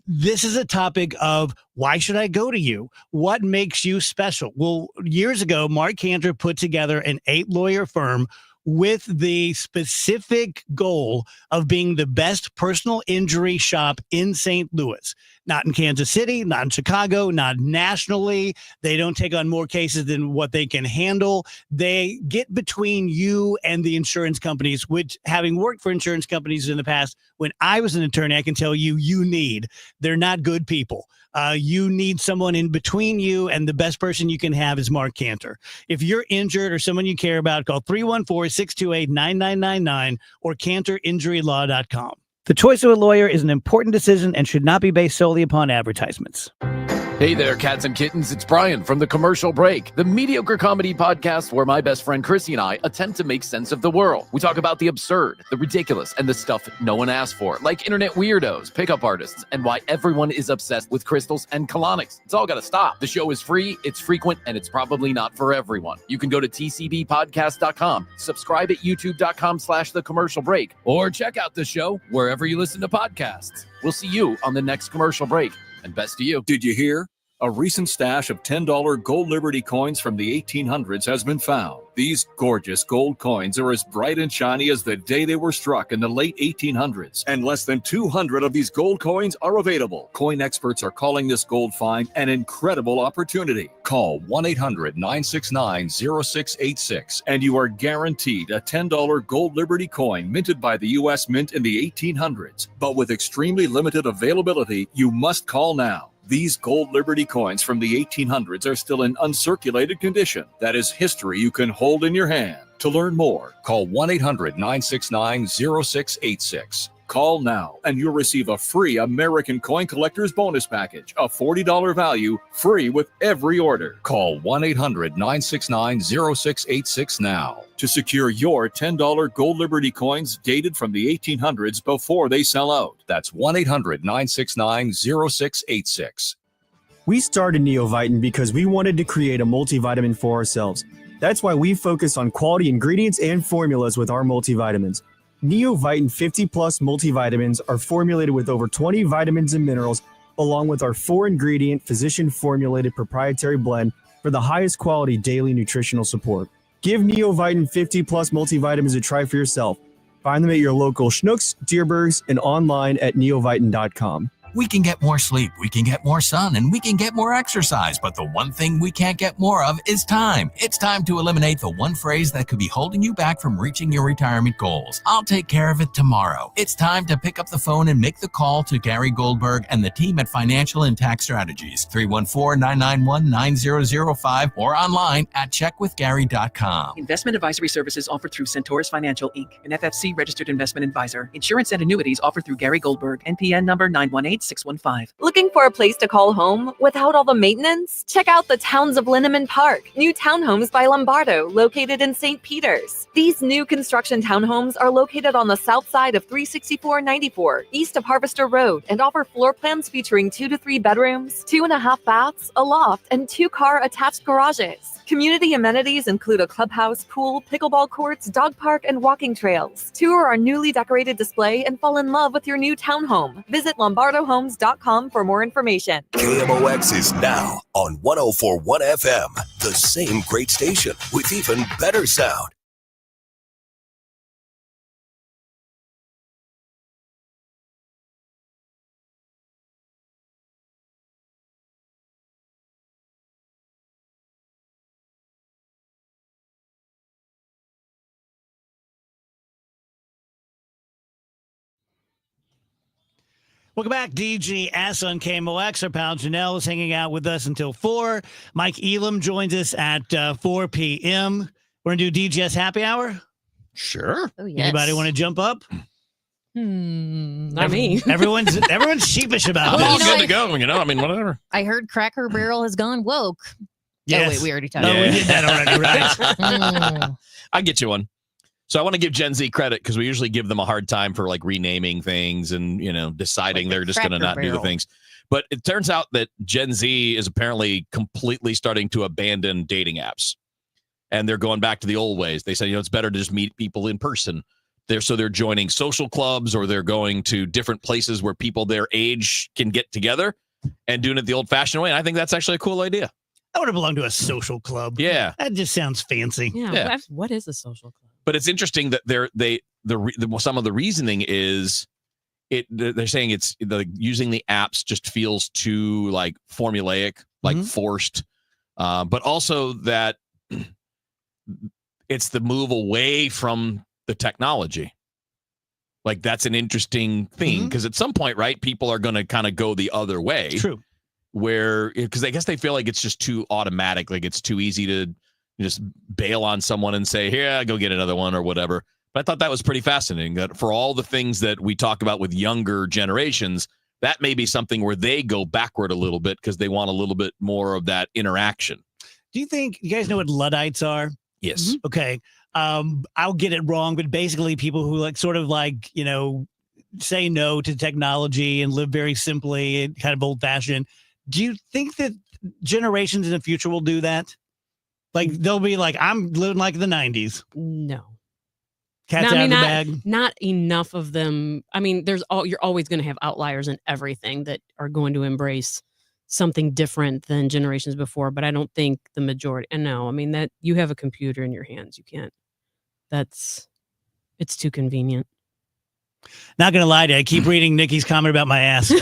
This is a topic of why should I go to you? What makes you special? Well, years ago, Mark Cantor put together an 8-lawyer firm with the specific goal of being the best personal injury shop in St. Louis, not in Kansas City, not in Chicago, not nationally. They don't take on more cases than what they can handle. They get between you and the insurance companies, which, having worked for insurance companies in the past, when I was an attorney, I can tell you need. They're not good people. You need someone in between you, and the best person you can have is Mark Cantor. If you're injured or someone you care about, call 314-628-9999 or CantorInjuryLaw.com. The choice of a lawyer is an important decision and should not be based solely upon advertisements. Hey there, cats and kittens. It's Brian from The Commercial Break, the mediocre comedy podcast where my best friend Chrissy and I attempt to make sense of the world. We talk about the absurd, the ridiculous, and the stuff no one asked for, like internet weirdos, pickup artists, and why everyone is obsessed with crystals and colonics. It's all got to stop. The show is free, it's frequent, and it's probably not for everyone. You can go to tcbpodcast.com, subscribe at youtube.com/The Commercial Break, or check out the show wherever you listen to podcasts. We'll see you on the next Commercial Break. And best to you. Did you hear? A recent stash of $10 gold Liberty coins from the 1800s has been found. These gorgeous gold coins are as bright and shiny as the day they were struck in the late 1800s. And less than 200 of these gold coins are available. Coin experts are calling this gold find an incredible opportunity. Call 1-800-969-0686 and you are guaranteed a $10 gold Liberty coin minted by the U.S. Mint in the 1800s. But with extremely limited availability, you must call now. These gold Liberty coins from the 1800s are still in uncirculated condition. That is history you can hold in your hand. To learn more, call 1-800-969-0686. Call now and you'll receive a free American Coin Collector's Bonus Package, a $40 value, free with every order. Call 1-800-969-0686 now to secure your $10 gold Liberty coins dated from the 1800s before they sell out. That's 1-800-969-0686. We started Neovitin because we wanted to create a multivitamin for ourselves. That's why we focus on quality ingredients and formulas with our multivitamins. Neovitin 50 Plus multivitamins are formulated with over 20 vitamins and minerals, along with our 4-ingredient physician-formulated proprietary blend for the highest quality daily nutritional support. Give Neovitin 50 Plus multivitamins a try for yourself. Find them at your local Schnucks, Dierbergs, and online at neovitin.com. We can get more sleep, we can get more sun, and we can get more exercise, but the one thing we can't get more of is time. It's time to eliminate the one phrase that could be holding you back from reaching your retirement goals. I'll take care of it tomorrow. It's time to pick up the phone and make the call to Gary Goldberg and the team at Financial and Tax Strategies, 314-991-9005, or online at checkwithgary.com. Investment advisory services offered through Centaurus Financial, Inc., an FFC registered investment advisor. Insurance and annuities offered through Gary Goldberg, NPN number 918615. Looking for a place to call home without all the maintenance? Check out the Towns of Linneman Park, new townhomes by Lombardo, located in St. Peters. These new construction townhomes are located on the south side of 36494, east of Harvester Road, and offer floor plans featuring 2 to 3 bedrooms, 2.5 baths, a loft, and 2-car attached garages. Community amenities include a clubhouse, pool, pickleball courts, dog park, and walking trails. Tour our newly decorated display and fall in love with your new townhome. Visit lombardohomes.com for more information. KMOX is now on 104.1 FM, the same great station with even better sound. Welcome back, DGS on KMOX. Our pal Janelle is hanging out with us until 4. Mike Elam joins us at 4 p.m. We're going to do DGS Happy Hour. Sure. Oh, yes. Anybody want to jump up? Not me. Everyone's sheepish about I'm this. all good to go. I mean, whatever. I heard Cracker Barrel has gone woke. Yes. Oh, wait, we already talked No, about we that. did that already, right? I'll get you one. So I want to give Gen Z credit because we usually give them a hard time for like renaming things and, deciding Like the they're just going to Cracker not do the Barrel. things. But it turns out that Gen Z is apparently completely starting to abandon dating apps. And they're going back to the old ways. They say, it's better to just meet people in person. They're joining social clubs or they're going to different places where people their age can get together and doing it the old fashioned way. And I think that's actually a cool idea. I want to belong to a social club. Yeah. That just sounds fancy. Yeah. What is a social club? But it's interesting that some of the reasoning is they're saying it's using the apps just feels too like formulaic, like forced, but also that it's the move away from the technology. Like that's an interesting thing because at some point, right, people are going to kind of go the other way. It's true. Because I guess they feel like it's just too automatic, like it's too easy to just bail on someone and say, here, go get another one or whatever. But I thought that was pretty fascinating that for all the things that we talk about with younger generations, that may be something where they go backward a little bit because they want a little bit more of that interaction. Do you guys know what Luddites are? Yes. Okay. I'll get it wrong, but basically people who say no to technology and live very simply and kind of old fashioned. Do you think that generations in the future will do that? Like they'll be like, I'm living like the 90s. No. Cat's out of the bag. Not enough of them. I mean, you're always going to have outliers in everything that are going to embrace something different than generations before. But I don't think the majority. And no, I mean that you have a computer in your hands. You can't. It's too convenient. Not gonna lie to you, I keep reading Nikki's comment about my ass.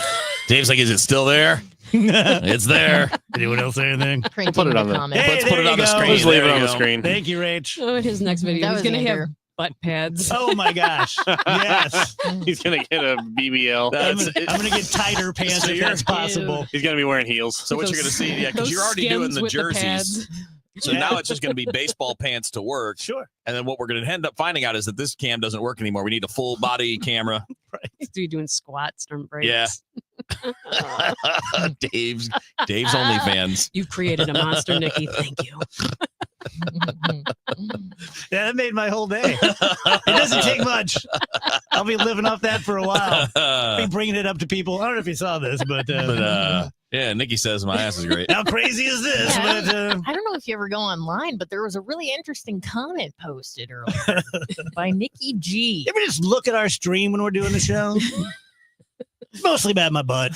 Dave's like, is it still there? It's there. Anyone else say anything? We'll put it on the Hey, Let's put there it on you the go. screen. Let's leave There it on you the go. screen. Thank you, Rach. Oh, in his next video, That he's was going to have Andrew. butt pads. Oh my gosh. Yes. He's gonna get a BBL. I'm gonna get tighter pants So if you're- that's possible. He's gonna be wearing heels. So what you're going to see, because those you're already doing skins the with the jerseys. pads. So now it's just going to be baseball pants to work. Sure. And then what we're going to end up finding out is that this cam doesn't work anymore. We need a full body camera. He's doing squats during breaks. Yeah. Dave's OnlyFans. You've created a monster, Nikki. Thank you. Yeah, that made my whole day. It doesn't take much. I'll be living off that for a while. I'll be bringing it up to people. I don't know if you saw this, but yeah, Nikki says my ass is great. how crazy is this? Yeah, But I don't know if you ever go online, but there was a really interesting comment posted earlier by Nikki G. you ever just look at our stream when we're doing the show? It's mostly about my butt.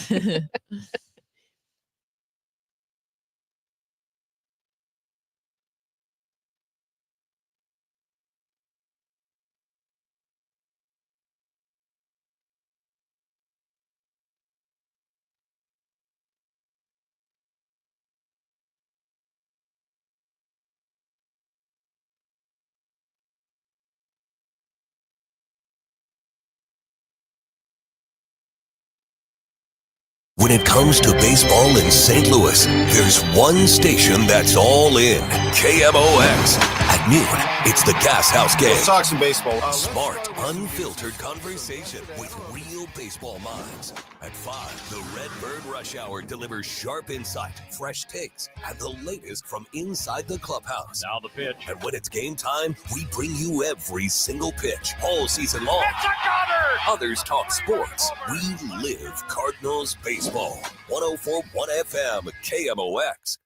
When it comes to baseball in St. Louis, there's one station that's all in. KMOX. At noon, it's the Gas House Game. Let's talk some baseball. Smart, unfiltered conversation with real baseball minds. At 5, the Redbird Rush Hour delivers sharp insight, fresh takes, and the latest from inside the clubhouse. Now the pitch. And when it's game time, we bring you every single pitch, all season long. It's a gunner! Others talk sports. We live Cardinals baseball. 104.1 FM KMOX.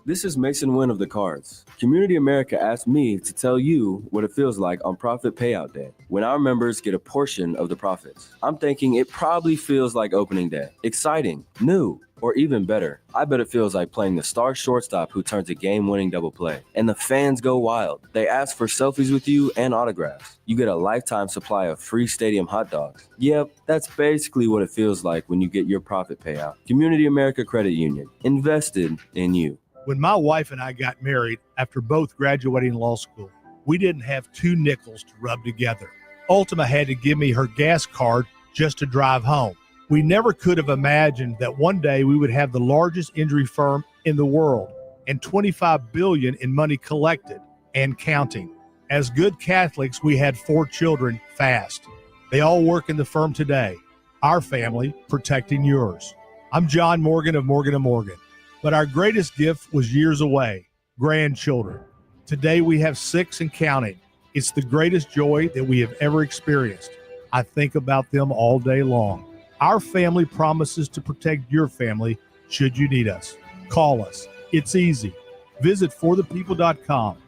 This is Mason Wynn of the Cards. Community America asked me to tell you what it feels like on Profit Payout Day, when our members get a portion of the profits. I'm thinking it probably feels like opening day. Exciting, new, or even better. I bet it feels like playing the star shortstop who turns a game-winning double play. And the fans go wild. They ask for selfies with you and autographs. You get a lifetime supply of free stadium hot dogs. Yep, that's basically what it feels like when you get your profit payout. Community America Credit Union. Invested in you. When my wife and I got married after both graduating law school, we didn't have 2 nickels to rub together. Ultima had to give me her gas card just to drive home. We never could have imagined that one day we would have the largest injury firm in the world and $25 billion in money collected and counting. As good Catholics, we had 4 children fast. They all work in the firm today. Our family protecting yours. I'm John Morgan of Morgan & Morgan. But our greatest gift was years away, grandchildren. Today we have 6 and counting. It's the greatest joy that we have ever experienced. I think about them all day long. Our family promises to protect your family should you need us. Call us. It's easy. Visit forthepeople.com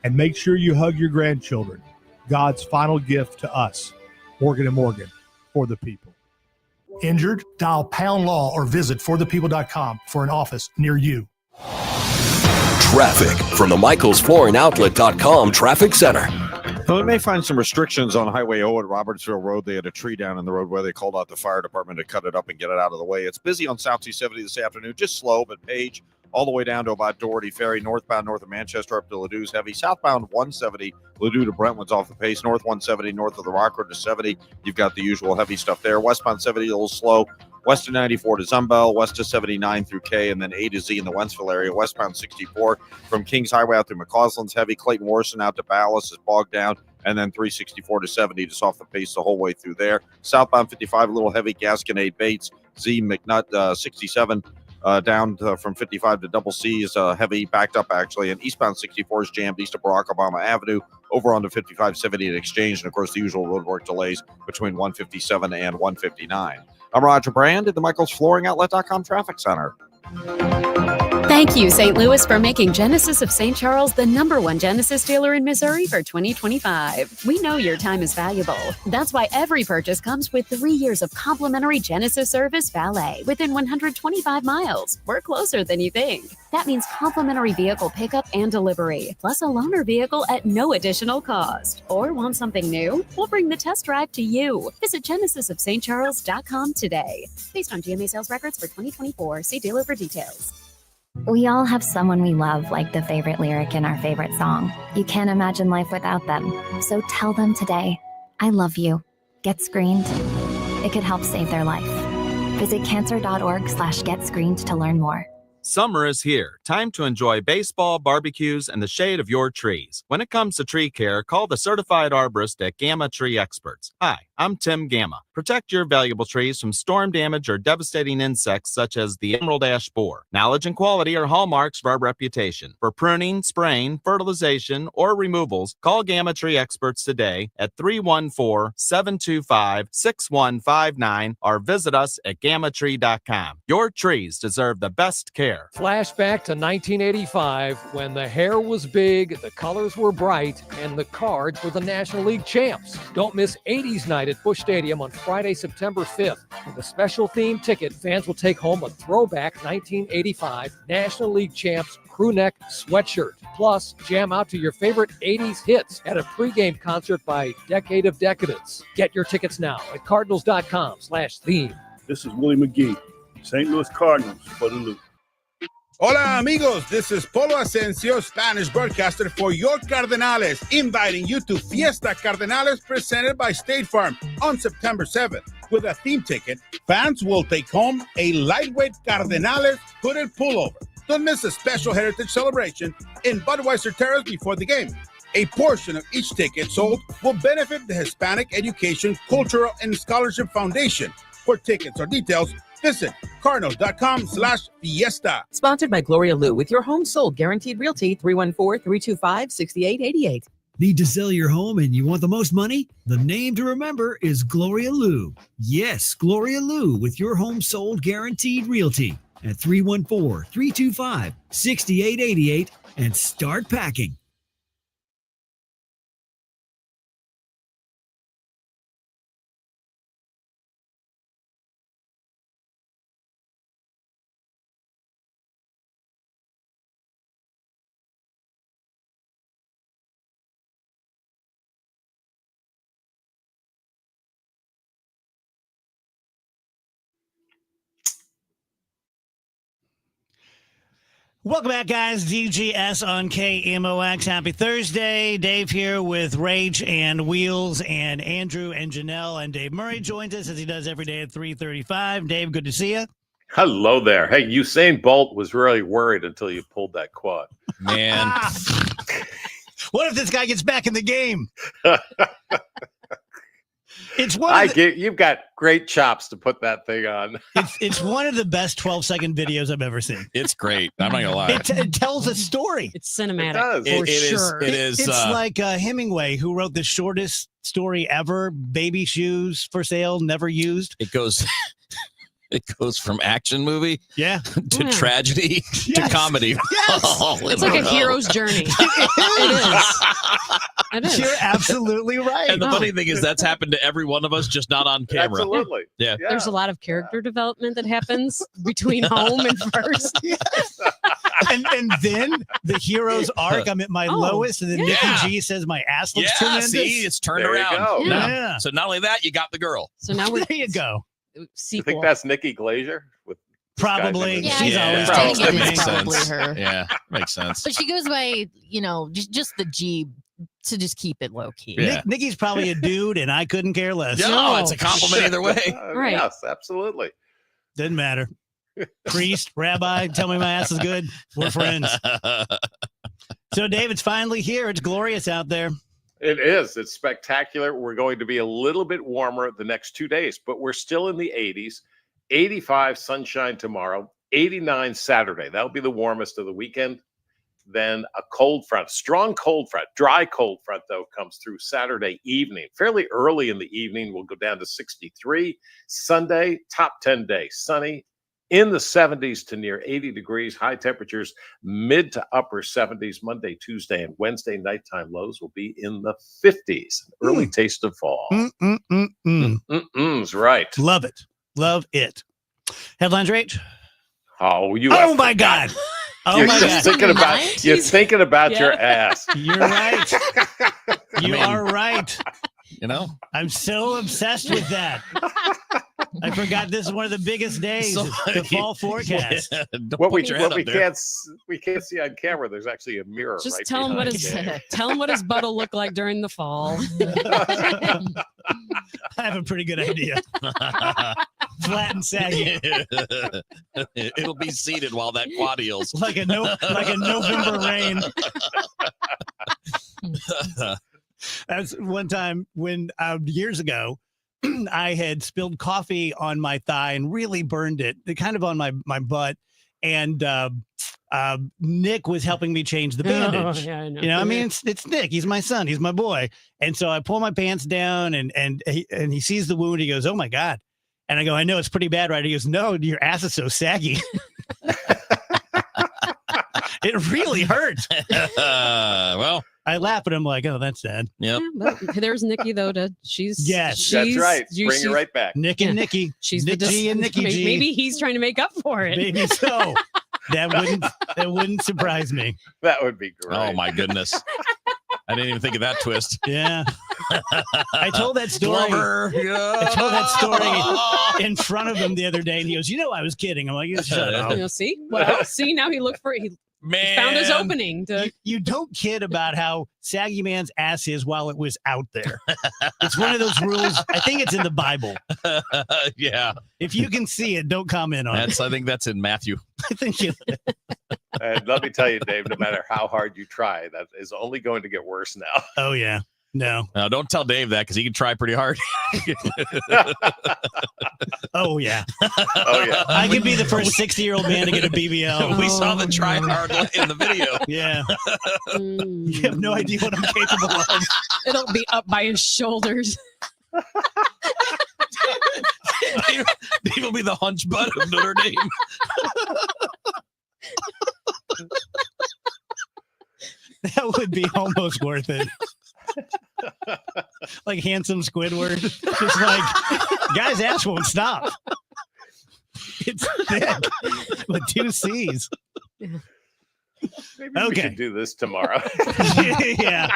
and make sure you hug your grandchildren. God's final gift to us. Morgan & Morgan, for the people. Injured? Dial Pound Law or visit forthepeople.com for an office near you. Traffic from the michaelsflooringoutlet.com traffic center. Well, we may find some restrictions on Highway O at Robertsville Road. They had a tree down in the road where they called out the fire department to cut it up and get it out of the way. It's busy on South 270 this afternoon, just slow, but Page all the way down to about Doherty Ferry, northbound north of Manchester up to Ladou's heavy. Southbound 170, Ladue to Brentwood's off the pace. North 170, north of the Rock Road to 70. You've got the usual heavy stuff there. Westbound 70, a little slow. West of 94 to Zumbel, west of 79 through K, and then A to Z in the Wentzville area. Westbound 64 from Kings Highway out through McCausland's heavy. Clayton Warson out to Ballas is bogged down. And then 364 to 70 just off the pace the whole way through there. Southbound 55, a little heavy. Gasconade Bates, Z McNutt 67 down from 55 to Double C is heavy, backed up actually. And eastbound 64 is jammed east of Barack Obama Avenue over onto 5570 at Exchange. And of course, the usual roadwork delays between 157 and 159. I'm Roger Brand at the michaelsflooringoutlet.com traffic center. Thank you, St. Louis, for making Genesis of St. Charles the #1 Genesis dealer in Missouri for 2025. We know your time is valuable. That's why every purchase comes with 3 years of complimentary Genesis service valet within 125 miles. We're closer than you think. That means complimentary vehicle pickup and delivery, plus a loaner vehicle at no additional cost. Or want something new? We'll bring the test drive to you. Visit genesisofstcharles.com today. Based on GMA sales records for 2024. See dealer for details. We all have someone we love, like the favorite lyric in our favorite song. You can't imagine life without them. So tell them today, I love you. Get screened. It could help save their life. Visit cancer.org/getscreened to learn more. Summer is here. Time to enjoy baseball, barbecues, and the shade of your trees. When it comes to tree care, call the certified arborist at Gamma Tree Experts. Hi, I'm Tim Gamma. Protect your valuable trees from storm damage or devastating insects such as the emerald ash borer. Knowledge and quality are hallmarks of our reputation. For pruning, spraying, fertilization, or removals, call Gamma Tree Experts today at 314-725-6159 or visit us at gammatree.com. Your trees deserve the best care. Flashback to 1985 when the hair was big, the colors were bright, and the Cards were the National League champs. Don't miss 80s night at Busch Stadium on Friday, September 5th. With a special themed ticket, fans will take home a throwback 1985 National League champs crew neck sweatshirt. Plus, jam out to your favorite 80s hits at a pregame concert by Decade of Decadence. Get your tickets now at cardinals.com/theme. This is Willie McGee, St. Louis Cardinals for the Loop. Hola amigos, this is Polo Asensio, Spanish broadcaster for your Cardenales, inviting you to Fiesta Cardenales presented by State Farm on September 7th. with a theme ticket, fans will take home a lightweight Cardenales hooded pullover. Don't miss a special heritage celebration in Budweiser Terrace before the game. A portion of each ticket sold will benefit the Hispanic Education, Cultural, and Scholarship Foundation. For tickets or details, visit cardinals.com/fiesta. Sponsored by Gloria Lou with your home sold guaranteed realty 314-325-6888. Need to sell your home and you want the most money? The name to remember is Gloria Lou. Yes, Gloria Lou with your home sold guaranteed realty at 314-325-6888 and start packing. Welcome back, guys. DGS on KMOX. Happy Thursday. Dave here with Rage and Wheels and Andrew and Janelle. And Dave Murray joins us as he does every day at 3:35. Dave, good to see you. Hello there. Hey, Usain Bolt was really worried until you pulled that quad. Man. What if this guy gets back in the game? It's one. You've got great chops to put that thing on. It's one of the best 12-second videos I've ever seen. It's great. I'm not gonna lie. It tells a story. It's cinematic. It is. It's like Hemingway, who wrote the shortest story ever: baby shoes for sale, never used. It goes. It goes from action movie, to tragedy to comedy. Yes. It's like a hero's journey. It is. You're absolutely right. And the funny thing is, that's happened to every one of us, just not on camera. Absolutely. Yeah. There's a lot of character development that happens between home and first. and then the hero's arc, I'm at my lowest, and then Nikki G says my ass looks tremendous. See, it's turned There you around. go. Yeah. So not only that, you got the girl. So now we're there you go. You think that's Nikki Glazer? With Probably. Yeah, She's always probably. taking It's me. probably her. Yeah, makes sense. But she goes by, just the G to just keep it low key. Yeah. Nikki's probably a dude, and I couldn't care less. No, it's a compliment either way. Right. Yes, absolutely. Doesn't matter. Priest, rabbi, tell me my ass is good. We're friends. So, Dave, it's finally here. It's glorious out there. It is. It's spectacular. We're going to be a little bit warmer the next 2 days, but we're still in the 80s. 85 sunshine tomorrow, 89 Saturday. That'll be the warmest of the weekend. Then a cold front, strong cold front, dry cold front, though, comes through Saturday evening. Fairly early in the evening, we'll go down to 63. Sunday, top 10 day, sunny, in the 70s to near 80 degrees. High temperatures, mid to upper 70s. Monday, Tuesday, and Wednesday nighttime lows will be in the 50s. Early taste of fall. Is right. Love it. Love it. Headlines, Rach? Oh, Oh, my God. Oh, You're my just God. thinking about your ass. You're right. You are right. You know, I'm so obsessed with that. I forgot this is one of the biggest days, the fall forecast. Yeah, What we can't see on camera, there's actually a mirror. Just right tell him what behind his Dave. tell him what his butt will look like during the fall. I have a pretty good idea. Flat and saggy. It'll be seated while that quad heals. like a November rain. That's one time when years ago, I had spilled coffee on my thigh and really burned it, kind of on my butt. And Nick was helping me change the bandage. Oh, yeah, I know. You know, I mean, it's Nick. He's my son. He's my boy. And so I pull my pants down, and he sees the wound. He goes, "Oh my God!" And I go, "I know it's pretty bad, right?" He goes, "No, your ass is so saggy." It really hurts. Well, I laugh, and I'm like, "Oh, that's sad." Yep. But there's Nikki though. She's That's right. Bring you right back. Nick and Nikki. She's Nick G and Nikki G. Maybe he's trying to make up for it. Maybe so. That wouldn't surprise me. That would be great. Oh my goodness. I didn't even think of that twist. Yeah. I told that story. Glover, I told that story in front of him the other day, and he goes, "You know, I was kidding." I'm like, "Shut up." See? Well, see, now he looked for it. He Man, Found his opening. You don't kid about how Saggy Man's ass is while it was out there. It's one of those rules. I think it's in the Bible. Yeah. If you can see it, don't comment on it. I think that's in Matthew. I think you. And let me tell you, Dave, no matter how hard you try, that is only going to get worse now. Oh, yeah. No. No, don't tell Dave that because he can try pretty hard. Oh, yeah. Oh, yeah. I could be the first 60-year-old man to get a BBL. We saw the try hard in the video. Yeah. You have no idea what I'm capable of. It'll be up by his shoulders. Dave will be the hunch butt of Notre Dame. That would be almost worth it. Like handsome Squidward. Just like, guy's ass won't stop. It's thick with 2 C's. Maybe we should do this tomorrow. Yeah.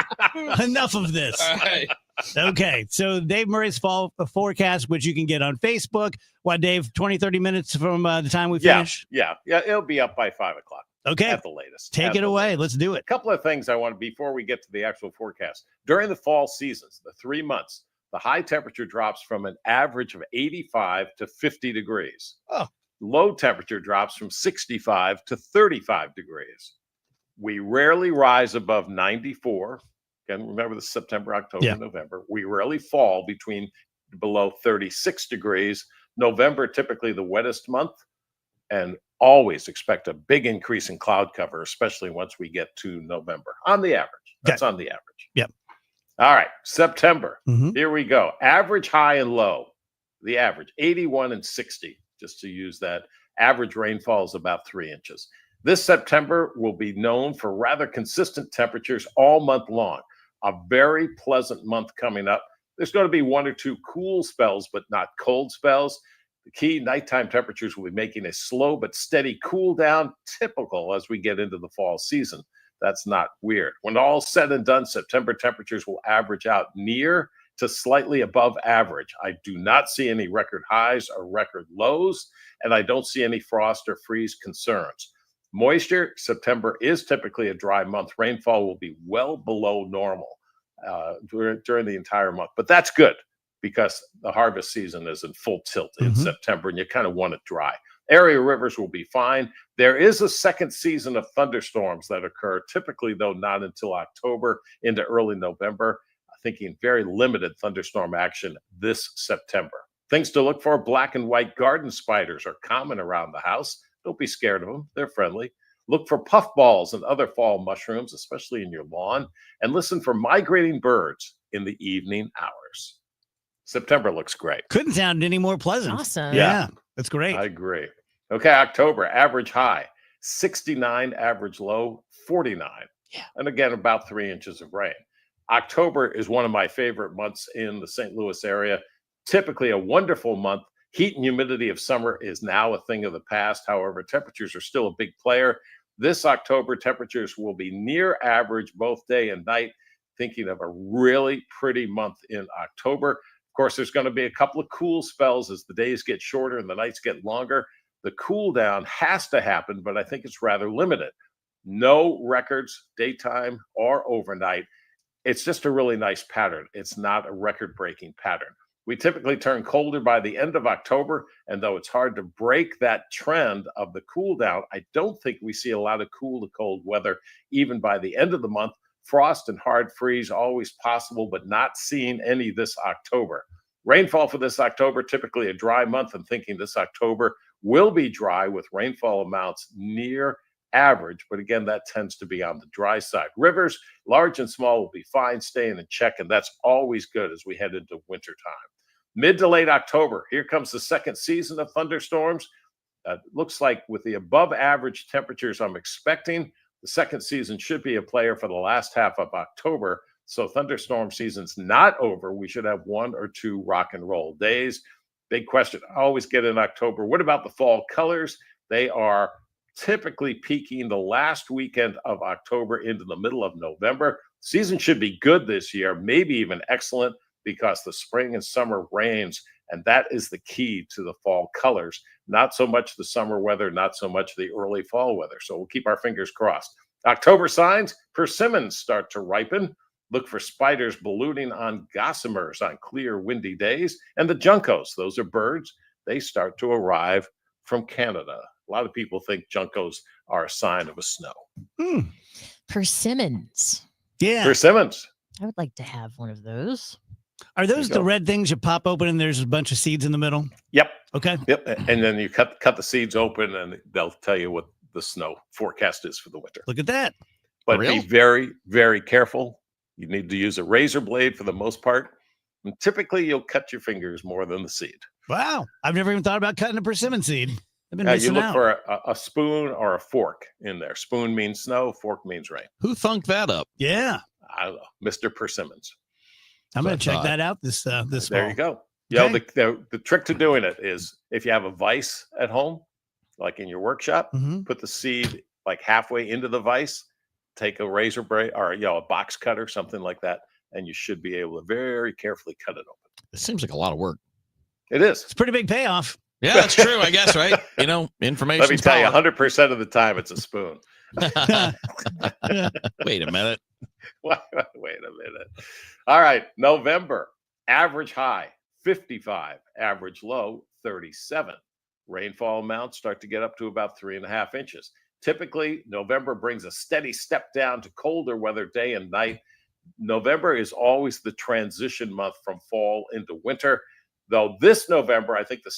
Enough of this. All right. Okay. So Dave Murray's fall forecast, which you can get on Facebook. Why, Dave, 20, 30 minutes from the time we finish? Yeah. It'll be up by 5 o'clock. Okay. At the latest. Take it away. Let's do it. A couple of things I want before we get to the actual forecast. During the fall seasons, the 3 months, the high temperature drops from an average of 85 to 50 degrees. Oh. Low temperature drops from 65 to 35 degrees. We rarely rise above 94. Again, remember the September, October, November. We rarely fall below 36 degrees. November, typically the wettest month, and always expect a big increase in cloud cover, especially once we get to November. On the average. That's on the average. Yep. All right. September. Mhm. Here we go. Average high and low. The average, 81 and 60, just to use that. Average rainfall is about 3 inches. This September will be known for rather consistent temperatures all month long. A very pleasant month coming up. There's going to be 1 or 2 cool spells, but not cold spells. The key nighttime temperatures will be making a slow but steady cool down, typical as we get into the fall season. That's not weird. When all's said and done, September temperatures will average out near to slightly above average. I do not see any record highs or record lows, and I don't see any frost or freeze concerns. Moisture, September is typically a dry month. Rainfall will be well below normal during the entire month, but that's good, because the harvest season is in full tilt in September, and you kind of want it dry. Area rivers will be fine. There is a second season of thunderstorms that occur, typically, though, not until October into early November. Thinking very limited thunderstorm action this September. Things to look for: black and white garden spiders are common around the house. Don't be scared of them. They're friendly. Look for puffballs and other fall mushrooms, especially in your lawn. And listen for migrating birds in the evening hours. September looks great. Couldn't sound any more pleasant. Awesome. Yeah, that's great. I agree. Okay, October, average high, 69, average low, 49. Yeah. And again, about 3 inches of rain. October is one of my favorite months in the St. Louis area. Typically a wonderful month. Heat and humidity of summer is now a thing of the past. However, temperatures are still a big player. This October, temperatures will be near average both day and night. Thinking of a really pretty month in October. Of course, there's going to be a couple of cool spells as the days get shorter and the nights get longer. The cool down has to happen, but I think it's rather limited. No records, daytime or overnight. It's just a really nice pattern. It's not a record-breaking pattern. We typically turn colder by the end of October, and though it's hard to break that trend of the cool down, I don't think we see a lot of cool to cold weather even by the end of the month. Frost and hard freeze always possible, but not seeing any this October. Rainfall for this October, typically a dry month, and thinking this October will be dry with rainfall amounts near average, but again, that tends to be on the dry side. Rivers, large and small, will be fine, staying in check, and that's always good as we head into wintertime. Mid to late October, here comes the second season of thunderstorms. Looks like with the above average temperatures I'm expecting, the second season should be a player for the last half of October. So thunderstorm season's not over. We should have 1 or 2 rock and roll days. Big question I always get in October: what about the fall colors? They are typically peaking the last weekend of October into the middle of November. Season should be good this year, maybe even excellent, because the spring and summer rains And that is the key to the fall colors, not so much the summer weather, not so much the early fall weather. So we'll keep our fingers crossed. October signs, persimmons start to ripen. Look for spiders ballooning on gossamers on clear, windy days. And the juncos, those are birds, they start to arrive from Canada. A lot of people think juncos are a sign of a snow. Persimmons. Yeah. Persimmons. I would like to have one of those. Are those you the go. red things you pop open and there's a bunch of seeds in the middle? Yep. Okay. Yep. And then you cut the seeds open and they'll tell you what the snow forecast is for the winter. Look at that. But real? be very, very careful. You need to use a razor blade for the most part. And typically you'll cut your fingers more than the seed. Wow. I've never even thought about cutting a persimmon seed. I've been You missing look out. for a spoon or a fork in there. Spoon means snow, fork means rain. Who thunked that up? Yeah. I don't know. Mr. Persimmons. I'm So going I to check thought. that out this fall. There you go. You know, the trick to doing it is if you have a vise at home, like in your workshop, Mm-hmm. put the seed like halfway into the vise, take a razor blade or a box cutter, something like that, and you should be able to very carefully cut it open. It seems like a lot of work. It is. It's a pretty big payoff. Yeah, that's true, I guess, right? Information. Let me tell you, 100% of the time it's a spoon. Wait a minute. Wait a minute. All right. November, average high, 55. Average low, 37. Rainfall amounts start to get up to about 3.5 inches. Typically, November brings a steady step down to colder weather day and night. November is always the transition month from fall into winter. Though this November, I think the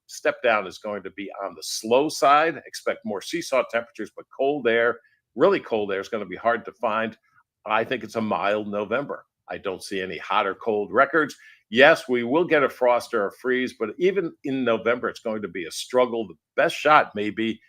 step down is going to be on the slow side. Expect more seesaw temperatures, but cold air, really cold air, is going to be hard to find. I think it's a mild November. I don't see any hot or cold records. Yes, we will get a frost or a freeze, but even in November, it's going to be a struggle. The best shot may be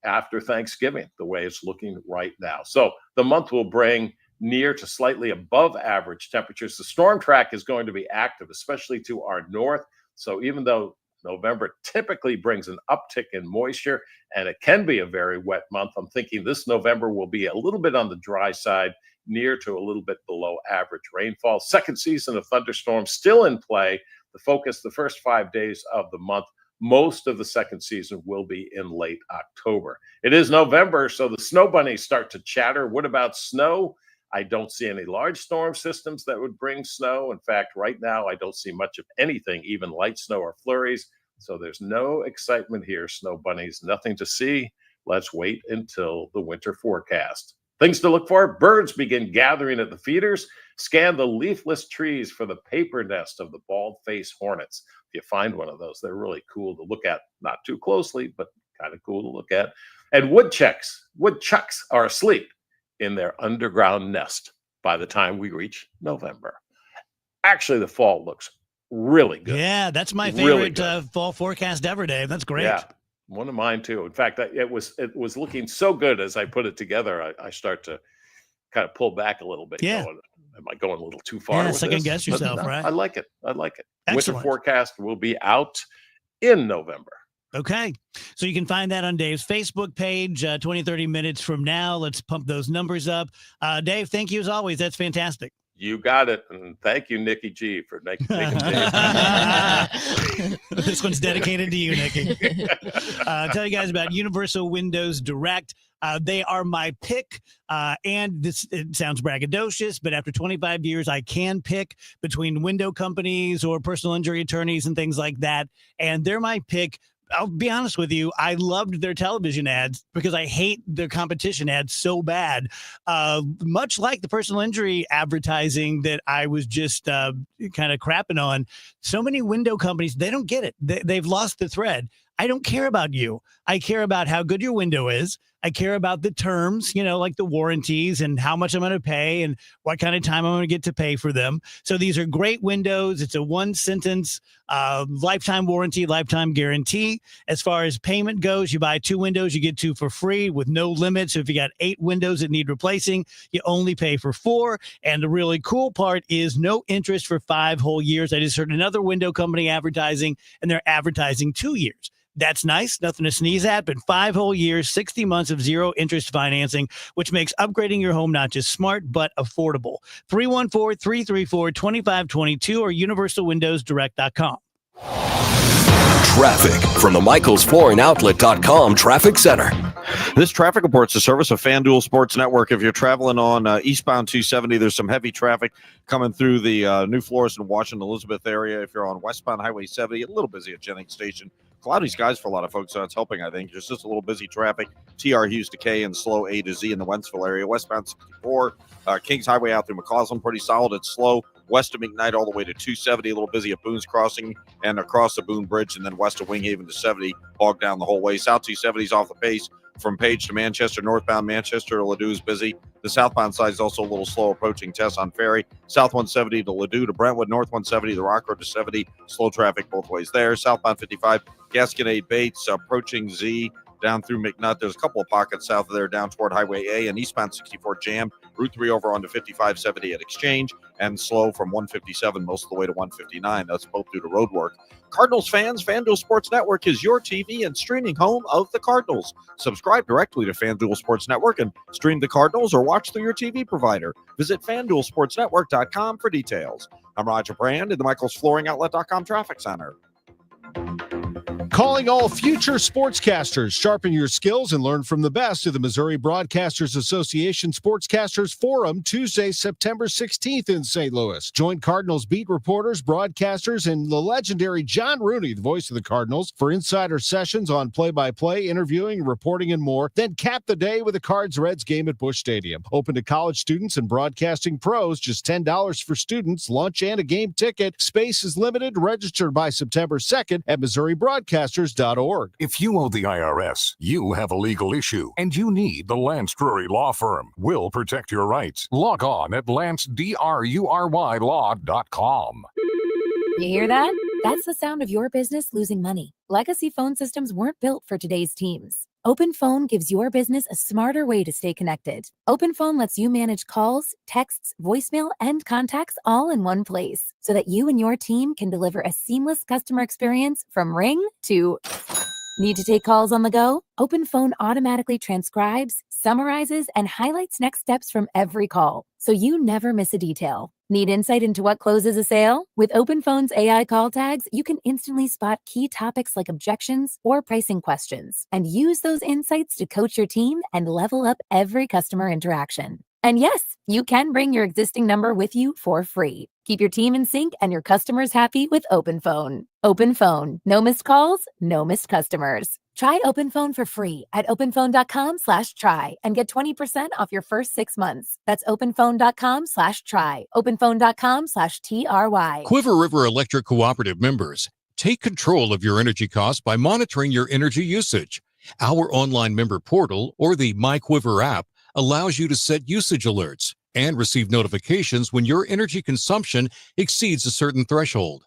after Thanksgiving, the way it's looking right now. So the month will bring near to slightly above average temperatures. The storm track is going to be active, especially to our north. So even though November typically brings an uptick in moisture and it can be a very wet month, I'm thinking this November will be a little bit on the dry side, near to a little bit below average rainfall. Second season of thunderstorms still in play. The focus the first 5 days of the month. Most of the second season will be in late October. It is November, so the snow bunnies start to chatter. What about snow? I don't see any large storm systems that would bring snow. In fact, right now, I don't see much of anything, even light snow or flurries. So there's no excitement here, snow bunnies. Nothing to see. Let's wait until the winter forecast. Things to look for: birds begin gathering at the feeders. Scan the leafless trees for the paper nest of the bald-faced hornets. If you find one of those, they're really cool to look at. Not too closely, but kind of cool to look at. And woodchucks are asleep in their underground nest by the time we reach November. Actually, the fall looks really good. Yeah, that's my Really favorite fall forecast ever, Dave. That's great. Yeah, one of mine too. In fact, it was looking so good as I put it together. I start to kind of pull back a little bit. Yeah. Going, am I going a little too far? Yeah, with second this? guess But yourself, no, right? I like it. Winter Excellent. forecast will be out in November. Okay. So you can find that on Dave's Facebook page 20, 30 minutes from now. Let's pump those numbers up. Dave, thank you as always. That's fantastic. You got it. And thank you, Nikki G, for making Dave. This one's dedicated to you, Nikki. Tell you guys about Universal Windows Direct. They are my pick. And it sounds braggadocious, but after 25 years, I can pick between window companies or personal injury attorneys and things like that. And they're my pick. I'll be honest with you. I loved their television ads because I hate their competition ads so bad. Much like the personal injury advertising that I was just kind of crapping on. So many window companies, they don't get it. They've lost the thread. I don't care about you. I care about how good your window is. I care about the terms, like the warranties and how much I'm going to pay and what kind of time I'm going to get to pay for them. So these are great windows. It's a one sentence lifetime warranty, lifetime guarantee. As far as payment goes, you buy 2 windows, you get 2 for free with no limit. So if you got 8 windows that need replacing, you only pay for 4. And the really cool part is no interest for 5 whole years. I just heard another window company advertising, and they're advertising 2 years. That's nice. Nothing to sneeze at, but 5 whole years, 60 months of zero interest financing, which makes upgrading your home not just smart, but affordable. 314-334-2522 or universalwindowsdirect.com. Traffic from the MichaelsFlooringOutlet.com Traffic Center. This traffic report's a service of FanDuel Sports Network. If you're traveling on eastbound 270, there's some heavy traffic coming through the New Flores and Washington Elizabeth area. If you're on westbound Highway 70, a little busy at Jennings Station. Cloudy skies for a lot of folks, so that's helping, I think. There's just a little busy traffic. TR Hughes to K and slow A to Z in the Wentzville area. Westbound 64, Kings Highway out through McCausland, pretty solid. It's slow. West of McKnight all the way to 270, a little busy at Boone's Crossing and across the Boone Bridge, and then west of Winghaven to 70, bogged down the whole way. South 270 is off the pace from Page to Manchester. Northbound Manchester to Ladue is busy. The southbound side is also a little slow approaching Tess on Ferry. South 170 to Ladue to Brentwood. North 170 to Rock Road to 70. Slow traffic both ways there. Southbound 55, Gasconade Bates approaching Z down through McNutt. There's a couple of pockets south of there down toward Highway A, and eastbound 64 jammed. Route 3 over onto 5570 at Exchange, and slow from 157 most of the way to 159. That's both due to road work. Cardinals fans, FanDuel Sports Network is your TV and streaming home of the Cardinals. Subscribe directly to FanDuel Sports Network and stream the Cardinals or watch through your TV provider. Visit FanDuelSportsNetwork.com for details. I'm Roger Brand in the MichaelsFlooringOutlet.com Traffic Center. Calling all future sportscasters. Sharpen your skills and learn from the best of the Missouri Broadcasters Association Sportscasters Forum, Tuesday, September 16th in St. Louis. Join Cardinals beat reporters, broadcasters, and the legendary John Rooney, the voice of the Cardinals, for insider sessions on play-by-play, interviewing, reporting, and more. Then cap the day with a Cards-Reds game at Busch Stadium. Open to college students and broadcasting pros. Just $10 for students, lunch, and a game ticket. Space is limited. Register by September 2nd at MissouriBroadcasters.org. If you owe the IRS, you have a legal issue, and you need the Lance Drury Law Firm. We'll protect your rights. Log on at LanceDruryLaw.com. You hear that? That's the sound of your business losing money. Legacy phone systems weren't built for today's teams. OpenPhone gives your business a smarter way to stay connected. OpenPhone lets you manage calls, texts, voicemail, and contacts all in one place so that you and your team can deliver a seamless customer experience from ring to... Need to take calls on the go? OpenPhone automatically transcribes, summarizes, and highlights next steps from every call, so you never miss a detail. Need insight into what closes a sale? With OpenPhone's AI call tags, you can instantly spot key topics like objections or pricing questions, and use those insights to coach your team and level up every customer interaction. And yes, you can bring your existing number with you for free. Keep your team in sync and your customers happy with OpenPhone. OpenPhone. No missed calls, no missed customers. Try OpenPhone for free at openphone.com/try and get 20% off your first 6 months. That's openphone.com/try. Openphone.com/TRY. Quiver River Electric Cooperative members, take control of your energy costs by monitoring your energy usage. Our online member portal or the MyQuiver app allows you to set usage alerts and receive notifications when your energy consumption exceeds a certain threshold.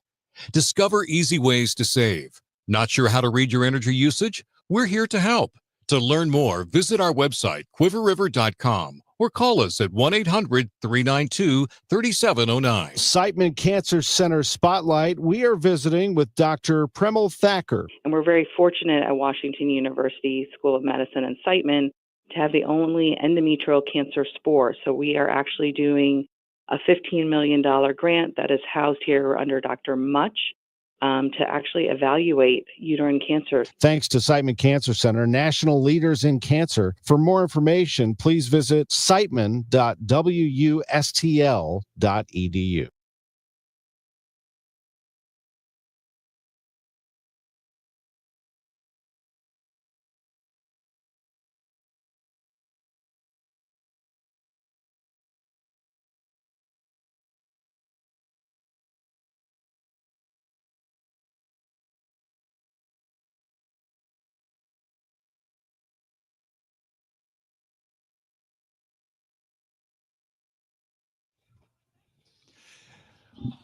Discover easy ways to save. Not sure how to read your energy usage? We're here to help. To learn more, visit our website, quiverriver.com, or call us at 1-800-392-3709. Siteman Cancer Center Spotlight. We are visiting with Dr. Premal Thacker. And we're very fortunate at Washington University School of Medicine and Siteman to have the only endometrial cancer spore. So we are actually doing a $15 million grant that is housed here under Dr. Much to actually evaluate uterine cancer. Thanks to Siteman Cancer Center, national leaders in cancer. For more information, please visit siteman.wustl.edu.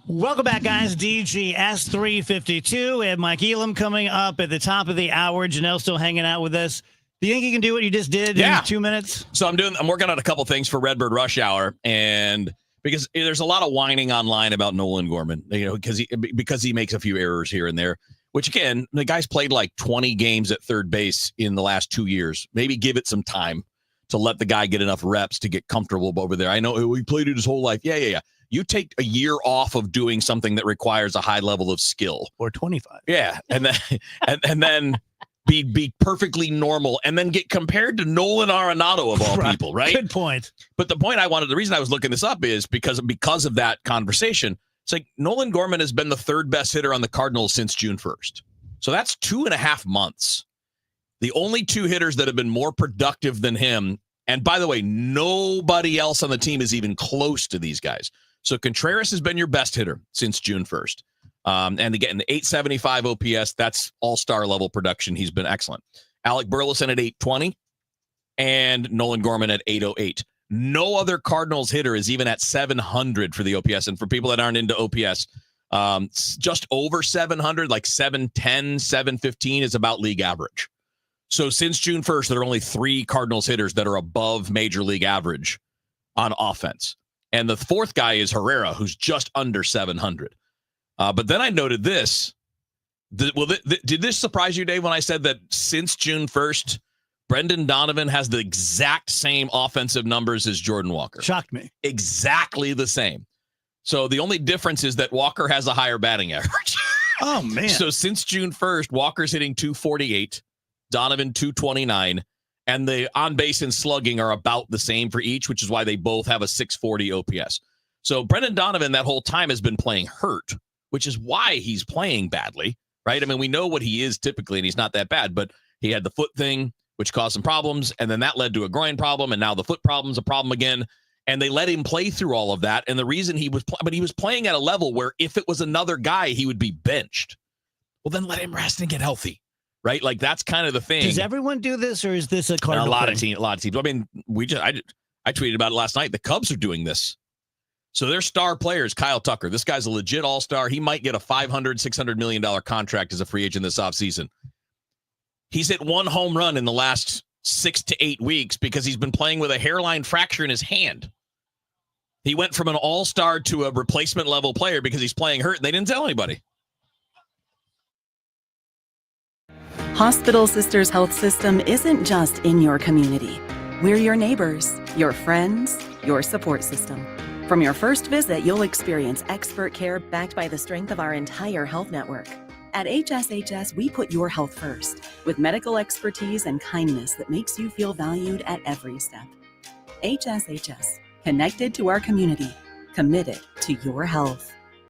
Welcome back, guys. DGS 352 and Mike Elam coming up at the top of the hour. Janelle's still hanging out with us. Do you think you can do what you just did in 2 minutes? So I'm working on a couple things for Redbird Rush Hour, and because there's a lot of whining online about Nolan Gorman, because he makes a few errors here and there. Which again, the guy's played like 20 games at third base in the last 2 years. Maybe give it some time to let the guy get enough reps to get comfortable over there. I know he played it his whole life. Yeah. You take a year off of doing something that requires a high level of skill. Or 25. Yeah. And then and then be perfectly normal and then get compared to Nolan Arenado of all people, right? Good point. But the reason I was looking this up is because of that conversation. It's like Nolan Gorman has been the third best hitter on the Cardinals since June 1st. So that's 2.5 months. The only two hitters that have been more productive than him, and by the way, nobody else on the team is even close to these guys. So Contreras has been your best hitter since June 1st. And again, the 875 OPS, that's all-star level production. He's been excellent. Alec Burleson at 820 and Nolan Gorman at 808. No other Cardinals hitter is even at 700 for the OPS. And for people that aren't into OPS, just over 700, like 710, 715 is about league average. So since June 1st, there are only 3 Cardinals hitters that are above major league average on offense. And the fourth guy is Herrera, who's just under 700. But then I noted this. Did this surprise you, Dave, when I said that since June 1st, Brendan Donovan has the exact same offensive numbers as Jordan Walker? Shocked me. Exactly the same. So the only difference is that Walker has a higher batting average. Oh, man. So since June 1st, Walker's hitting 248, Donovan 229. And the on base and slugging are about the same for each, which is why they both have a 640 OPS. So Brendan Donovan that whole time has been playing hurt, which is why he's playing badly, right? I mean, we know what he is typically, and he's not that bad, but he had the foot thing, which caused some problems, and then that led to a groin problem, and now the foot problem's a problem again. And they let him play through all of that. And the reason he was playing at a level where if it was another guy, he would be benched. Well, then let him rest and get healthy. Right, like that's kind of the thing. Does everyone do this, or is this a Cardinal a lot thing? of teams. I mean, I tweeted about it last night. The Cubs are doing this. So their star players, Kyle Tucker. This guy's a legit all-star. He might get a $500-600 million contract as a free agent this offseason. He's hit 1 home run in the last 6 to 8 weeks because he's been playing with a hairline fracture in his hand. He went from an all-star to a replacement level player because he's playing hurt, and they didn't tell anybody. Hospital Sisters Health System isn't just in your community. We're your neighbors, your friends, your support system. From your first visit, you'll experience expert care backed by the strength of our entire health network. At HSHS, we put your health first, with medical expertise and kindness that makes you feel valued at every step. HSHS, connected to our community, committed to your health.